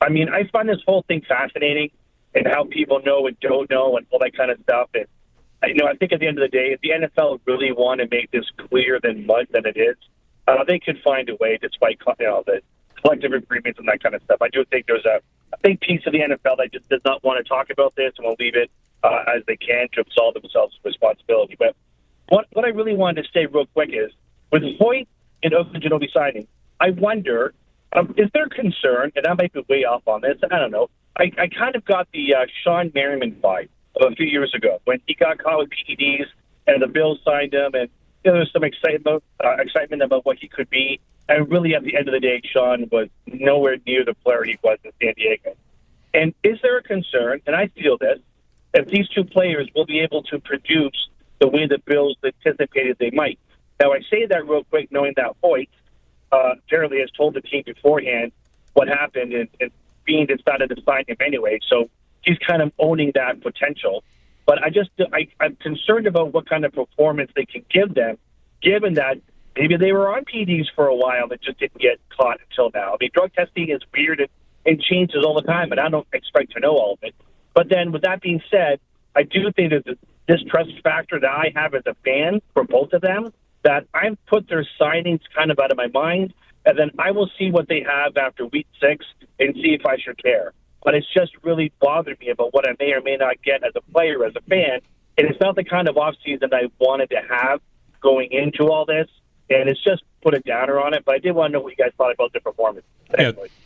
I mean, I find this whole thing fascinating and how people know and don't know and all that kind of stuff. And, I think at the end of the day, if the NFL really want to make this clearer than it is, they could find a way, despite the collective agreements and that kind of stuff. I do think there's a big piece of the NFL that just does not want to talk about this and will leave it as they can to absolve themselves of responsibility. But what I really wanted to say real quick is, with Hoyt and Ogunjobi signing, I wonder, is there concern, and I might be way off on this, I don't know, I kind of got the Sean Merriman vibe of a few years ago when he got caught with PEDs and the Bills signed him, and there was some excitement about what he could be. And really, at the end of the day, Sean was nowhere near the player he was in San Diego. And is there a concern, and I feel this, if these two players will be able to produce the way the Bills anticipated they might? Now, I say that real quick, knowing that Hoyt apparently has told the team beforehand what happened, and Bean decided to sign him anyway. So he's kind of owning that potential. But I'm concerned about what kind of performance they can give them, given that maybe they were on PDs for a while that just didn't get caught until now. I mean, drug testing is weird and changes all the time, and I don't expect to know all of it. But then, with that being said, I do think there's a distrust factor that I have as a fan for both of them, that I've put their signings kind of out of my mind, and then I will see what they have after week 6 and see if I should care. But it's just really bothered me about what I may or may not get as a player, as a fan, and it's not the kind of offseason I wanted to have going into all this, and it's just put a downer on it. But I did want to know what you guys thought about the performance.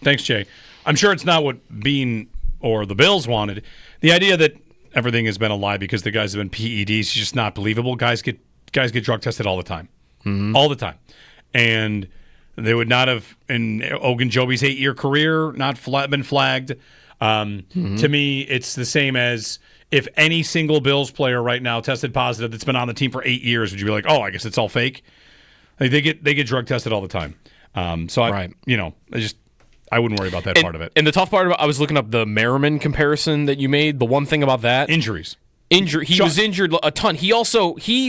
Thanks, Jay. I'm sure it's not what Bean or the Bills wanted. The idea that everything has been a lie because the guys have been PEDs is just not believable. Guys get drug tested all the time. All the time. And they would not have, in Ogunjobi's 8-year career, not been flagged. To me, it's the same as if any single Bills player right now tested positive that's been on the team for 8 years, would you be like, oh, I guess it's all fake? Like, they get drug tested all the time. I wouldn't worry about that part of it. And the tough part about, I was looking up the Merriman comparison that you made. The one thing about that, injuries. He was injured a ton. He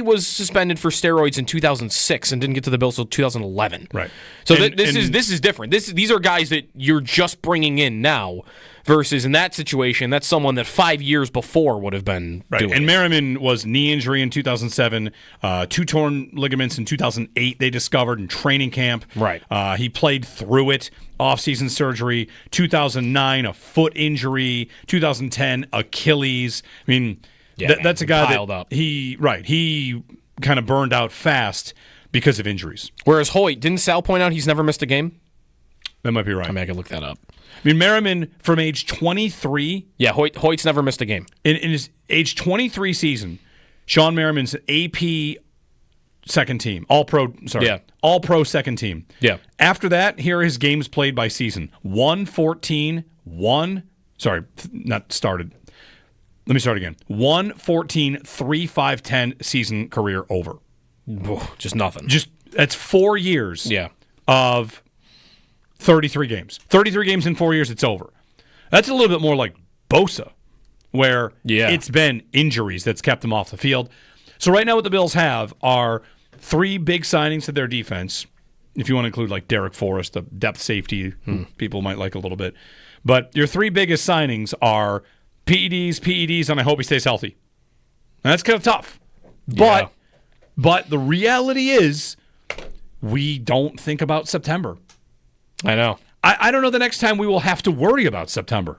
was suspended for steroids in 2006 and didn't get to the Bills until 2011. Right. So this is different. These are guys that you're just bringing in now, versus in that situation, that's someone that 5 years before would have been doing. And Merriman was knee injury in 2007, 2 torn ligaments in 2008. They discovered in training camp. Right. He played through it. Off-season surgery. 2009, a foot injury. 2010, Achilles. I mean. Yeah, that's a guy piled that up. He kind of burned out fast because of injuries. Whereas Hoyt, didn't Sal point out he's never missed a game? That might be right. I mean, I can look that up. I mean, Merriman from age 23. Yeah, Hoyt's never missed a game. In his age 23 season, Sean Merriman's AP second team, All-Pro second team. Yeah. After that, here are his games played by season. 1-14, not started. Let me start again. 1-14, 3-5-10 season career over. Just nothing. That's 4 years of 33 games. 33 games in 4 years, it's over. That's a little bit more like Bosa, where it's been injuries that's kept him off the field. So right now what the Bills have are 3 big signings to their defense, if you want to include like Derek Forrest, the depth safety, who people might like a little bit. But your 3 biggest signings are PEDs, and I hope he stays healthy. And that's kind of tough. But the reality is we don't think about September. I know. I don't know the next time we will have to worry about September.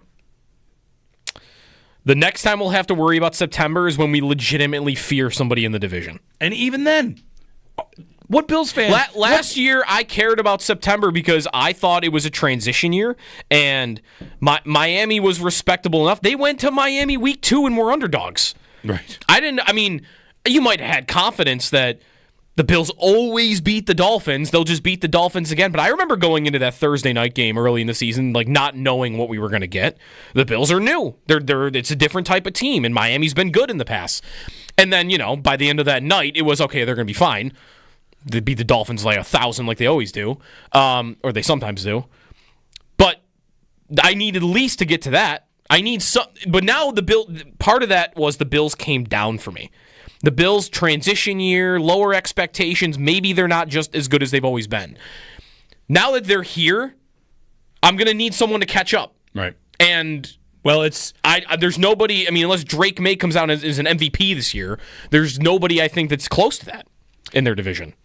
The next time we'll have to worry about September is when we legitimately fear somebody in the division. And even then, what Bills fans... Last year, I cared about September because I thought it was a transition year, and Miami was respectable enough. They went to Miami week 2 and were underdogs. Right. You might have had confidence that the Bills always beat the Dolphins. They'll just beat the Dolphins again. But I remember going into that Thursday night game early in the season, like not knowing what we were going to get. The Bills are new. It's a different type of team, and Miami's been good in the past. And then, by the end of that night, it was, okay, they're going to be fine. They beat the Dolphins like 1,000 like they always do, or they sometimes do. But I need at least to get to that. I need some. But now part of that was the Bills came down for me. The Bills' transition year, lower expectations, maybe they're not just as good as they've always been. Now that they're here, I'm going to need someone to catch up. Right. And there's nobody, unless Drake May comes out as an MVP this year, there's nobody I think that's close to that in their division.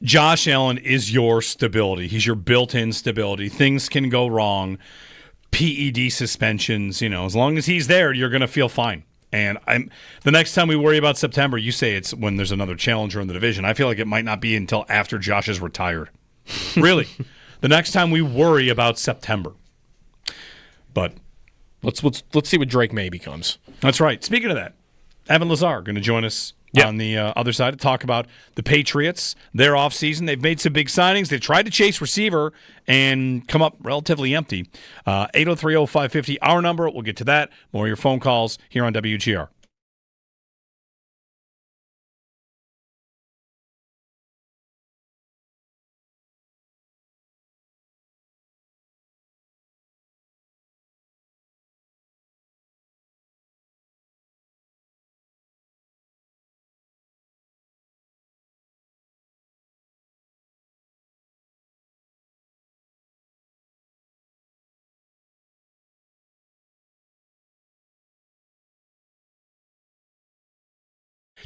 Josh Allen is your stability. He's your built-in stability. Things can go wrong. PED suspensions, as long as he's there, you're going to feel fine. And the next time we worry about September, you say it's when there's another challenger in the division. I feel like it might not be until after Josh is retired. Really. The next time we worry about September. But let's see what Drake May becomes. That's right. Speaking of that, Evan Lazar going to join us on the other side to talk about the Patriots, their offseason. They've made some big signings. They tried to chase receiver and come up relatively empty. 803-0550, our number. We'll get to that. More of your phone calls here on WGR.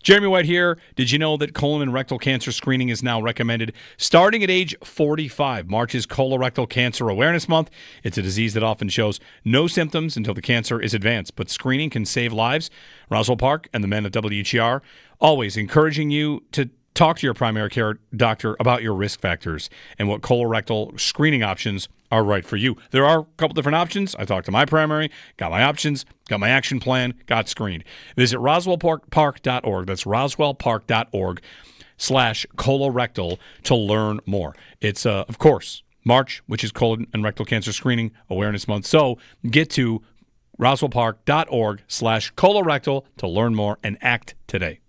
Jeremy White here. Did you know that colon and rectal cancer screening is now recommended starting at age 45? March is Colorectal Cancer Awareness Month. It's a disease that often shows no symptoms until the cancer is advanced, but screening can save lives. Roswell Park and the men at WGR always encouraging you to talk to your primary care doctor about your risk factors and what colorectal screening options are right for you. There are a couple different options. I talked to my primary, got my options, got my action plan, got screened. Visit roswellpark.org. That's roswellpark.org/colorectal to learn more. It's, of course, March, which is colon and rectal cancer screening awareness month. So get to roswellpark.org/colorectal to learn more and act today.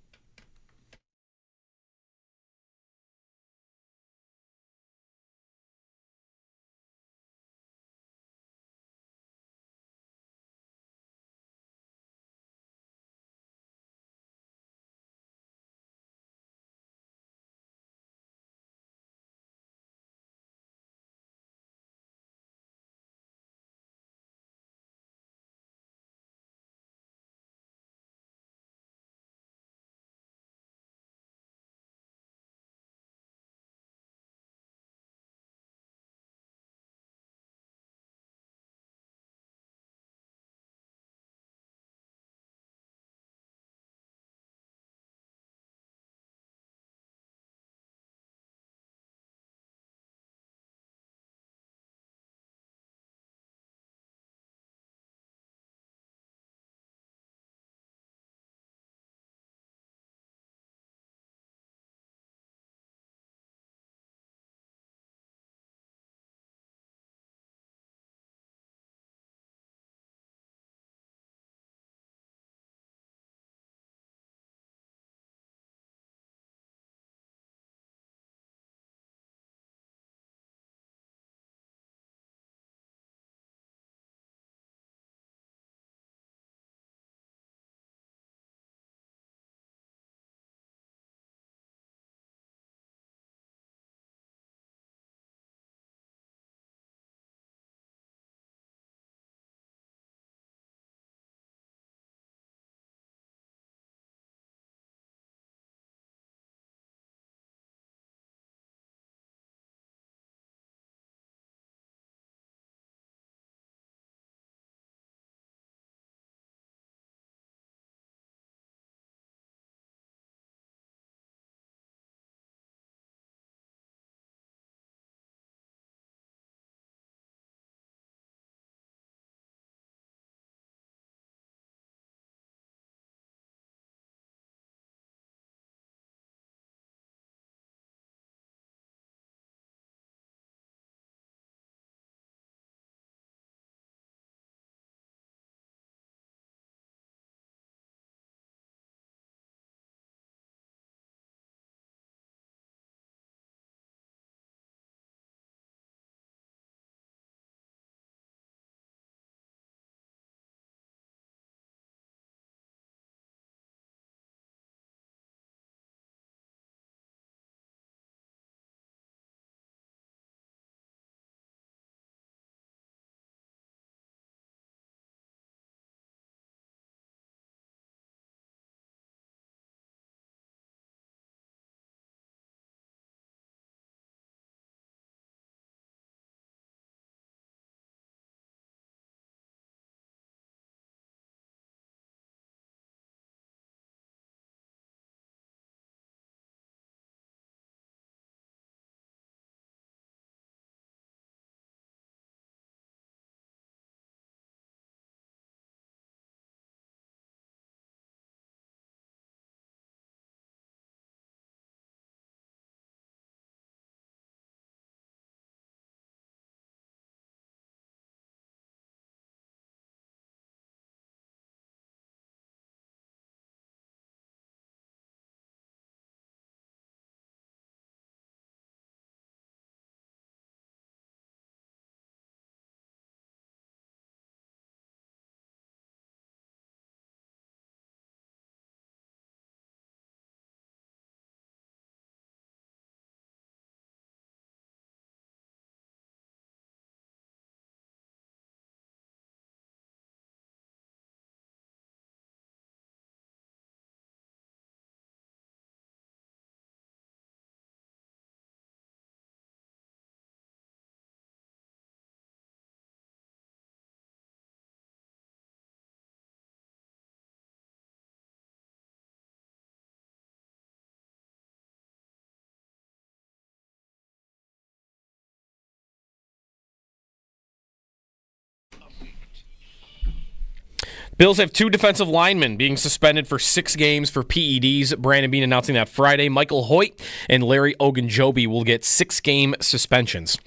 Bills have 2 defensive linemen being suspended for 6 games for PEDs. Brandon Beane announcing that Friday. Michael Hoyt and Larry Ogunjobi will get 6-game suspensions.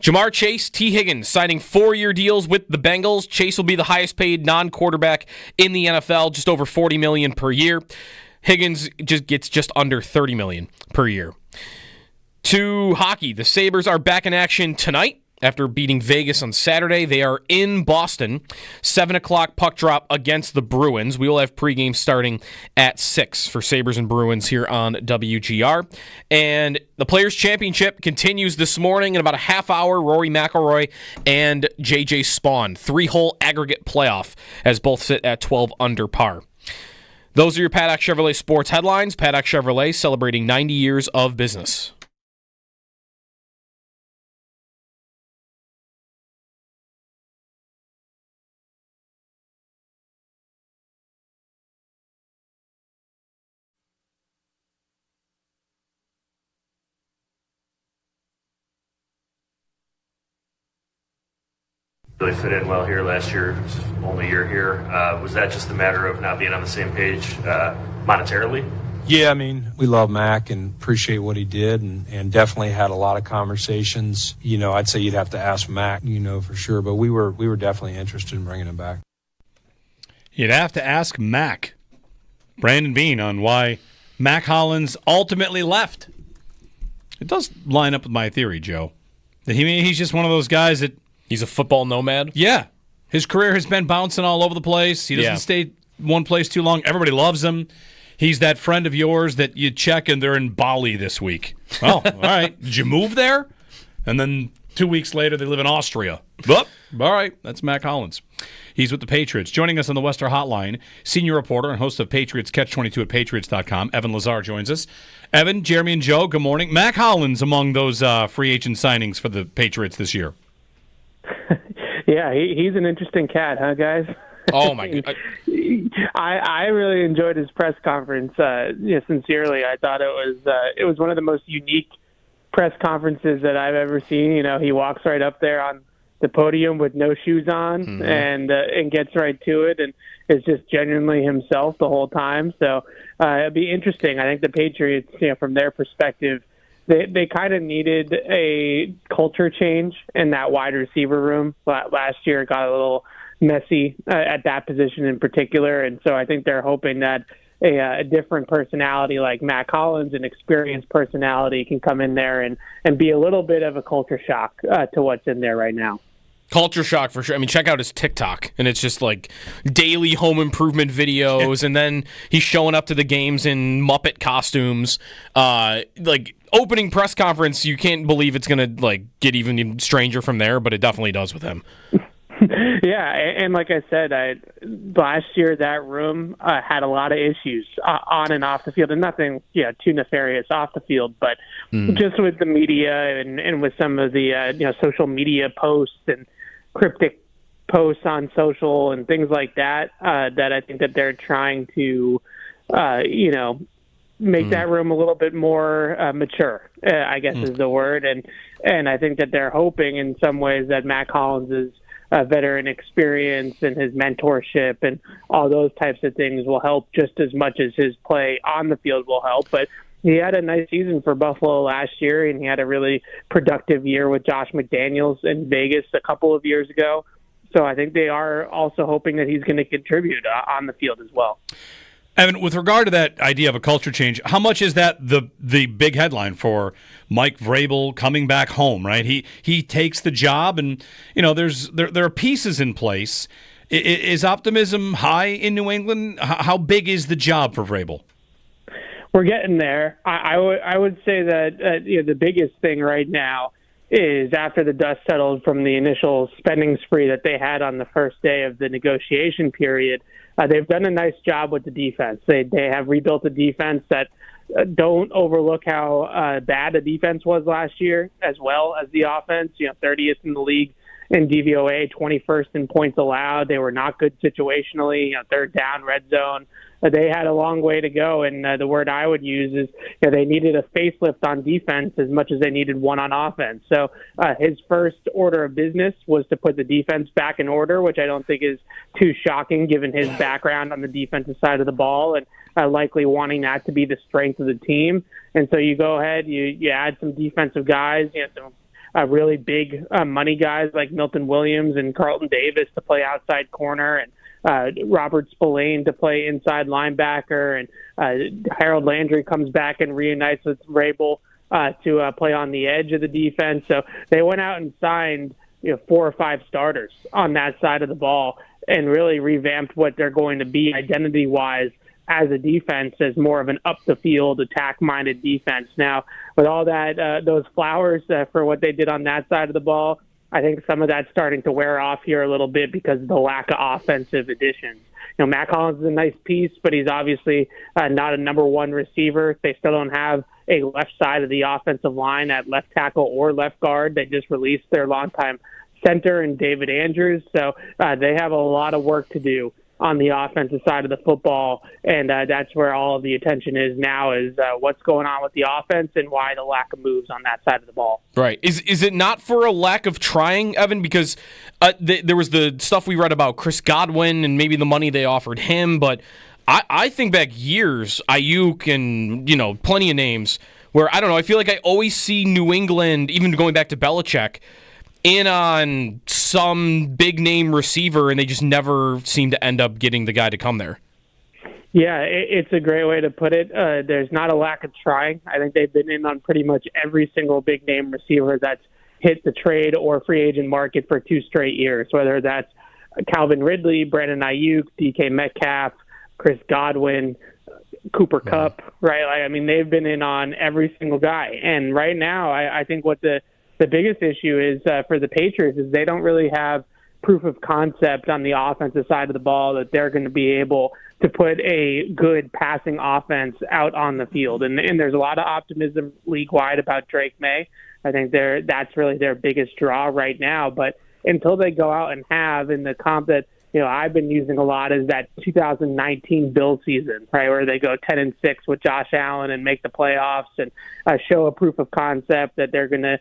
Jamar Chase, T. Higgins signing 4-year deals with the Bengals. Chase will be the highest paid non-quarterback in the NFL, just over $40 million per year. Higgins gets just under $30 million per year. To hockey, the Sabres are back in action tonight. After beating Vegas on Saturday, they are in Boston. 7 o'clock puck drop against the Bruins. We will have pregame starting at 6 for Sabres and Bruins here on WGR. And the Players' Championship continues this morning in about a half hour. Rory McIlroy and J.J. Spawn. 3-hole aggregate playoff as both sit at 12 under par. Those are your Paddock Chevrolet sports headlines. Paddock Chevrolet celebrating 90 years of business. Really fit in well here last year, only a year here. Was that just a matter of not being on the same page monetarily? Yeah, I mean, we love Mac and appreciate what he did and definitely had a lot of conversations. You know, I'd say you'd have to ask Mac, you know, for sure, but we were definitely interested in bringing him back. You'd have to ask Mac, Brandon Beane, on why Mac Hollins ultimately left. It does line up with my theory, Joe. That he's just one of those guys that... He's a football nomad? Yeah. His career has been bouncing all over the place. He doesn't stay one place too long. Everybody loves him. He's that friend of yours that you check and they're in Bali this week. Oh, all right. Did you move there? And then 2 weeks later, they live in Austria. All right. That's Mac Hollins. He's with the Patriots. Joining us on the Western Hotline, senior reporter and host of Patriots Catch-22 at Patriots.com, Evan Lazar joins us. Evan, Jeremy, and Joe, good morning. Mac Hollins among those free agent signings for the Patriots this year. Yeah, he's an interesting cat, huh, guys? Oh my God! I really enjoyed his press conference. Sincerely, I thought it was one of the most unique press conferences that I've ever seen. You know, he walks right up there on the podium with no shoes on and gets right to it, and is just genuinely himself the whole time. So it'd be interesting. I think the Patriots, from their perspective, They kind of needed a culture change in that wide receiver room. Last year it got a little messy at that position in particular, and so I think they're hoping that a different personality like Mac Hollins, an experienced personality, can come in there and be a little bit of a culture shock to what's in there right now. Culture shock for sure. I mean, check out his TikTok, and it's just like daily home improvement videos, and then he's showing up to the games in Muppet costumes. Like opening press conference, you can't believe it's gonna get even stranger from there, but it definitely does with him. Yeah, and like I said, last year that room had a lot of issues on and off the field, and nothing too nefarious off the field, but just with the media and with some of the social media posts and cryptic posts on social and things like that, that I think that they're trying to make that room a little bit more mature, I guess is the word, and I think that they're hoping in some ways that Mac Hollins is veteran experience and his mentorship and all those types of things will help just as much as his play on the field will help. But he had a nice season for Buffalo last year, and he had a really productive year with Josh McDaniels in Vegas a couple of years ago. So I think they are also hoping that he's going to contribute on the field as well. Evan, with regard to that idea of a culture change, how much is that the big headline for Mike Vrabel coming back home, right? He takes the job, and there are pieces in place. Is optimism high in New England? How big is the job for Vrabel? We're getting there. I would say that the biggest thing right now is after the dust settled from the initial spending spree that they had on the first day of the negotiation period. They've done a nice job with the defense. They have rebuilt a defense that don't overlook how bad the defense was last year, as well as the offense. 30th in the league in DVOA, 21st in points allowed. They were not good situationally, third down, red zone. They had a long way to go, and the word I would use is they needed a facelift on defense as much as they needed one on offense. So his first order of business was to put the defense back in order, which I don't think is too shocking given his background on the defensive side of the ball and likely wanting that to be the strength of the team. And so you go ahead, you add some defensive guys, some really big money guys like Milton Williams and Carlton Davis to play outside corner, and Robert Spillane to play inside linebacker, and Harold Landry comes back and reunites with Rabel to play on the edge of the defense. So they went out and signed 4 or 5 starters on that side of the ball and really revamped what they're going to be identity-wise as a defense, as more of an up-the-field, attack-minded defense. Now, with all that, those flowers for what they did on that side of the ball, I think some of that's starting to wear off here a little bit because of the lack of offensive additions. Mac Hollins is a nice piece, but he's obviously not a number one receiver. They still don't have a left side of the offensive line at left tackle or left guard. They just released their longtime center in David Andrews. So they have a lot of work to do on the offensive side of the football, and that's where all of the attention is now, is what's going on with the offense and why the lack of moves on that side of the ball. Right. Is it not for a lack of trying, Evan? Because there was the stuff we read about Chris Godwin and maybe the money they offered him, but I think back years, Ayuk and plenty of names where, I don't know, I feel like I always see New England, even going back to Belichick, in on some big-name receiver, and they just never seem to end up getting the guy to come there. Yeah, it's a great way to put it. There's not a lack of trying. I think they've been in on pretty much every single big-name receiver that's hit the trade or free agent market for 2 straight years, whether that's Calvin Ridley, Brandon Ayuk, DK Metcalf, Chris Godwin, Cooper Kupp, right? They've been in on every single guy. And right now, I think what the biggest issue is for the Patriots is they don't really have proof of concept on the offensive side of the ball that they're going to be able to put a good passing offense out on the field. And there's a lot of optimism league-wide about Drake May. I think that's really their biggest draw right now. But until they go out and have, in the comp that I've been using a lot, is that 2019 Bills season, right, where they go 10-6 with Josh Allen and make the playoffs and show a proof of concept that they're going to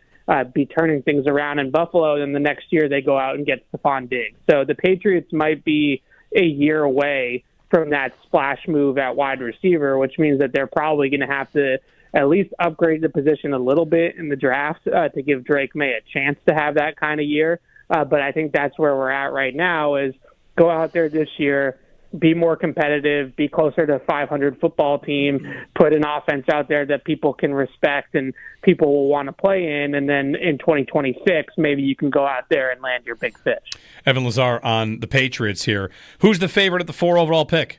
be turning things around in Buffalo, and the next year they go out and get Stephon Diggs. So the Patriots might be a year away from that splash move at wide receiver, which means that they're probably going to have to at least upgrade the position a little bit in the draft to give Drake May a chance to have that kind of year. But I think that's where we're at right now, is go out there this year, be more competitive, be closer to a 500 football team, put an offense out there that people can respect and people will want to play in, and then in 2026, maybe you can go out there and land your big fish. Evan Lazar on the Patriots here. Who's the favorite at the 4 overall pick?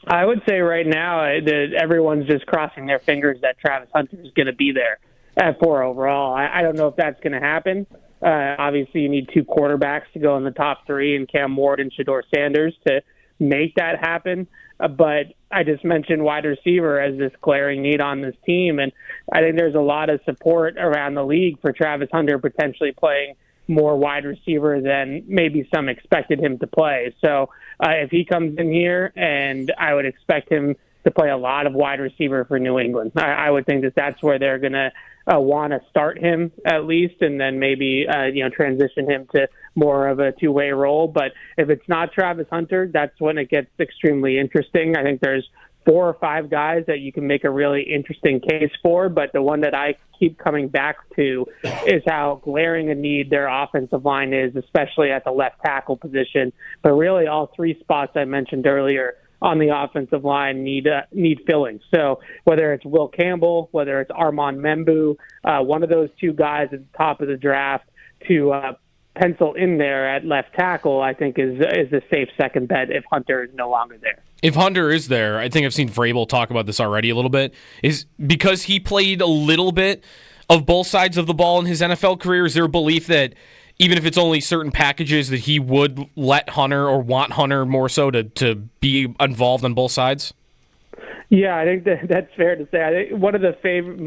I would say right now that everyone's just crossing their fingers that Travis Hunter is going to be there at 4 overall. I don't know if that's going to happen. Obviously, you need 2 quarterbacks to go in the top 3, and Cam Ward and Shedeur Sanders to make that happen. But I just mentioned wide receiver as this glaring need on this team, and I think there's a lot of support around the league for Travis Hunter potentially playing more wide receiver than maybe some expected him to play. So if he comes in here, and I would expect him to play a lot of wide receiver for New England, I would think that that's where they're going to want to start him at least, and then maybe transition him to more of a 2-way role. But if it's not Travis Hunter, that's when it gets extremely interesting. I think there's 4 or 5 guys that you can make a really interesting case for, but the one that I keep coming back to is how glaring a need their offensive line is, especially at the left tackle position. But really all 3 spots I mentioned earlier on the offensive line need filling. So whether it's Will Campbell, whether it's Armand Membu, one of those 2 guys at the top of the draft to pencil in there at left tackle, I think is a safe second bet if Hunter is no longer there. If Hunter is there, I think I've seen Vrabel talk about this already a little bit, is because he played a little bit of both sides of the ball in his NFL career, is there a belief that even if it's only certain packages, that he would let Hunter or want Hunter more so to be involved on both sides? Yeah, I think that's fair to say. I think one of the favorite,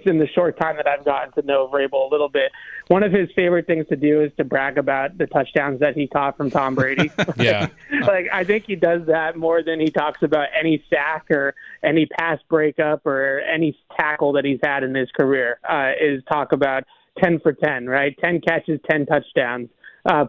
in the short time that I've gotten to know Vrabel a little bit, one of his favorite things to do is to brag about the touchdowns that he caught from Tom Brady. Yeah. I think he does that more than he talks about any sack or any pass breakup or any tackle that he's had in his career, is talk about 10 for 10, right? 10 catches, 10 touchdowns.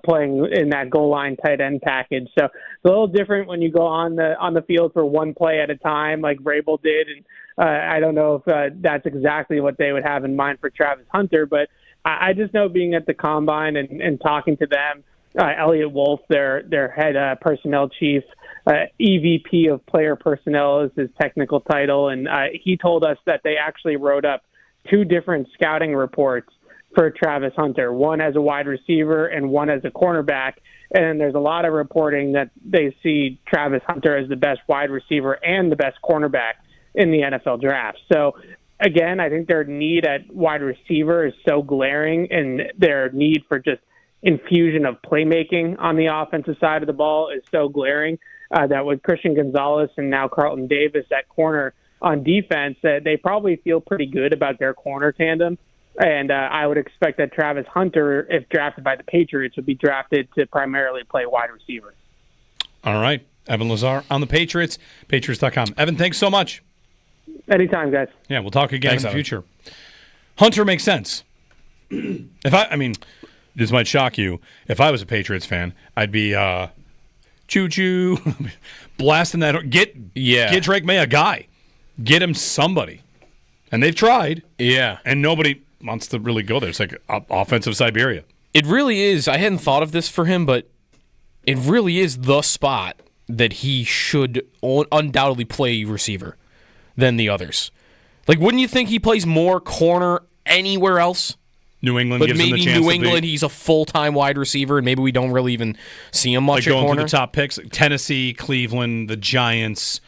Playing in that goal line tight end package. So it's a little different when you go on the field for one play at a time like Vrabel did. And I don't know if that's exactly what they would have in mind for Travis Hunter, but I just know being at the Combine and talking to them, Elliot Wolf, their head personnel chief, EVP of player personnel is his technical title. And he told us that they actually wrote up 2 different scouting reports for Travis Hunter, one as a wide receiver and one as a cornerback. And there's a lot of reporting that they see Travis Hunter as the best wide receiver and the best cornerback in the NFL draft. So, again, I think their need at wide receiver is so glaring, and their need for just infusion of playmaking on the offensive side of the ball is so glaring that with Christian Gonzalez and now Carlton Davis at corner on defense, that they probably feel pretty good about their corner tandem. And I would expect that Travis Hunter, if drafted by the Patriots, would be drafted to primarily play wide receiver. All right. Evan Lazar on the Patriots, Patriots.com. Evan, thanks so much. Anytime, guys. Yeah, we'll talk again in the future. Hunter makes sense. This might shock you. If I was a Patriots fan, I'd be choo-choo, blasting that. Get Drake May a guy. Get him somebody. And they've tried. Yeah. And nobody wants to really go there. It's like offensive Siberia. It really is. I hadn't thought of this for him, but it really is the spot that he should undoubtedly play receiver than the others. Like, wouldn't you think he plays more corner anywhere else? New England gives him the chance to be. But maybe New England, he's a full-time wide receiver, and maybe we don't really even see him much at corner. Going through the top picks, Tennessee, Cleveland, the Giants,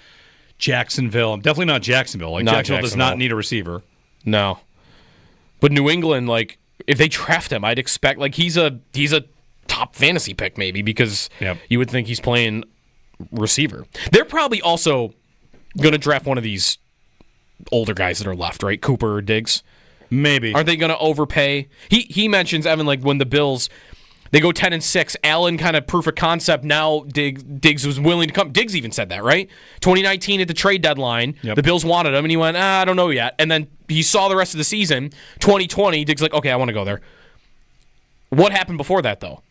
Jacksonville. Definitely not Jacksonville. Jacksonville does not need a receiver. No. But New England, if they draft him, I'd expect he's a top fantasy pick maybe because you would think he's playing receiver. They're probably also going to draft one of these older guys that are left, right? Cooper or Diggs. Maybe. Are they going to overpay? He mentions, Evan, when the Bills, they go 10-6, Allen kind of proof of concept. Now Diggs was willing to come. Diggs even said that, right? 2019 at the trade deadline, the Bills wanted him, and he went, I don't know yet. And then he saw the rest of the season. 2020, Diggs okay, I want to go there. What happened before that, though?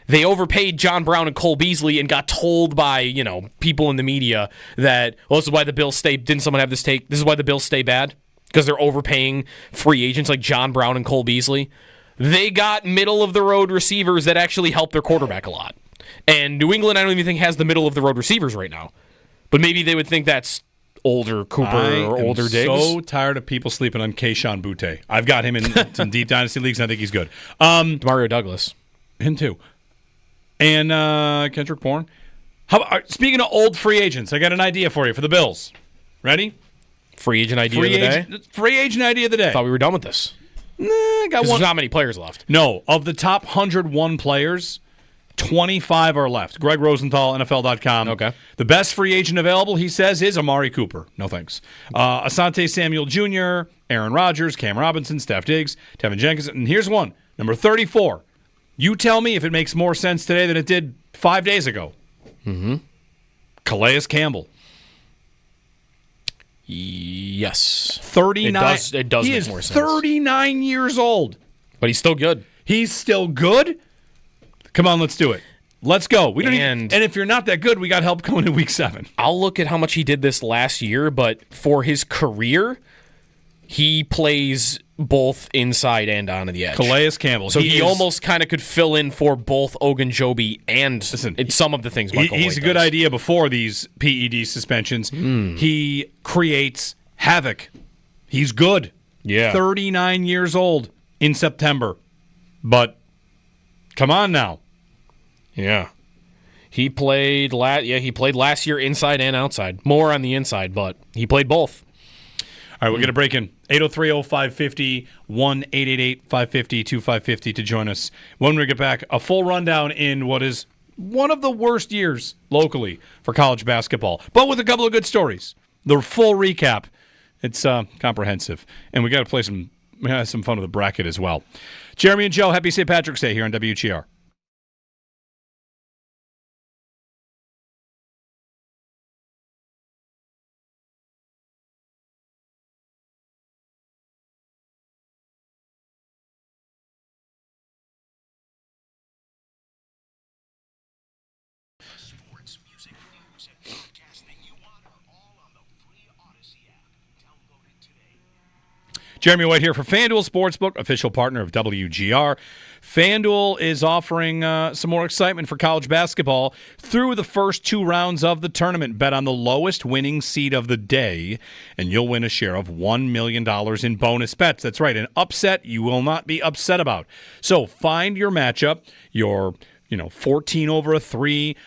They overpaid John Brown and Cole Beasley and got told by, people in the media that, this is why the Bills stay. Didn't someone have this take? This is why the Bills stay bad? Because they're overpaying free agents like John Brown and Cole Beasley. They got middle-of-the-road receivers that actually help their quarterback a lot. And New England, I don't even think, has the middle-of-the-road receivers right now. But maybe they would think that's older Cooper or older Diggs. I'm so tired of people sleeping on Keyshawn Butte. I've got him in some deep dynasty leagues, and I think he's good. Mario Douglas. Him too. And Kendrick Bourne. Speaking of old free agents, I got an idea for you for the Bills. Ready? Free agent idea of the day? Free agent idea of the day. I thought we were done with this. There's not many players left. No. Of the top 101 players, 25 are left. Greg Rosenthal, NFL.com. Okay. The best free agent available, he says, is Amari Cooper. No thanks. Asante Samuel Jr., Aaron Rodgers, Cam Robinson, Steph Diggs, Tevin Jenkins. And here's one, number 34. You tell me if it makes more sense today than it did 5 days ago. Mm-hmm. Calais Campbell. Yes. 39. It does he make is more sense. 39 years old. But he's still good. He's still good? Come on, let's do it. Let's go. And if you're not that good, we got help coming in week 7. I'll look at how much he did this last year, but for his career, he plays both inside and on the edge. Calais Campbell. So he almost kind of could fill in for both Ogunjobi and some of the things Michael He's a good idea before these PED suspensions. He creates havoc. He's good. Yeah. 39 years old in September. But come on now. Yeah. He played last year inside and outside. More on the inside, but he played both. All right, we're going to break in. 803-0550, 1-888-550-2550 to join us. When we get back, a full rundown in what is one of the worst years locally for college basketball, but with a couple of good stories. the full recap. It's comprehensive. And we got to have some fun with the bracket as well. Jeremy and Joe, happy St. Patrick's Day here on WGR. Jeremy White here for FanDuel Sportsbook, official partner of WGR. FanDuel is offering some more excitement for college basketball through the first 2 rounds of the tournament. Bet on the lowest winning seed of the day, and you'll win a share of $1 million in bonus bets. That's right, an upset you will not be upset about. So find your matchup, your 14 over a 3.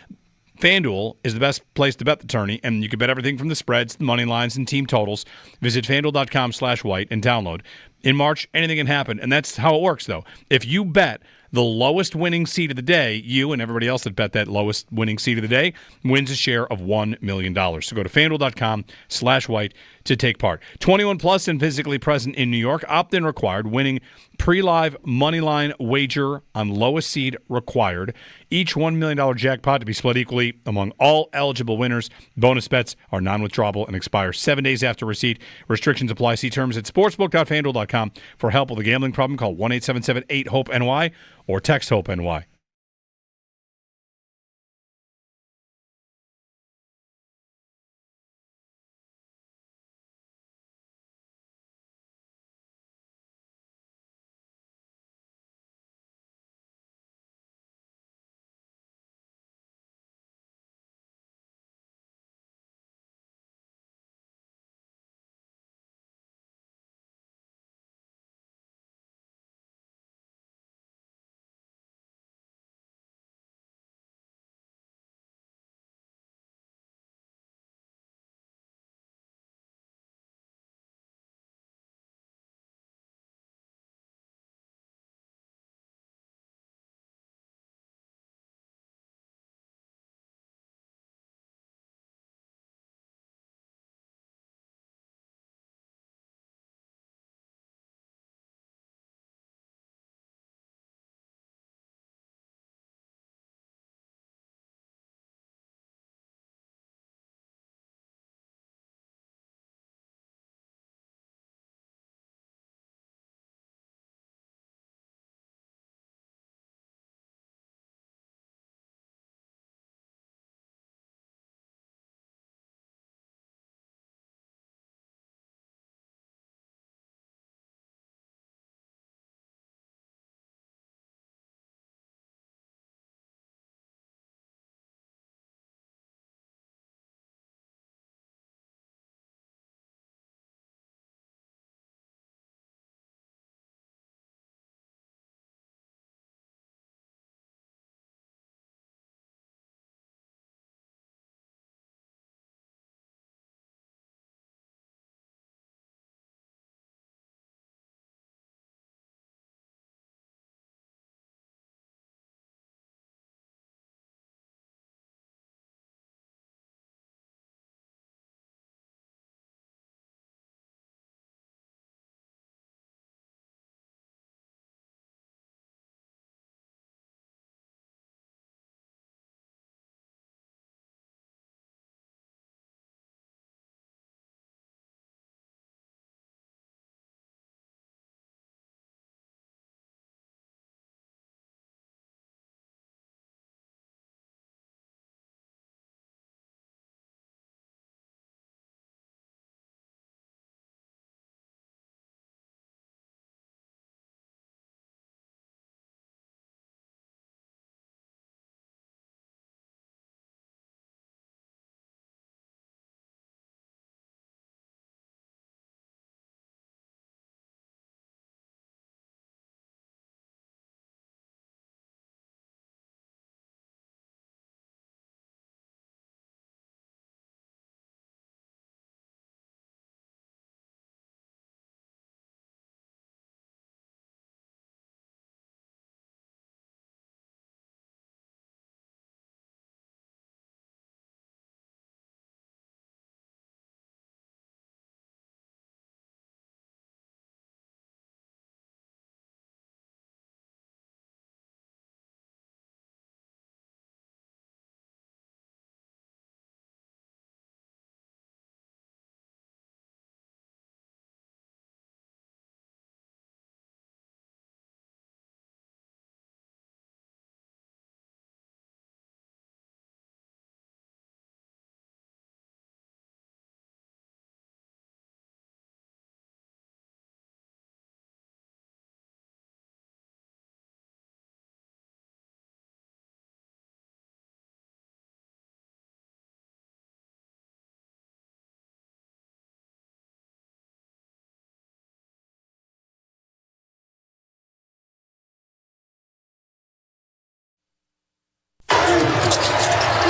FanDuel is the best place to bet the tourney, and you can bet everything from the spreads, the money lines, and team totals. Visit FanDuel.com/white and download. In March, anything can happen, and that's how it works, though. If you bet the lowest winning seed of the day, you and everybody else that bet that lowest winning seed of the day wins a share of $1 million. So go to FanDuel.com/white to take part. 21 plus and physically present in New York. Opt-in required. Winning pre-live moneyline wager on lowest seed required. Each $1 million jackpot to be split equally among all eligible winners. Bonus bets are non-withdrawable and expire 7 days after receipt. Restrictions apply. See terms at sportsbook.fanduel.com. For help with a gambling problem, call 1-877-8-HOPE-NY or text HOPE-NY.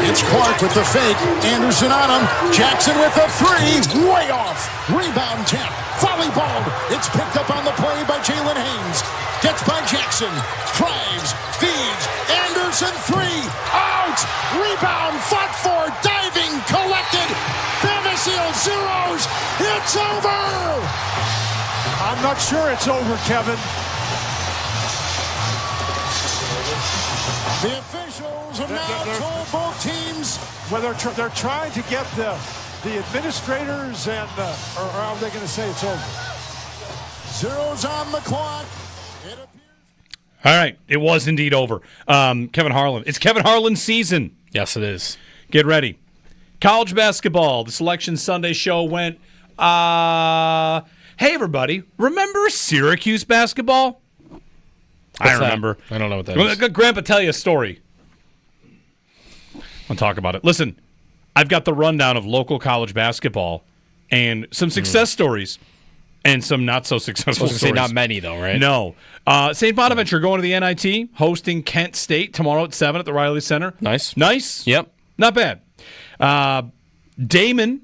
It's Clark with the fake. Anderson on him. Jackson with the three. Way off. Rebound tap. Volleyball. It's picked up on the play by Jalen Haynes. Gets by Jackson. Drives. Feeds. Anderson three. Out. Rebound. Fought for. Diving. Collected. Bamisiel zeros. It's over. I'm not sure it's over, Kevin. The officials have now told both teams. Well, they're trying to get the administrators and or are they going to say it's over? Zeros on the clock. All right, it was indeed over. Kevin Harlan. It's Kevin Harlan's season. Yes, it is. Get ready. College basketball. The Selection Sunday show went, hey, everybody, remember Syracuse basketball? I remember. I don't know what that is. Grandpa, tell you a story. I'll talk about it. Listen, I've got the rundown of local college basketball and some success stories and some not so successful stories. Say not many, though, right? No. St. Bonaventure going to the NIT, hosting Kent State tomorrow at 7 at the Riley Center. Nice. Nice? Yep. Not bad. Damon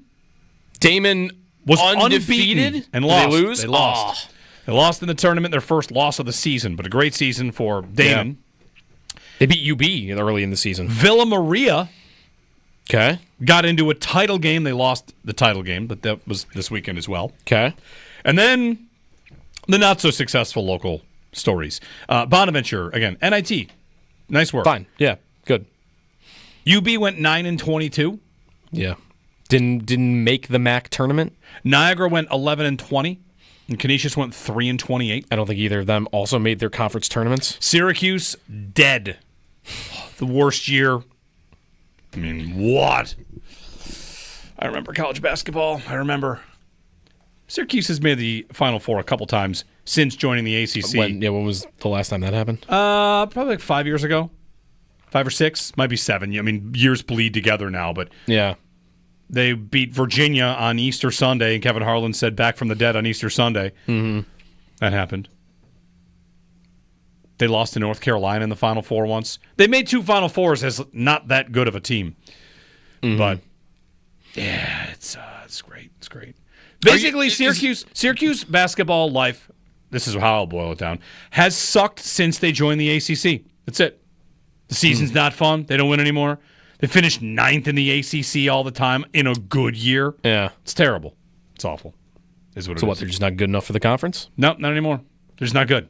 was undefeated and lost. Did they lose? They lost. Oh. They lost in the tournament, their first loss of the season, but a great season for Damon. Yeah. They beat UB early in the season. Villa Maria got into a title game. They lost the title game, but that was this weekend as well. Okay. And then the not-so-successful local stories. Bonaventure, again, NIT. Nice work. Fine. Yeah, good. UB went 9-22. Yeah. Didn't make the MAC tournament. Niagara went 11-20. And Canisius went 3-28. I don't think either of them also made their conference tournaments. Syracuse, dead. The worst year. I mean, what? I remember college basketball. I remember. Syracuse has made the Final Four a couple times since joining the ACC. When was the last time that happened? Probably like 5 years ago. 5 or 6. Might be 7. I mean, years bleed together now, but... Yeah. They beat Virginia on Easter Sunday, and Kevin Harlan said back from the dead on Easter Sunday. Mm-hmm. That happened. They lost to North Carolina in the Final Four once. They made 2 Final Fours as not that good of a team. Mm-hmm. But, yeah, it's great. It's great. Basically, Syracuse basketball life, this is how I'll boil it down, has sucked since they joined the ACC. That's it. The season's not fun. They don't win anymore. They finished 9th in the ACC all the time in a good year. Yeah. It's terrible. It's awful. Is what it is. So what, they're just not good enough for the conference? No, not anymore. They're just not good.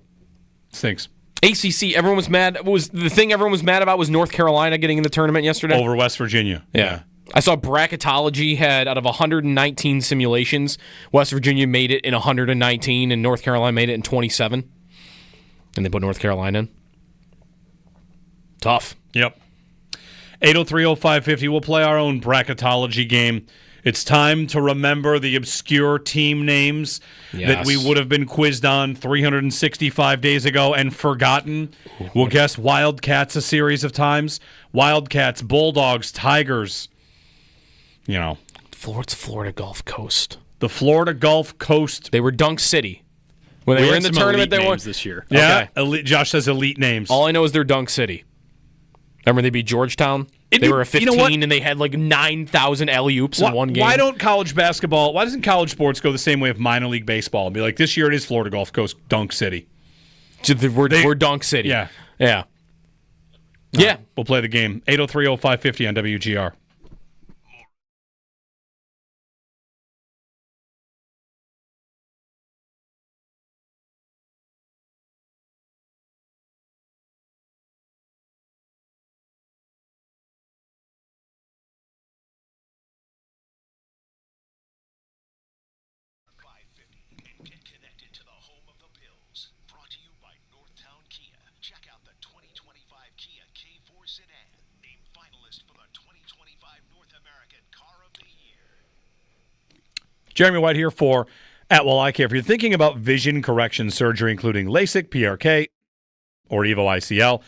It stinks. ACC, everyone was mad. The thing everyone was mad about was North Carolina getting in the tournament yesterday? Over West Virginia. Yeah. I saw Bracketology had, out of 119 simulations, West Virginia made it in 119, and North Carolina made it in 27. And they put North Carolina in. Tough. Yep. 803-0550. We'll play our own bracketology game. It's time to remember the obscure team names that we would have been quizzed on 365 days ago and forgotten. We'll guess Wildcats a series of times. Wildcats, Bulldogs, Tigers. You know. It's Florida Gulf Coast. The Florida Gulf Coast. They were Dunk City. When they were in the tournament, they won this year. Yeah, okay. Elite, Josh says elite names. All I know is they're Dunk City. Remember they beat Georgetown? They were a 15 and they had like 9,000 alley-oops in one game. Why doesn't college sports go the same way of minor league baseball and be like, this year it is Florida Gulf Coast, Dunk City? We're Dunk City. Yeah. Yeah. Yeah. We'll play the game. 803-0550 on WGR. Jeremy White here for Atwell Eye Care. If you're thinking about vision correction surgery, including LASIK, PRK, or EVO ICL,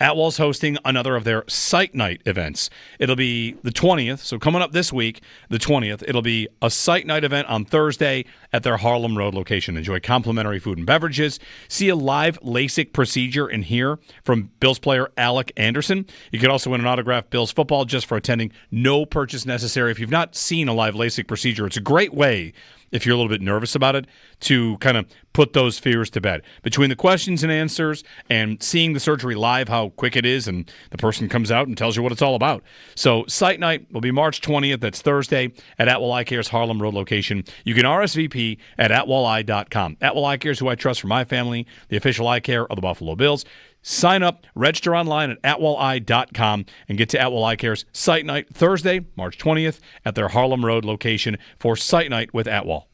Atwell's hosting another of their Site Night events. It'll be the 20th, so coming up this week, the 20th, it'll be a Site Night event on Thursday at their Harlem Road location. Enjoy complimentary food and beverages, see a live LASIK procedure and hear from Bills player Alec Anderson. You could also win an autographed Bills football just for attending. No purchase necessary. If you've not seen a live LASIK procedure, it's a great way, if you're a little bit nervous about it, to kind of put those fears to bed. Between the questions and answers and seeing the surgery live, how quick it is, and the person comes out and tells you what it's all about. So Site Night will be March 20th. That's Thursday at Atwell Eye Care's Harlem Road location. You can RSVP at atwelleye.com. Atwell Eye Care is who I trust for my family, the official eye care of the Buffalo Bills. Sign up, register online at atwelleye.com, and get to Atwell Eye Care's Site Night Thursday, March 20th at their Harlem Road location for Site Night with Atwell.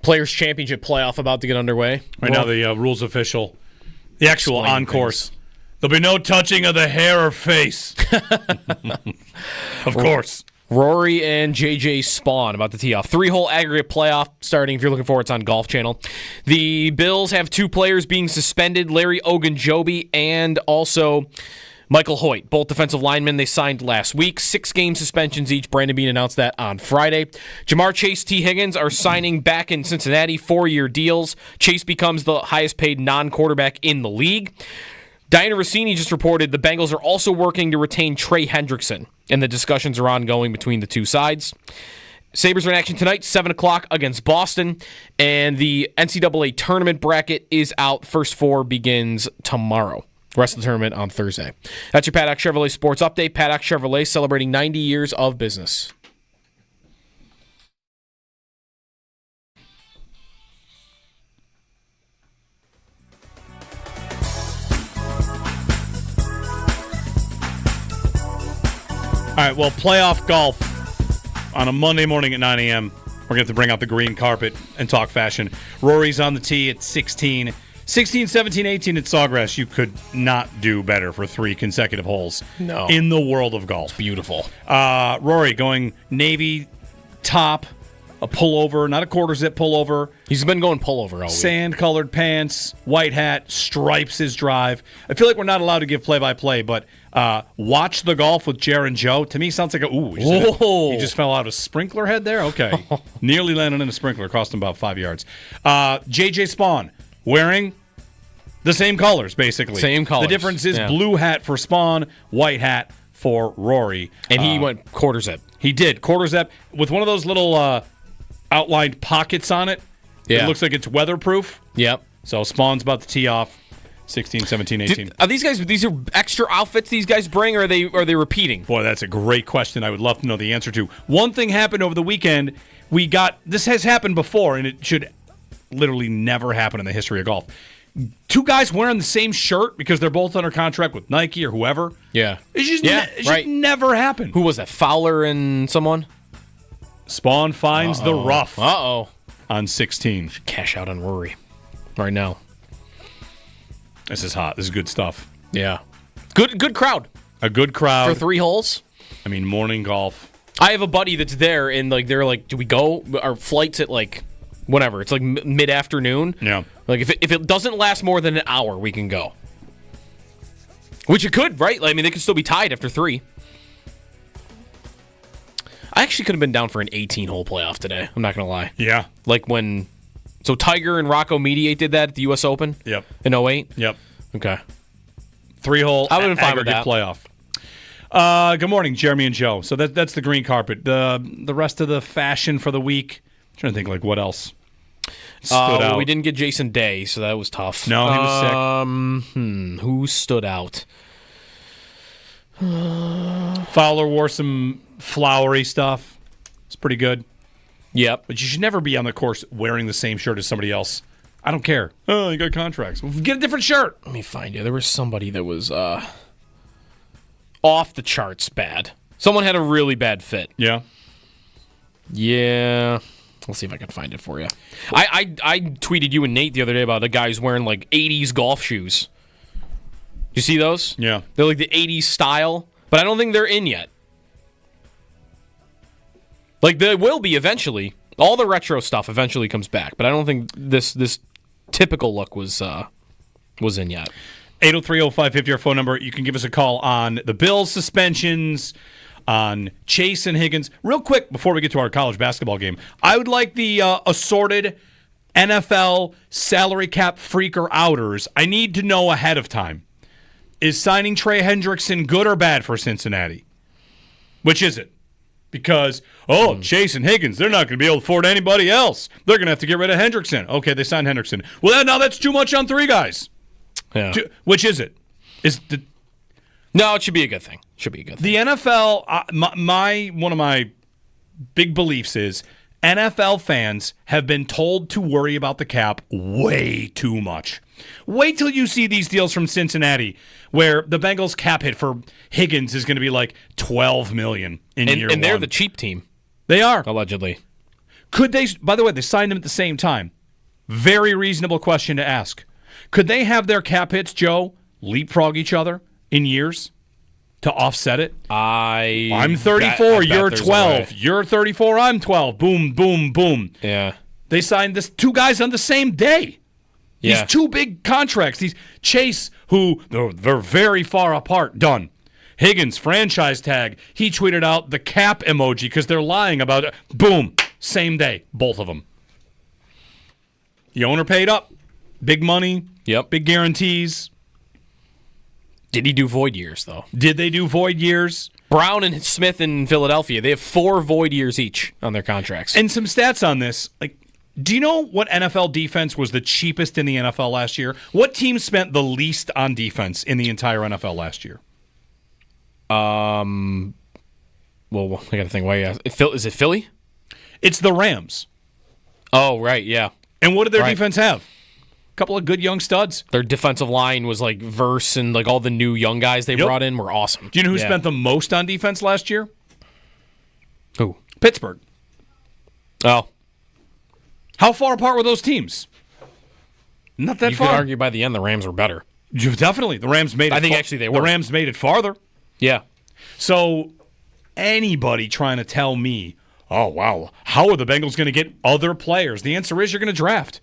Players' Championship playoff about to get underway. Right now, the rules official, the actual on-course. There'll be no touching of the hair or face. Of course. Rory and JJ Spawn about to tee off. 3-hole aggregate playoff starting. If you're looking for it, it's on Golf Channel. The Bills have 2 players being suspended, Larry Ogunjobi and also Michael Hoyt, both defensive linemen they signed last week. 6-game suspensions each. Brandon Beane announced that on Friday. Jamar Chase, T. Higgins are signing back in Cincinnati, 4-year deals. Chase becomes the highest paid non-quarterback in the league. Diana Rossini just reported the Bengals are also working to retain Trey Hendrickson, and the discussions are ongoing between the two sides. Sabres are in action tonight, 7 o'clock against Boston, and the NCAA tournament bracket is out. First 4 begins tomorrow. Rest of the tournament on Thursday. That's your Paddock Chevrolet Sports Update. Paddock Chevrolet celebrating 90 years of business. All right, well, playoff golf on a Monday morning at 9 a.m. We're going to have to bring out the green carpet and talk fashion. Rory's on the tee at 16. 16, 17, 18 at Sawgrass. You could not do better for 3 consecutive holes in the world of golf. Beautiful. Rory going navy top, a pullover, not a quarter zip pullover. He's been going pullover all week. Sand-colored pants, white hat, stripes his drive. I feel like we're not allowed to give play-by-play, but watch the golf with Jer and Joe. To me, sounds like he just fell out of a sprinkler head there? Okay. Nearly landed in a sprinkler, cost him about 5 yards. JJ Spawn wearing the same colors, basically. Same colors. The difference is blue hat for Spawn, white hat for Rory. And he went quarter zip. He did. Quarter zip with one of those little outlined pockets on it. Yeah. It looks like it's weatherproof. Yep. So Spawn's about to tee off 16, 17, 18. Are these are extra outfits these guys bring, or are they repeating? Boy, that's a great question. I would love to know the answer to. One thing happened over the weekend. This has happened before, and it should literally never happen in the history of golf. 2 guys wearing the same shirt because they're both under contract with Nike or whoever. Yeah. It just never happened. Who was that? Fowler and someone? Spawn finds the rough. Uh-oh. On 16. Should cash out on Rory right now. This is hot. This is good stuff. Yeah. Good crowd. A good crowd. For 3 holes? I mean, morning golf. I have a buddy that's there, and they're like, do we go? Our flight's at whatever. It's mid-afternoon. Yeah. If it doesn't last more than an hour, we can go. Which it could, right? They could still be tied after 3. I actually could have been down for an 18-hole playoff today. I'm not going to lie. Yeah. So Tiger and Rocco Mediate did that at the U.S. Open? Yep. In 08? Yep. Okay. 3-hole I would have been fine with that. playoff. Good morning, Jeremy and Joe. So that's the green carpet. The rest of the fashion for the week. I'm trying to think what else stood out. We didn't get Jason Day, so that was tough. No, he was sick. Who stood out? Fowler wore some flowery stuff. It's pretty good. Yep. But you should never be on the course wearing the same shirt as somebody else. I don't care. Oh, you got contracts. Well, get a different shirt. Let me find you. There was somebody that was off the charts bad. Someone had a really bad fit. Yeah? Yeah. Let's see if I can find it for you. I tweeted you and Nate the other day about the guys wearing 80s golf shoes. You see those? Yeah. They're the 80s style, but I don't think they're in yet. They will be eventually. All the retro stuff eventually comes back, but I don't think this typical look was in yet. 803-0550, our phone number. You can give us a call on the Bills suspensions, on Chase and Higgins. Real quick, before we get to our college basketball game, I would like the assorted NFL salary cap freaker outers. I need to know ahead of time. Is signing Trey Hendrickson good or bad for Cincinnati? Which is it? Because, Chase and Higgins, they're not going to be able to afford anybody else. They're going to have to get rid of Hendrickson. Okay, they signed Hendrickson. Well, now that's too much on 3 guys. Yeah. Which is it? No, it should be a good thing. The NFL, one of my big beliefs is NFL fans have been told to worry about the cap way too much. Wait till you see these deals from Cincinnati where the Bengals cap hit for Higgins is going to be $12 million in year one. And they're the cheap team. They are. Allegedly. Could they, by the way, they signed him at the same time. Very reasonable question to ask. Could they have their cap hits, Joe, leapfrog each other in years to offset it? I'm 34, you're 12. You're 34, I'm 12. Boom, boom, boom. Yeah. They signed this 2 guys on the same day. Yeah. These 2 big contracts. These Chase, who they're very far apart, done. Higgins, franchise tag. He tweeted out the cap emoji because they're lying about it. Boom. Same day, both of them. The owner paid up. Big money. Yep. Big guarantees. Did he do void years, though? Did they do void years? Brown and Smith in Philadelphia, they have 4 void years each on their contracts. And some stats on this. Do you know what NFL defense was the cheapest in the NFL last year? What team spent the least on defense in the entire NFL last year? Well, I got to think. Why? Is it Philly? It's the Rams. Oh, right, yeah. And what did their defense have? A couple of good young studs. Their defensive line was like Verse and like all the new young guys they brought in were awesome. Do you know who spent the most on defense last year? Who? Pittsburgh. Oh. How far apart were those teams? Not that far. You could argue by the end the Rams were better. Definitely. The Rams made it. I think actually they were. The Rams made it farther. Yeah. So anybody trying to tell me, oh, wow, how are the Bengals going to get other players? The answer is you're going to draft.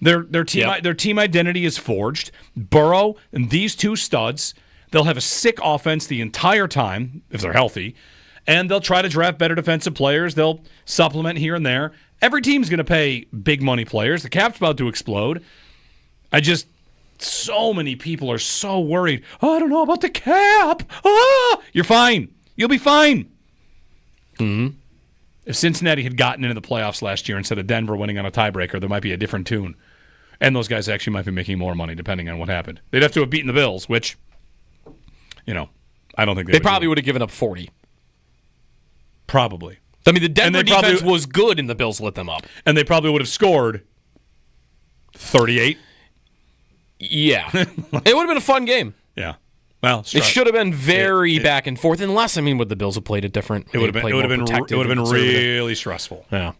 Their team identity is forged. Burrow and these 2 studs, they'll have a sick offense the entire time, if they're healthy, and they'll try to draft better defensive players. They'll supplement here and there. Every team's going to pay big money players. The cap's about to explode. So many people are so worried. Oh, I don't know about the cap. You're fine. You'll be fine. Mm-hmm. If Cincinnati had gotten into the playoffs last year instead of Denver winning on a tiebreaker, there might be a different tune. And those guys actually might be making more money depending on what happened. They'd have to have beaten the Bills, which, I don't think they probably would have given up 40. Probably. I mean, the Denver defense was good and the Bills lit them up. And they probably would have scored 38. Yeah. It would have been a fun game. Yeah. Well, it should have been very back and forth. Unless, would the Bills have played it different? It would have been really stressful. Yeah.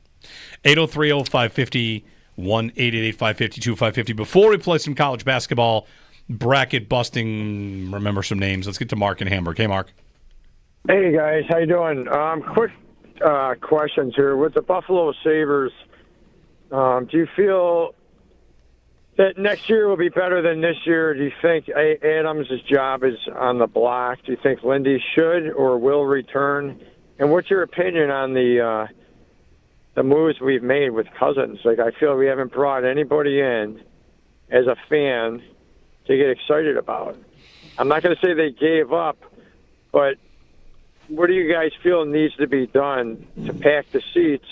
803-0550, 1-888-552-550. Before we play some college basketball, bracket busting, remember some names. Let's get to Mark in Hamburg. Hey, Mark. Hey, guys. How you doing? Quick questions here. With the Buffalo Sabres, do you feel that next year will be better than this year? Do you think Adams' job is on the block? Do you think Lindy should or will return? And what's your opinion on the moves we've made with Cousins? I feel we haven't brought anybody in as a fan to get excited about. I'm not going to say they gave up, but what do you guys feel needs to be done to pack the seats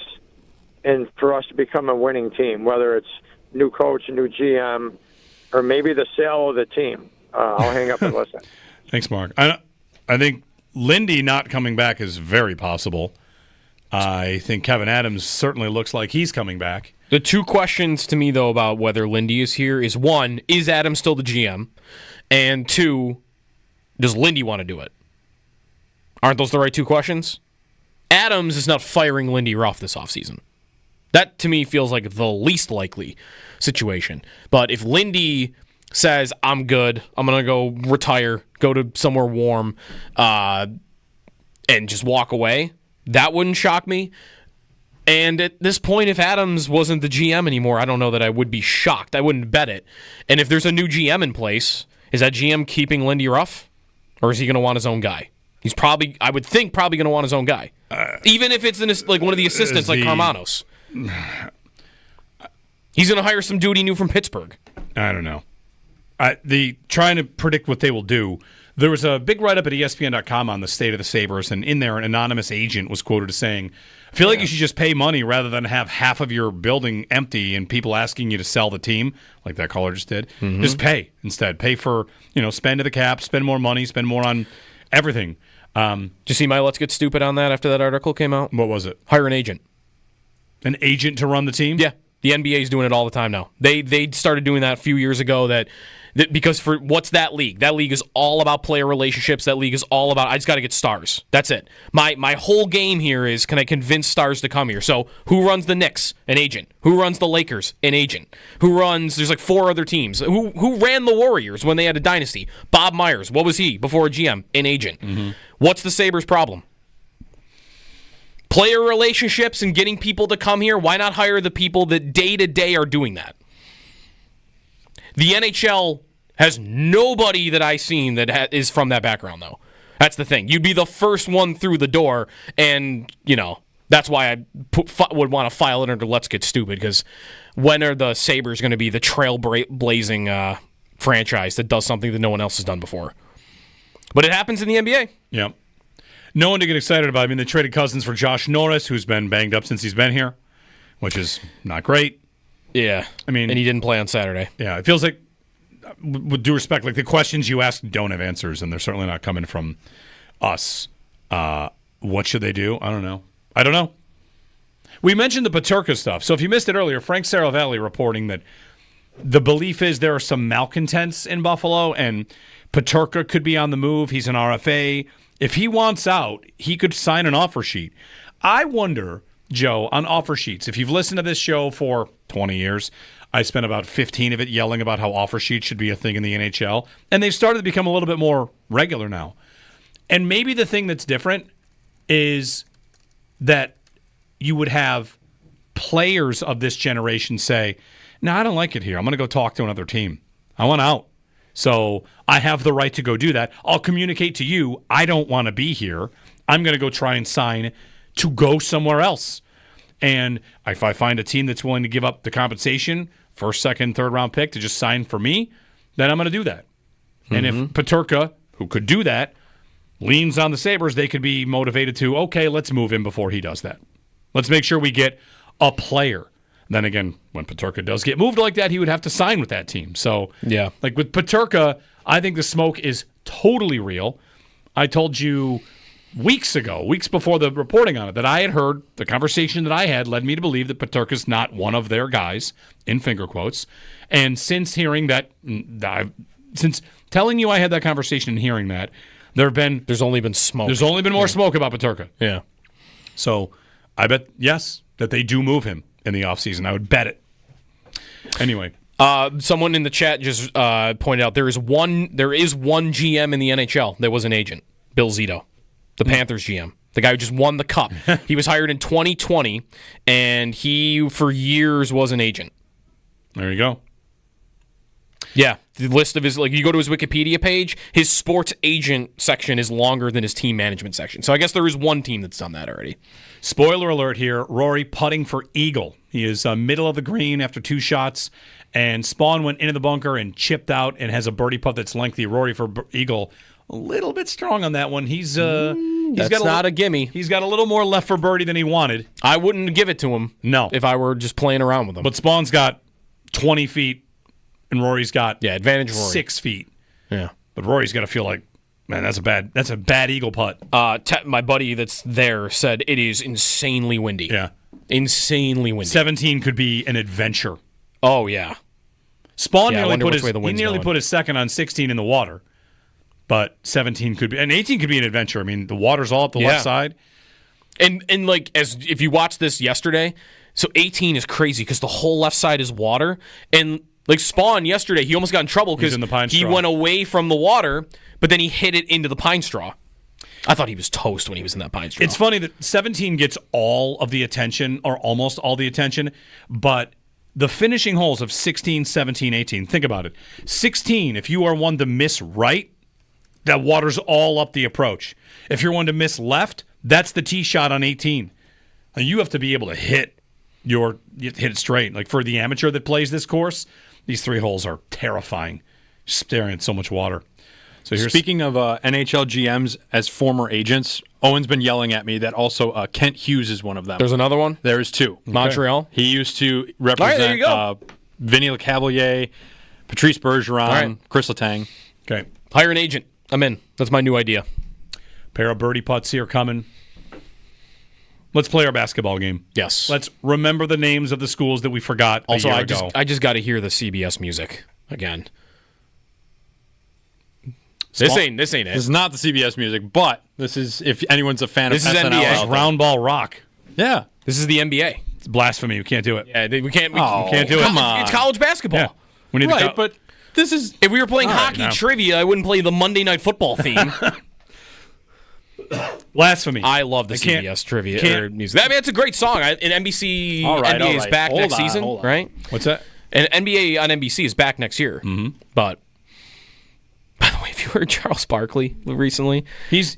and for us to become a winning team, whether it's new coach, new GM, or maybe the sale of the team? I'll hang up and listen. Thanks, Mark. I think Lindy not coming back is very possible. I think Kevin Adams certainly looks like he's coming back. The 2 questions to me, though, about whether Lindy is here is, 1, is Adams still the GM? And 2, does Lindy want to do it? Aren't those the right 2 questions? Adams is not firing Lindy Ruff this offseason. That, to me, feels like the least likely situation. But if Lindy says, I'm good, I'm going to go retire, go to somewhere warm, and just walk away, that wouldn't shock me. And at this point, if Adams wasn't the GM anymore, I don't know that I would be shocked. I wouldn't bet it. And if there's a new GM in place, is that GM keeping Lindy Ruff? Or is he going to want his own guy? He's probably, I would think, going to want his own guy. Even if it's like one of the assistants like Carmanos. He's going to hire some dude he knew from Pittsburgh. I don't know. Trying to predict what they will do. There was a big write-up at ESPN.com on the state of the Sabres, and in there, an anonymous agent was quoted as saying, I feel like you should just pay money rather than have half of your building empty and people asking you to sell the team, like that caller just did. Mm-hmm. Just pay instead. Pay for, spend to the cap, spend more money, spend more on everything. Did you see my Let's Get Stupid on that after that article came out? What was it? Hire an agent. An agent to run the team? Yeah. The NBA is doing it all the time now. They started doing that a few years ago because for what's that league? That league is all about player relationships. That league is all about, I just got to get stars. That's it. My whole game here is, can I convince stars to come here? So who runs the Knicks? An agent. Who runs the Lakers? An agent. There's like 4 other teams. Who ran the Warriors when they had a dynasty? Bob Myers. What was he before a GM? An agent. Mm-hmm. What's the Sabres' problem? Player relationships and getting people to come here. Why not hire the people that day to day are doing that? The NHL has nobody that I've seen that is from that background, though. That's the thing. You'd be the first one through the door, and, that's why I would want to file it under Let's Get Stupid, because when are the Sabres going to be the trailblazing franchise that does something that no one else has done before? But it happens in the NBA. Yeah. No one to get excited about. I mean, they traded Cousins for Josh Norris, who's been banged up since he's been here, which is not great. Yeah. I mean, and he didn't play on Saturday. Yeah. It feels like, with due respect, like the questions you ask don't have answers, and they're certainly not coming from us. What should they do? I don't know. We mentioned the Peterka stuff. So if you missed it earlier, Frank Saravalli reporting that the belief is there are some malcontents in Buffalo, and Peterka could be on the move. He's an RFA. If he wants out, he could sign an offer sheet. I wonder, Joe, on offer sheets, if you've listened to this show for 20 years, I spent about 15 of it yelling about how offer sheets should be a thing in the NHL, and they've started to become a little bit more regular now. And maybe the thing that's different is that you would have players of this generation say, no, I don't like it here. I'm going to go talk to another team. I want out. So I have the right to go do that. I'll communicate to you, I don't want to be here. I'm going to go try and sign to go somewhere else. And if I find a team that's willing to give up the compensation, first, second, third round pick to just sign for me, then I'm going to do that. Mm-hmm. And if Peterka, who could do that, leans on the Sabres, they could be motivated to, okay, let's move him before he does that. Let's make sure we get a player. Then again, when Peterka does get moved like that, he would have to sign with that team. So, yeah, like with Peterka, I think the smoke is totally real. I told you weeks before the reporting on it, that I had heard the conversation that I had led me to believe that Peterka's not one of their guys, in finger quotes. And since hearing that, since telling you I had that conversation and hearing that, there's only been smoke. There's only been more smoke about Peterka. Yeah. So I bet, yes, that they do move him in the offseason. I would bet it. Anyway. Someone in the chat just pointed out there is one GM in the NHL that was an agent, Bill Zito, the Panthers GM, the guy who just won the cup. He was hired in 2020, and he, for years, was an agent. There you go. Yeah, the list of his, you go to his Wikipedia page, his sports agent section is longer than his team management section. So I guess there is one team that's done that already. Spoiler alert here, Rory putting for eagle. He is middle of the green after 2 shots, and Spawn went into the bunker and chipped out and has a birdie putt that's lengthy. Rory for eagle, a little bit strong on that one. He's got not a gimme. He's got a little more left for birdie than he wanted. I wouldn't give it to him. No. If I were just playing around with him. But Spawn's got 20 feet, and Rory's got advantage Rory. 6 feet. Yeah. But Rory's got to feel like, man, that's a bad eagle putt. My buddy that's there said it is insanely windy. Yeah. Insanely windy. 17 could be an adventure. Oh, yeah. Spawn nearly put his second on 16 in the water. But 17 could be, and 18 could be an adventure. I mean, the water's all up the left side. And if you watched this yesterday, so 18 is crazy because the whole left side is water. And Spawn yesterday, he almost got in trouble because he went away from the water, but then he hit it into the pine straw. I thought he was toast when he was in that pine straw. It's funny that 17 gets all of the attention, or almost all the attention, but the finishing holes of 16, 17, 18, think about it. 16, if you are one to miss right, that water's all up the approach. If you're one to miss left, that's the tee shot on 18. Now, you have to be able to hit it straight. Like for the amateur that plays this course, these 3 holes are terrifying. Staring at so much water. So speaking of NHL GMs as former agents, Owen's been yelling at me that also Kent Hughes is one of them. There's another one? There is 2. Montreal? He used to represent Vinny Lecavalier, Patrice Bergeron, Chris Letang. Okay. Hire an agent. I'm in. That's my new idea. Pair of birdie putts here coming. Let's play our basketball game. Yes. Let's remember the names of the schools that we forgot also, a year ago. I just got to hear the CBS music again. This ain't it. This is not the CBS music, but this is if anyone's a fan of SNL. This is NBA. Round ball rock. Yeah. This is the NBA. It's blasphemy. We can't do it. Yeah, we can't. We can't do it. Come on. It's college basketball. Yeah. We need right, but this is... If we were playing hockey now. trivia, I wouldn't play the Monday Night Football theme. Blasphemy. I love the CBS trivia or music. I mean, it's a great song. And NBC NBA is back next season, right? What's that? And NBA on NBC is back next year. Mm-hmm. But, by the way, if you heard Charles Barkley recently,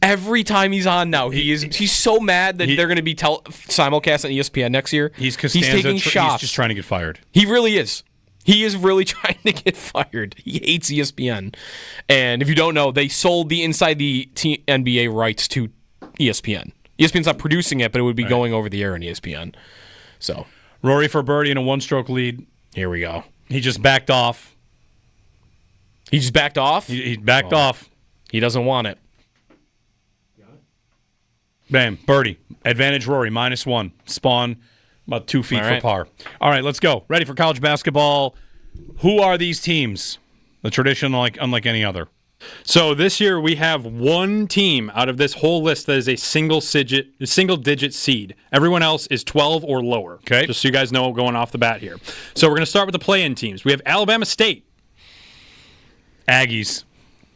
every time he's on now, he's so mad that they're going to be simulcast on ESPN next year. He's taking shots. He's just trying to get fired. He really is. He is really trying to get fired. He hates ESPN. And if you don't know, they sold the Inside the NBA rights to ESPN. ESPN's not producing it, but it would be going over the air on ESPN. So, Rory for birdie in a one-stroke lead. Here we go. He just backed off. He just backed off? He backed off. He doesn't want it. Bam. Birdie. Advantage Rory. -1. Spawn about 2 feet for par. All right, let's go. Ready for college basketball. Who are these teams? The tradition unlike any other. So this year we have one team out of this whole list that is a single-digit seed. Everyone else is 12 or lower. Okay. Just so you guys know going off the bat here. So we're going to start with the play-in teams. We have Alabama State. Aggies.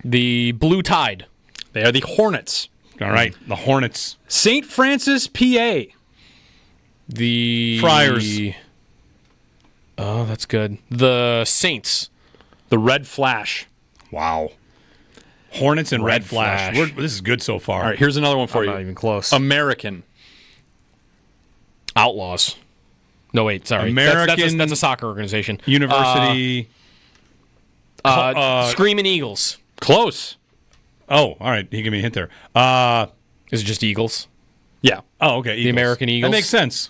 The Blue Tide. They are the Hornets. All right, the Hornets. St. Francis, PA. The Friars. Oh, that's good. The Saints. The Red Flash. Wow. Hornets and Red Flash. This is good so far. All right, here's another one for you. Not even close. American. Outlaws. No, wait, sorry. American that's a soccer organization. University. Screaming Eagles. Close. Oh, all right. He gave me a hint there. Is it just Eagles? Yeah. Oh, okay. The American Eagles. That makes sense.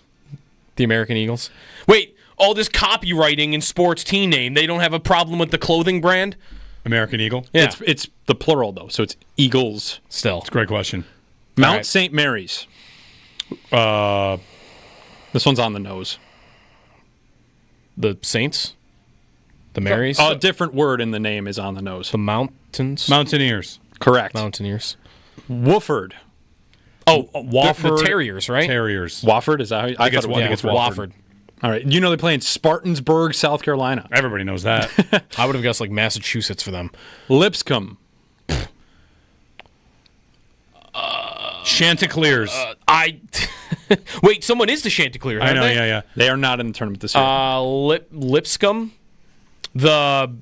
The American Eagles. Wait, all this copywriting in sports team name, they don't have a problem with the clothing brand? American Eagle? Yeah. It's the plural, though, so it's Eagles. Still. It's a great question. Mount St. Mary's. This one's on the nose. The Saints? The Marys? A different word in the name is on the nose. The Mountains? Mountaineers. Correct. Mountaineers. Wofford. Oh, Wofford. The Terriers, right? Terriers. Wofford? Is that how I think it's Wofford. All right. You know they play in Spartansburg, South Carolina. Everybody knows that. I would have guessed like Massachusetts for them. Lipscomb. Chanticleers. Wait, someone is the Chanticleer. I know, they? yeah. They are not in the tournament this year. Lipscomb. The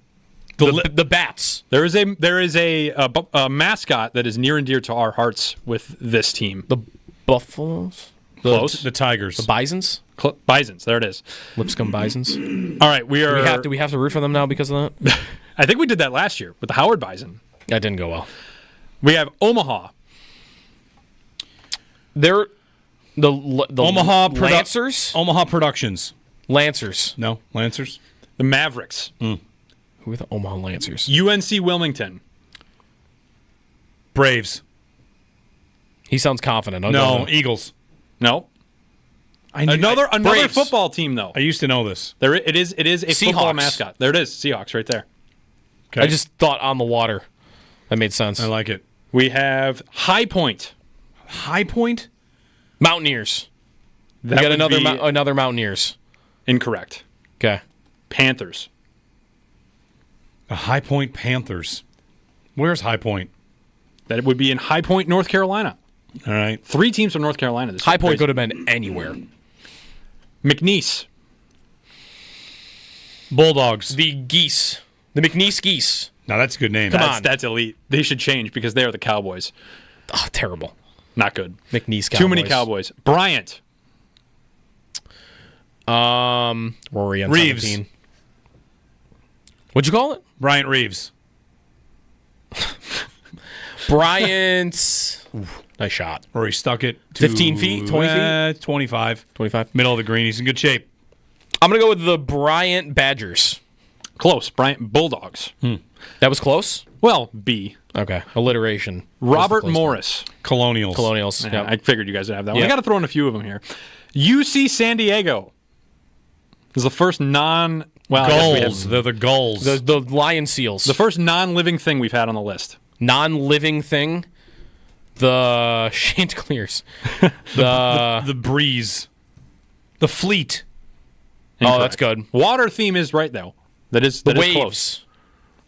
Bats. There is a mascot that is near and dear to our hearts with this team. The Buffaloes. Close. The Tigers. The Bisons. Bisons. There it is. Lipscomb Bisons. All right, Do we have to root for them now because of that? I think we did that last year with the Howard Bison. That didn't go well. We have Omaha. They're the Omaha Lancers. Omaha Productions. Lancers. No, Lancers. The Mavericks. Who are the Omaha Lancers? UNC Wilmington. Braves. He sounds confident. No, Eagles. No. Another football team though. I used to know this. It is a Seahawks. Football mascot. There it is. Seahawks right there. Okay. I just thought on the water. That made sense. I like it. We have High Point. High Point? Mountaineers. We got another Mountaineers. Incorrect. Okay. Panthers. The High Point Panthers. Where's High Point? That would be in High Point, North Carolina. All right. 3 teams from North Carolina this year. High Point could have been anywhere. McNeese. Bulldogs. The Geese. The McNeese Geese. Now that's a good name. Come on. That's elite. They should change because they are the Cowboys. Oh, terrible. Not good. McNeese Cowboys. Too many Cowboys. Bryant. Rory on Reeves. 17. What'd you call it? Bryant Reeves. Bryant's. Nice shot. Rory stuck it to 15 feet? 20 feet? 25. 25. Middle of the green. He's in good shape. I'm going to go with the Bryant Badgers. Close. Bryant Bulldogs. That was close? Well, B. Okay. Alliteration. Robert Morris. Colonials. Colonials. Yeah, Yep. I figured you guys would have that one. Yep. I got to throw in a few of them here. UC San Diego is the first non... Well, Gulls. They're the Gulls. The Lion Seals. The first non-living thing we've had on the list. Non-living thing? The Chanticleers. the Breeze. The Fleet. Oh, that's good. Water theme is right, though. That is Waves. close.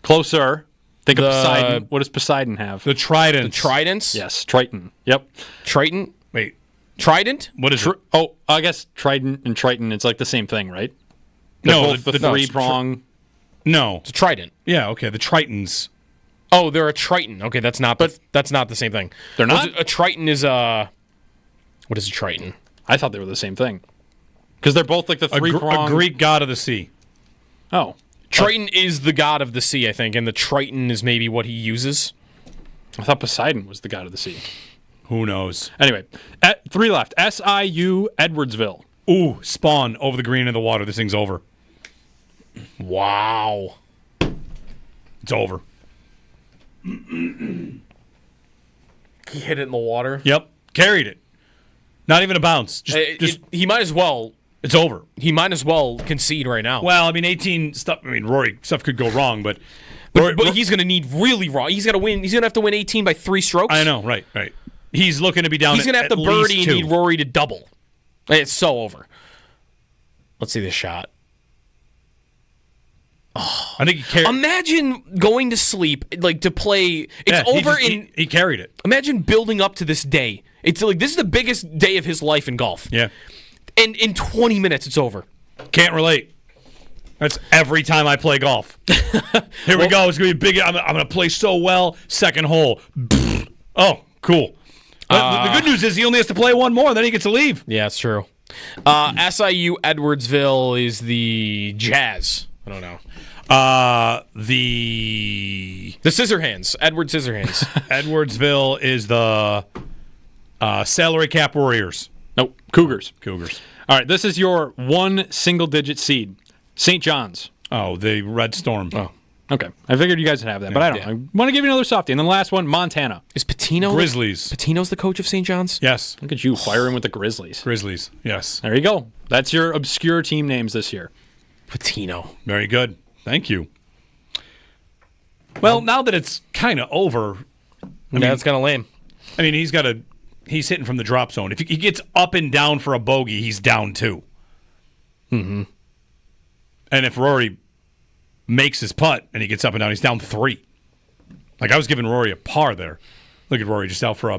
Closer. Think of Poseidon. What does Poseidon have? The Trident. The Tridents? Yes, Triton. Yep. Triton? Wait. Trident? What is it? Oh, I guess Trident and Triton, it's like the same thing, right? No, the three-prong. No. It's a Trident. Yeah, okay. The Tritons. Oh, they're a Triton. Okay, that's not the same thing. They're not? A Triton is a... What is a Triton? I thought they were the same thing. Because they're both like the three-prong... A Greek god of the sea. Oh. Triton is the god of the sea, I think, and the Triton is maybe what he uses. I thought Poseidon was the god of the sea. Who knows? Anyway, 3 left. SIU Edwardsville. Ooh, Spawn over the green in the water. This thing's over. Wow. It's over. He hit it in the water. Yep. Carried it. Not even a bounce. He might as well. It's over. He might as well concede right now. Well, I mean, 18 stuff. I mean, Rory stuff could go wrong, but he's going to need really wrong. He's got to win. He's going to have to win 18 by 3 strokes. I know. Right. He's looking to be down. He's going to have to at birdie least and 2. need Rory to double. It's so over. Let's see this shot. Oh, I think he carried. Imagine going to sleep, like to play. It's over he carried it. Imagine building up to this day. It's like this is the biggest day of his life in golf. Yeah. And in 20 minutes, it's over. Can't relate. That's every time I play golf. Here we go. It's going to be big. I'm going to play so well. Second hole. Oh, cool. The good news is he only has to play one more, then he gets to leave. Yeah, it's true. SIU Edwardsville is the Jazz. I don't know. The Scissorhands. Edward Scissorhands. Edwardsville is the salary cap Warriors. Nope. Cougars. All right, this is your one single-digit seed. St. John's. Oh, the Red Storm. Oh, okay. I figured you guys would have that, but I don't. I want to give you another softie. And then the last one, Montana. Is Patino Grizzlies. Patino's the coach of St. John's? Yes. Look at you firing with the Grizzlies. Grizzlies, yes. There you go. That's your obscure team names this year. Patino. Very good. Thank you. Well, now that it's kind of over. That's kind of lame. I mean, he's hitting from the drop zone. If he gets up and down for a bogey, he's down 2. Mm-hmm. And if Rory makes his putt and he gets up and down, he's down 3. Like, I was giving Rory a par there. Look at Rory just out for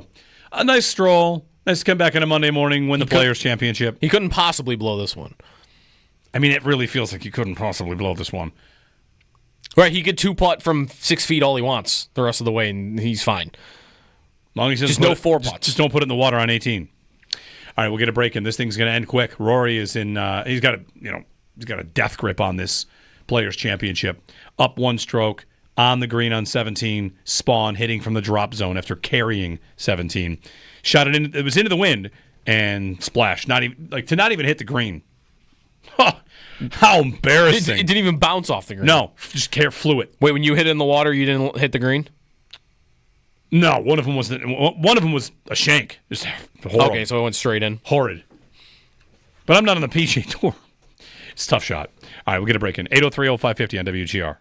a nice stroll. Nice to come back on a Monday morning, win the Players' Championship. He couldn't possibly blow this one. I mean, it really feels like he couldn't possibly blow this one. Right, he could 2-putt from 6 feet all he wants the rest of the way, and he's fine. Long as he just no 4-putts. Just don't put it in the water on 18. All right, we'll get a break in. This thing's going to end quick. Rory is in. He's got a death grip on this Players' Championship. Up 1 stroke on the green on 17. Spawn hitting from the drop zone after carrying 17. Shot it in. It was into the wind and splashed. Not even hit the green. How embarrassing! It didn't even bounce off the green. No, just flew it. Wait, when you hit it in the water, you didn't hit the green? No, one of them was a shank. Just horrible. Okay, so it went straight in. Horrid. But I'm not on the PGA Tour. It's a tough shot. All right, we'll get a break in. 803-0550 on WGR.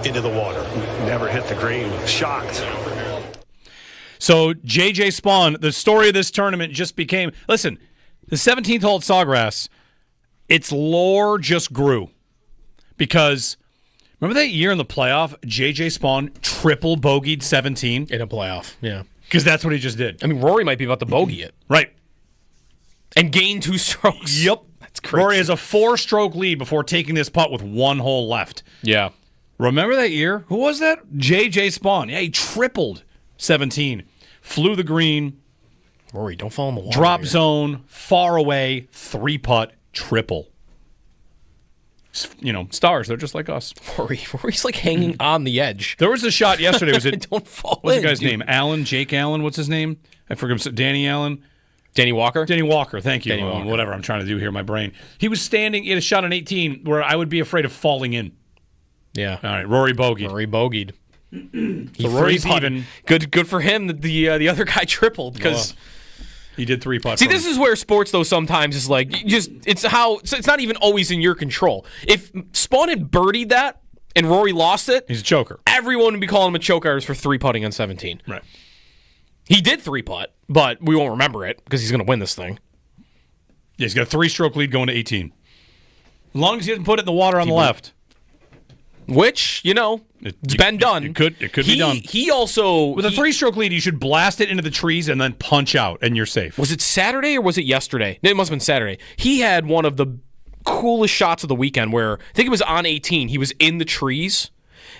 into the water. Never hit the green. Shocked. So J.J. Spawn, the story of this tournament just became, listen, the 17th hole at Sawgrass, its lore just grew. Because remember that year in the playoff, J.J. Spawn triple bogeyed 17? In a playoff, yeah. Because that's what he just did. I mean, Rory might be about to bogey it. Right. And gain 2 strokes. Yep. That's crazy. Rory has a 4-stroke lead before taking this putt with 1 hole left. Yeah. Remember that year? Who was that? J.J. Spawn. Yeah, he tripled 17. Flew the green. Rory, don't fall in the water. Drop zone, far away, 3-putt, triple. You know, stars. They're just like us. Rory's like hanging on the edge. There was a shot yesterday. Was it? Don't fall What's in, the guy's dude. name? Allen? Jake Allen? What's his name? I forget. Danny Allen? Danny Walker? Danny Walker. Thank you. Danny Walker. Whatever I'm trying to do here in my brain. He was standing. He had a shot on 18 where I would be afraid of falling in. Yeah. All right. Rory bogeyed. Rory bogeyed. So Rory's even. Good for him that the other guy tripled because. He did 3 putts. See, this is where sports, though, sometimes is like, it's not even always in your control. If Spawn had birdied that and Rory lost it, he's a choker. Everyone would be calling him a choke artist for 3-putting on 17. Right. He did 3-putt, but we won't remember it because he's going to win this thing. Yeah, he's got a 3-stroke lead going to 18. As long as he doesn't put it in the water on the left. Which, it's been done. It could be done. He also... With a 3-stroke lead, you should blast it into the trees and then punch out, and you're safe. Was it Saturday or was it yesterday? No, it must have been Saturday. He had one of the coolest shots of the weekend where, I think it was on 18, he was in the trees,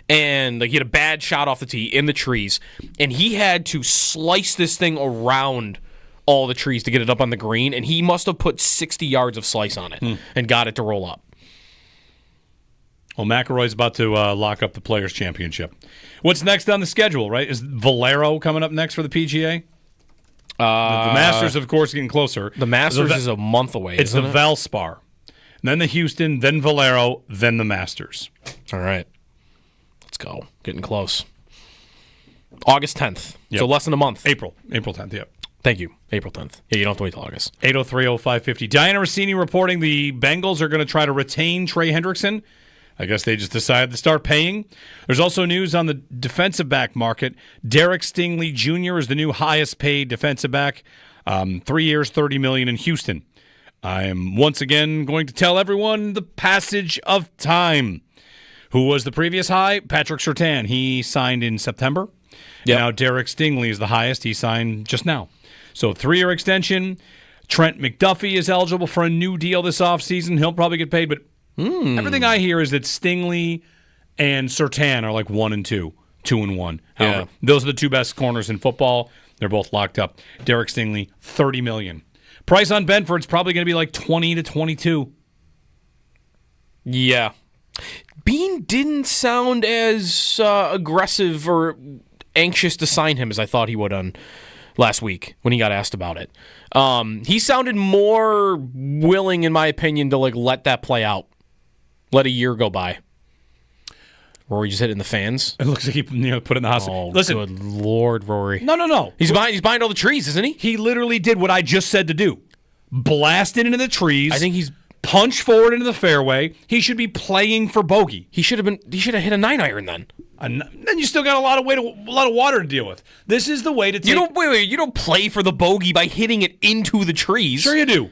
and he had a bad shot off the tee in the trees, and he had to slice this thing around all the trees to get it up on the green, and he must have put 60 yards of slice on it and got it to roll up. Well, McElroy's about to lock up the Players' Championship. What's next on the schedule, right? Is Valero coming up next for the PGA? The Masters, of course, getting closer. The Masters is a month away, It's isn't the it? Valspar. Then the Houston, then Valero, then the Masters. All right. Let's go. Getting close. August 10th. Yep. So less than a month. April 10th, yep. Thank you. April 10th. Yeah, you don't have to wait till August. 803-0550. Diana Rossini reporting the Bengals are going to try to retain Trey Hendrickson. I guess they just decided to start paying. There's also news on the defensive back market. Derek Stingley Jr. is the new highest paid defensive back. 3 years, $30 million in Houston. I am once again going to tell everyone the passage of time. Who was the previous high? Patrick Surtain. He signed in September. Yep. Now Derek Stingley is the highest. He signed just now. So 3-year extension. Trent McDuffie is eligible for a new deal this offseason. He'll probably get paid, but everything I hear is that Stingley and Surtain are like 1 and 2, 2 and 1. However, those are the 2 best corners in football. They're both locked up. Derek Stingley, $30 million. Price on Benford's probably going to be like 20 to 22. Yeah. Bean didn't sound as aggressive or anxious to sign him as I thought he would on last week when he got asked about it. He sounded more willing, in my opinion, to let that play out. Let a year go by. Rory just hit it in the fans. It looks like he put it in the hospital. Oh, Listen, good Lord, Rory. No. He's behind all the trees, isn't he? He literally did what I just said to do. Blast it into the trees. I think he's punch forward into the fairway. He should be playing for bogey. He should have hit a 9-iron then. Then you still got a lot of water to deal with. This is the way to take. You don't play for the bogey by hitting it into the trees. Sure you do.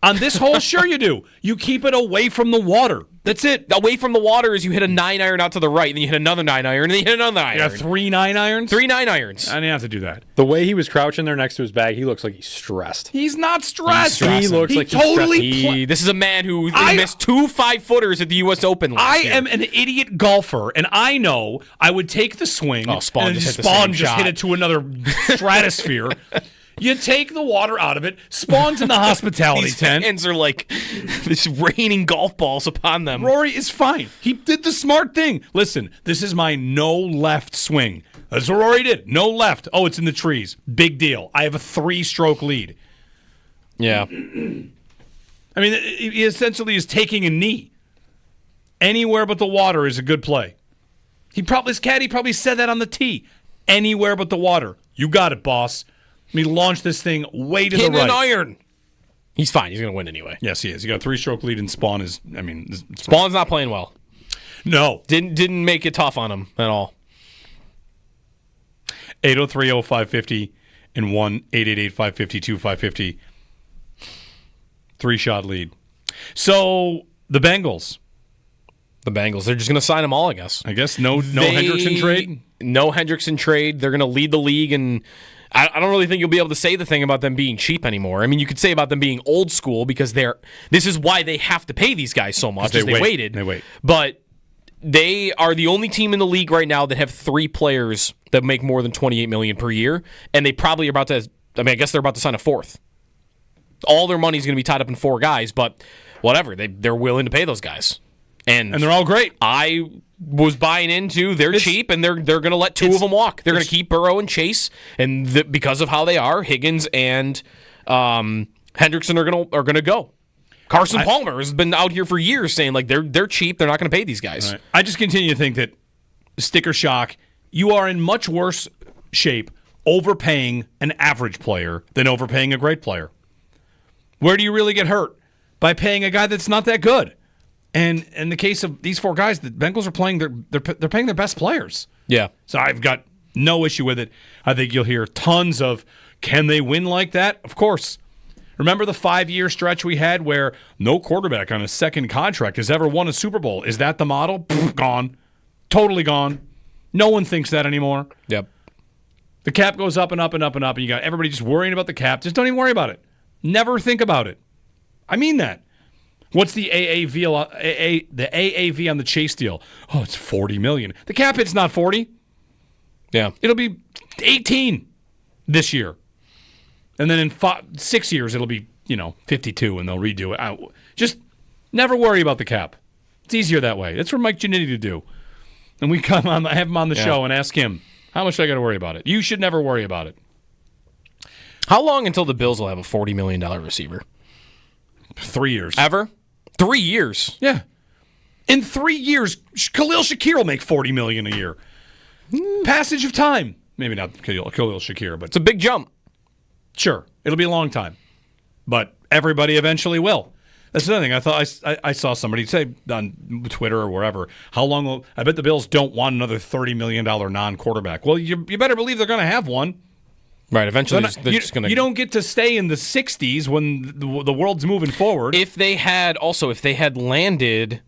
On this hole, sure you do. You keep it away from the water. That's it. Away from the water is you hit a 9-iron out to the right, and then you hit another 9-iron, and then you hit another 9-iron. You got 3 9-irons? 3 9-irons. I didn't have to do that. The way he was crouching there next to his bag, he looks like he's stressed. He's not stressed. He looks like he's totally. This is a man who missed 2 5-footers at the U.S. Open last year. I am an idiot golfer, and I know I would take the swing. Spawn and just hit the Spawn same just shot. hit it to another stratosphere. You take the water out of it. Spawn's in the hospitality These tent. fans are like this raining golf balls upon them. Rory is fine. He did the smart thing. Listen, this is my no left swing. That's what Rory did. No left. Oh, it's in the trees. Big deal. I have a 3-stroke lead. Yeah. I mean, he essentially is taking a knee. Anywhere but the water is a good play. His caddy probably said that on the tee. Anywhere but the water. You got it, boss. Let me launch this thing way to the right. Hit an iron. He's fine. He's going to win anyway. Yes, he is. He got a 3-stroke lead, and Spawn is, Spawn's not playing well. No. Didn't make it tough on him at all. 803-0550 and 1-888-552-550. 3-shot lead. So, the Bengals. They're just going to sign them all, I guess. No Hendrickson trade? No Hendrickson trade. They're going to lead the league, and I don't really think you'll be able to say the thing about them being cheap anymore. I mean, you could say about them being old school because this is why they have to pay these guys so much, because they waited. They wait. But they are the only team in the league right now that have 3 players that make more than $28 million per year, and they probably are about to, I guess they're about to sign a 4th. All their money is going to be tied up in 4 guys, but whatever, they're willing to pay those guys. And they're all great. I was buying into they're cheap, and they're going to let 2 of them walk. They're going to keep Burrow and Chase, and because of how they are, Higgins and Hendrickson are going to go. Carson Palmer has been out here for years saying like they're cheap. They're not going to pay these guys. Right. I just continue to think that sticker shock. You are in much worse shape overpaying an average player than overpaying a great player. Where do you really get hurt? By paying a guy that's not that good. And in the case of these 4 guys, the Bengals are playing they're paying their best players. Yeah. So I've got no issue with it. I think you'll hear tons of, can they win like that? Of course. Remember the 5-year stretch we had where no quarterback on a second contract has ever won a Super Bowl? Is that the model? Gone. Totally gone. No one thinks that anymore. Yep. The cap goes up and up and up and up, and you got everybody just worrying about the cap. Just don't even worry about it. Never think about it. I mean that. What's the AAV on the Chase deal? Oh, it's $40 million. The cap hit's not 40. Yeah. It'll be 18 this year. And then in 6 years, it'll be, 52, and they'll redo it. Just never worry about the cap. It's easier that way. That's for Mike Giannitti to do. And we have him on the show and ask him, how much do I got to worry about it? You should never worry about it. How long until the Bills will have a $40 million receiver? 3 years. Ever? 3 years. Yeah. In 3 years, Khalil Shakir will make $40 million a year. Passage of time. Maybe not Khalil Shakir, but it's a big jump. Sure. It'll be a long time. But everybody eventually will. That's another thing. I thought I saw somebody say on Twitter or wherever, how long will I bet the Bills don't want another $30 million non-quarterback. Well, you better believe they're going to have one. Right, eventually they're just going to... You don't get to stay in the 60s when the world's moving forward. If they had landed...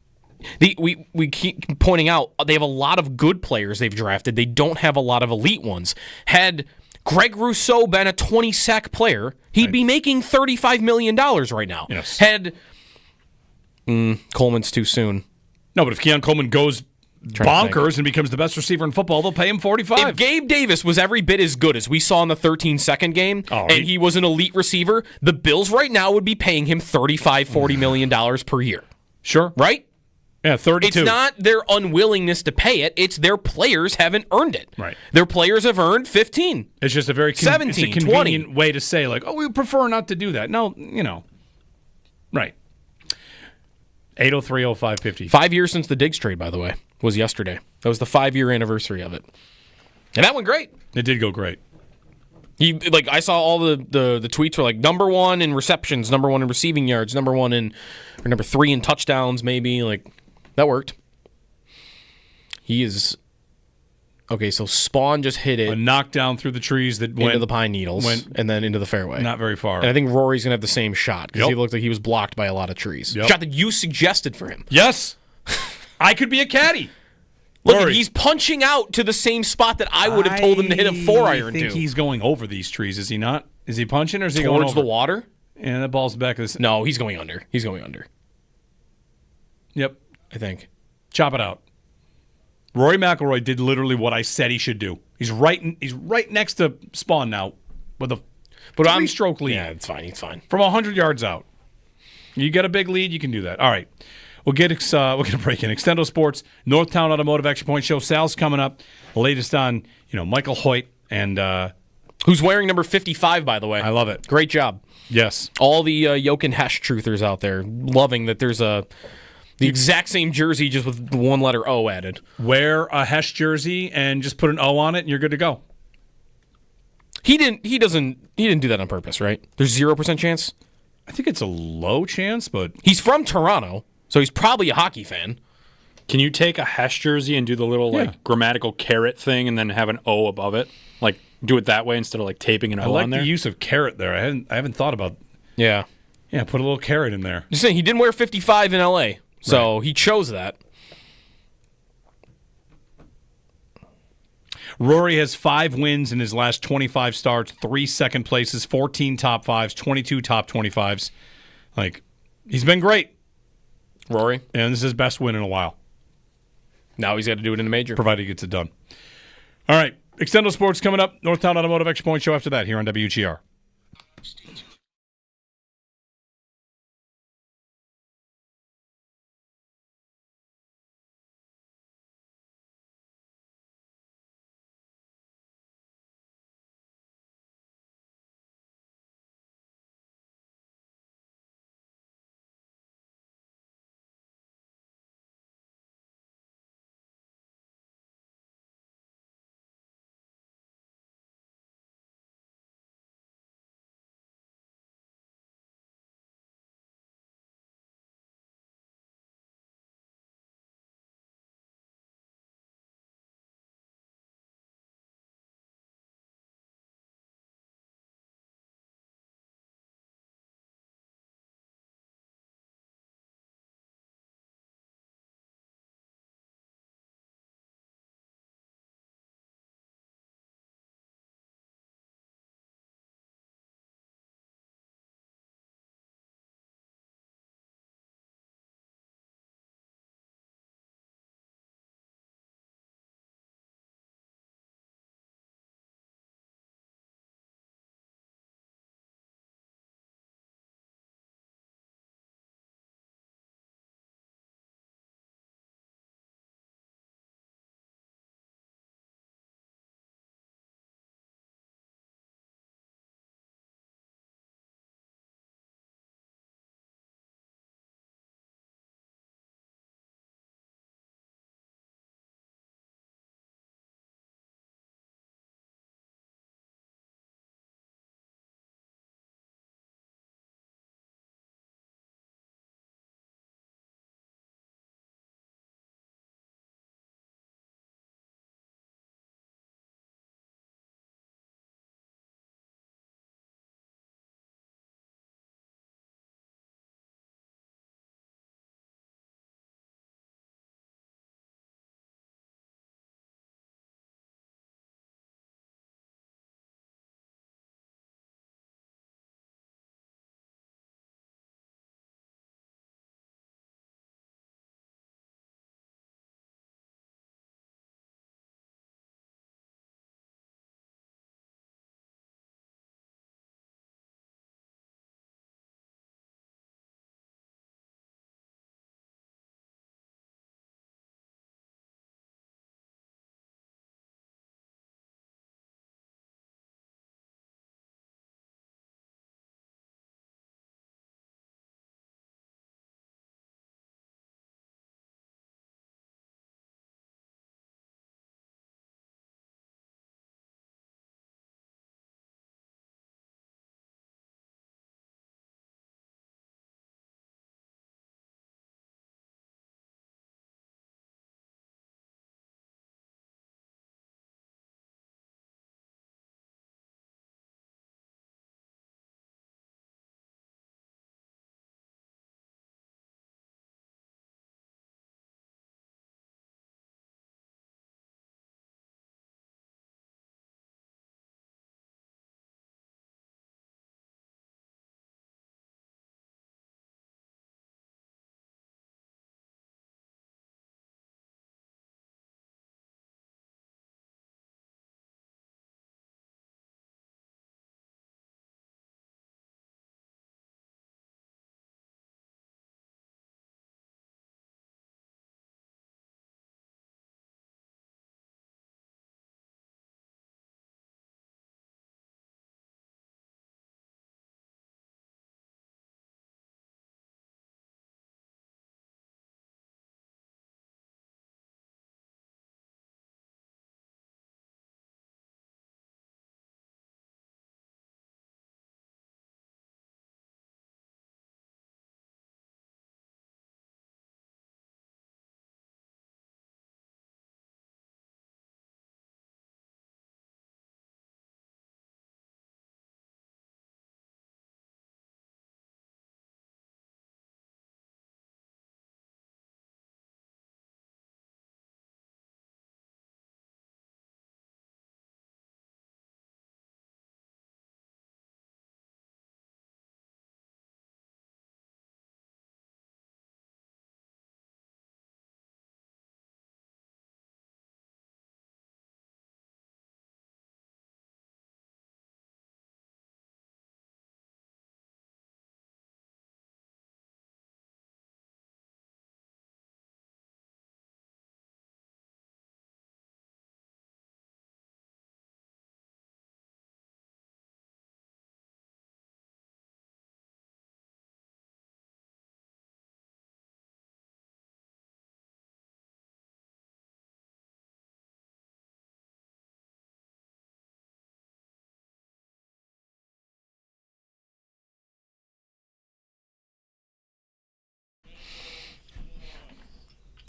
We keep pointing out, they have a lot of good players they've drafted. They don't have a lot of elite ones. Had Greg Rousseau been a 20-sack player, he'd be making $35 million right now. Yes. Had... Coleman's too soon. No, but if Keon Coleman goes bonkers and becomes the best receiver in football, they'll pay him $45. If Gabe Davis was every bit as good as we saw in the 13-second game, and he was an elite receiver, the Bills right now would be paying him $40 million per year. Sure. Right? Yeah, 32. It's not their unwillingness to pay it. It's their players haven't earned it. Right. Their players have earned 15. It's just a very 17, convenient 20. way to say, like, we prefer not to do that. No, Right. 803-0550. 5 years since the Diggs trade, by the way, was yesterday. That was the 5-year anniversary of it. And that went great. It did go great. I saw all the tweets were like number 1 in receptions, number 1 in receiving yards, number 3 in touchdowns, maybe. Like, that worked. He is... Okay, so Spawn just hit it. A knockdown through the trees that went... into the pine needles, and then into the fairway. Not very far. And I think Rory's going to have the same shot, because he looked like he was blocked by a lot of trees. Yep. Shot that you suggested for him. Yes. I could be a caddy. Look, he's punching out to the same spot that I would have told him to hit a 4-iron to. I think he's going over these trees, is he not? Is he punching, or is he going towards over? the water? And the ball's back of this. No, he's going under. He's going under. Yep. I think. Chop it out. Rory McIlroy did literally what I said he should do. He's right next to Spawn now with a 3-stroke lead. Yeah, it's fine. He's fine. From 100 yards out. You get a big lead, you can do that. All right. We're going to break in. Extendo Sports, Northtown Automotive Action Point Show. Sal's coming up. The latest on, Michael Hoyt and... who's wearing number 55, by the way. I love it. Great job. Yes. All the Jochen Hesch truthers out there loving that there's the exact same jersey just with one letter O added. Wear a Hesch jersey and just put an O on it and you're good to go. He didn't do that on purpose, right? There's 0% chance? I think it's a low chance, but... He's from Toronto, so he's probably a hockey fan. Can you take a Hess jersey and do the little grammatical caret thing and then have an O above it? Like do it that way instead of like taping an O on there? I like the use of caret there. I haven't thought about. Yeah. Yeah, put a little caret in there. Just saying, he didn't wear 55 in L.A., so he chose that. Rory has 5 wins in his last 25 starts, 3 second places, 14 top 5s, 22 top 25s. Like, he's been great. Rory. And this is his best win in a while. Now he's got to do it in a major. Provided he gets it done. All right. Extendo Sports coming up. Northtown Automotive Extra Point Show after that here on WGR.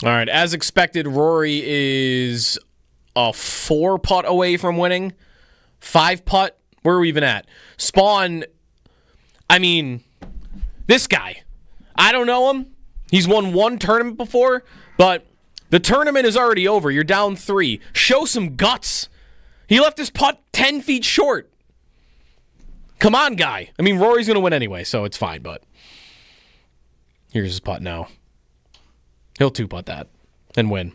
All right, as expected, Rory is a 4-putt away from winning. 5-putt. Where are we even at? Spawn, I mean, this guy, I don't know him. He's won one tournament before, but the tournament is already over. You're down 3. Show some guts. He left his putt 10 feet short. Come on, guy. I mean, Rory's going to win anyway, so it's fine, but here's his putt now. He'll 2-putt that and win.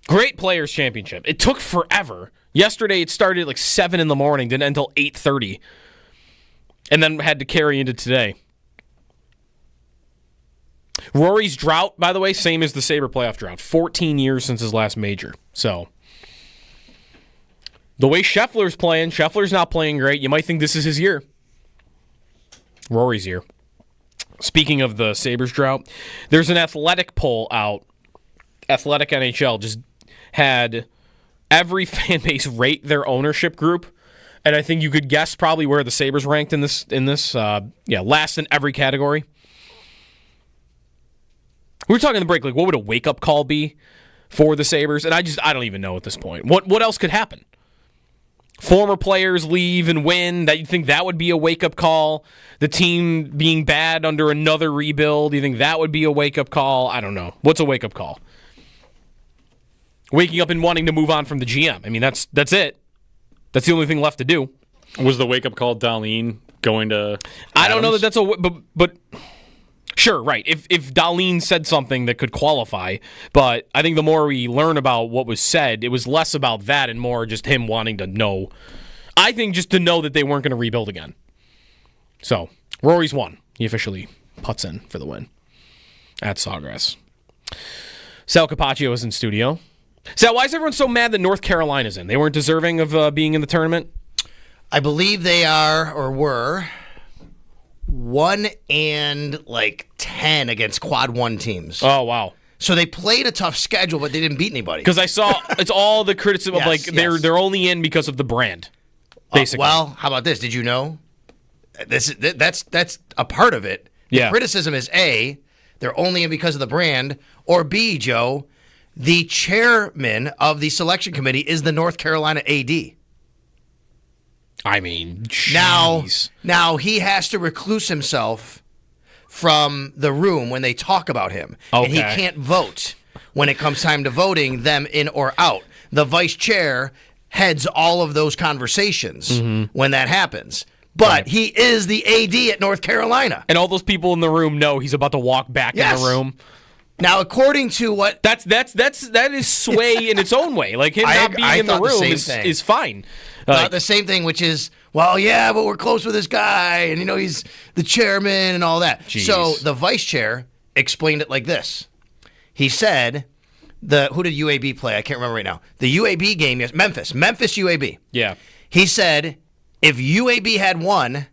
Great Players Championship. It took forever. Yesterday it started at like 7 in the morning, didn't end until 8:30, and then had to carry into today. Rory's drought, by the way, same as the Sabre playoff drought. 14 years since his last major. So the way Scheffler's playing, Scheffler's not playing great. You might think this is his year. Rory's year. Speaking of the Sabres drought, there's an athletic poll out. Athletic NHL just had every fan base rate their ownership group, and I think you could guess probably where the Sabres ranked in this. Last in every category. We were talking in the break, like what would a wake-up call be for the Sabres? And I don't even know at this point. What else could happen? Former players leave and win. That you think that would be a wake-up call? The team being bad under another rebuild, you think that would be a wake-up call? I don't know. What's a wake-up call? Waking up and wanting to move on from the GM. I mean, that's it. That's the only thing left to do. Was the wake-up call Darlene going to Adams? I don't know that that's but sure, right. If Darlene said something that could qualify, but I think the more we learn about what was said, it was less about that and more just him wanting to know. I think just to know that they weren't going to rebuild again. So, Rory's won. He officially putts in for the win at Sawgrass. Sal Capaccio is in studio. Sal, why is everyone so mad that North Carolina's in? They weren't deserving of being in the tournament? I believe they are or were 1-10 against quad 1 teams. Oh, wow. So they played a tough schedule, but they didn't beat anybody. Because I saw it's all the criticism of they're only in because of the brand, basically. Well, how about this? Did you know? That's a part of it. The criticism is A, they're only in because of the brand, or B, Joe, the chairman of the selection committee is the North Carolina AD. I mean, geez. Now he has to recluse himself from the room when they talk about him. Okay. And he can't vote when it comes time to voting them in or out. The vice chair heads all of those conversations when that happens. But he is the AD at North Carolina. And all those people in the room know he's about to walk back in the room. Now, according to what that is sway in its own way. Like him not being in the room is fine. The same thing, which is, well, yeah, but we're close with this guy, and he's the chairman and all that. Jeez. So the vice chair explained it like this. He said, who did UAB play? I can't remember right now. The UAB game, yes, Memphis UAB. Yeah. He said if UAB had won,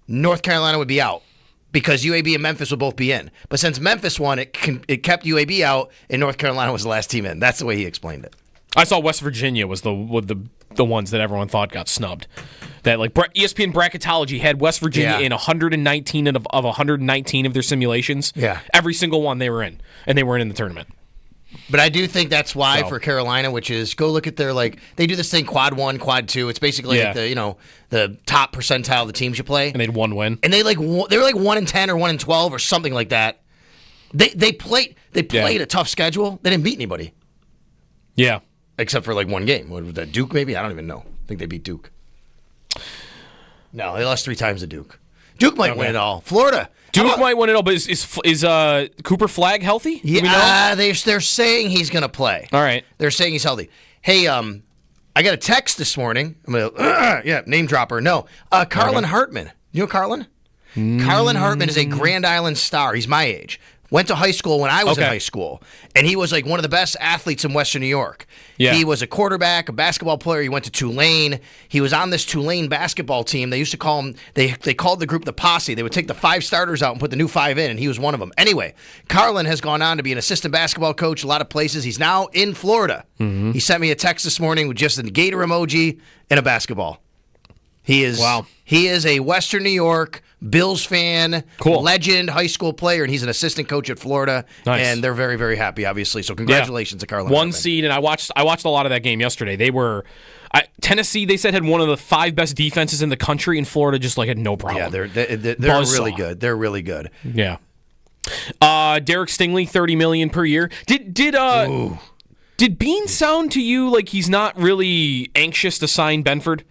North Carolina would be out, because UAB and Memphis would both be in. But since Memphis won, it kept UAB out, and North Carolina was the last team in. That's the way he explained it. I saw West Virginia was the ones that everyone thought got snubbed. That like ESPN bracketology had West Virginia in 119 of 119 of their simulations. Yeah, every single one they were in, and they weren't in the tournament. But I do think that's why for Carolina, which is go look at their they do this thing quad 1, quad 2. It's basically like the top percentile of the teams you play, and they had one win, and they were like 1-10 or 1-12 or something like that. They played a tough schedule. They didn't beat anybody. Yeah, except for like one game. What was that, Duke? Maybe I don't even know. I think they beat Duke. No, they lost 3 times to Duke. Duke might win it all. Florida. Duke might win it all, but is Cooper Flagg healthy? Yeah, they're saying he's going to play. All right. They're saying he's healthy. Hey, I got a text this morning. I'm gonna, name dropper. No. Carlin Hartman. You know Carlin? Carlin Hartman is a Grand Island star. He's my age. Went to high school when I was in high school. And he was like one of the best athletes in Western New York. Yeah. He was a quarterback, a basketball player. He went to Tulane. He was on this Tulane basketball team. They used to call him, they called the group the Posse. They would take the 5 starters out and put the new 5 in, and he was one of them. Anyway, Carlin has gone on to be an assistant basketball coach a lot of places. He's now in Florida. He sent me a text this morning with just a gator emoji and a basketball. He is. Wow. He is a Western New York Bills fan, legend, high school player, and he's an assistant coach at Florida. Nice. And they're very, very happy, obviously. So congratulations to Carolina. One seed, and I watched a lot of that game yesterday. They were Tennessee. They said had one of the 5 best defenses in the country, and Florida just had no problem. Yeah, they're really good. They're really good. Yeah. Derek Stingley, $30 million per year. Did Bean sound to you like he's not really anxious to sign Benford?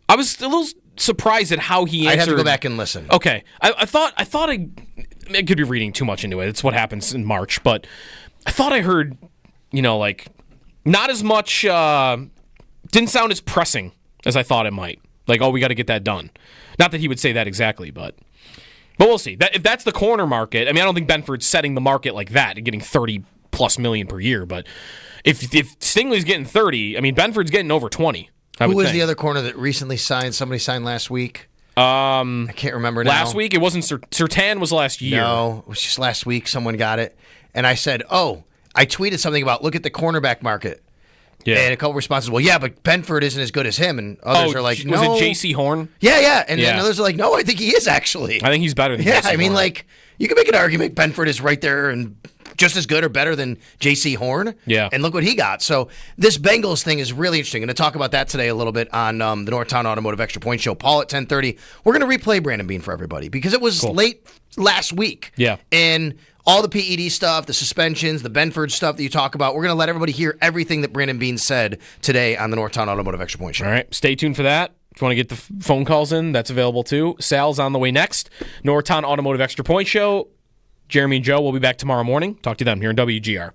I was a little surprised at how he answered. I'd have to go back and listen. Okay, I thought I could be reading too much into it. It's what happens in March, but I thought I heard, not as much. Didn't sound as pressing as I thought it might. Like, we got to get that done. Not that he would say that exactly, but we'll see. If that's the corner market, I don't think Benford's setting the market like that and getting $30+ million per year. But if Stingley's getting 30, Benford's getting over 20. Who was the other corner that recently signed? Somebody signed last week. I can't remember now. Last week? It wasn't Surtain was last year. No, it was just last week someone got it. And I said, I tweeted something about look at the cornerback market. Yeah. And a couple responses, well, yeah, but Benford isn't as good as him. And others are like, no. Was it J.C. Horn? Yeah. And then others are like, no, I think he is actually. I think he's better than J.C. Horn. You can make an argument Benford is right there and just as good or better than J.C. Horn. Yeah. And look what he got. So this Bengals thing is really interesting. I'm going to talk about that today a little bit on the Northtown Automotive Extra Point Show. Paul at 10:30. We're going to replay Brandon Beane for everybody because it was late last week. Yeah. And all the PED stuff, the suspensions, the Benford stuff that you talk about, we're going to let everybody hear everything that Brandon Beane said today on the Northtown Automotive Extra Point Show. All right. Stay tuned for that. If you want to get the phone calls in, that's available too. Sal's on the way next. Northtown Automotive Extra Point Show. Jeremy and Joe will be back tomorrow morning. Talk to them here in WGR.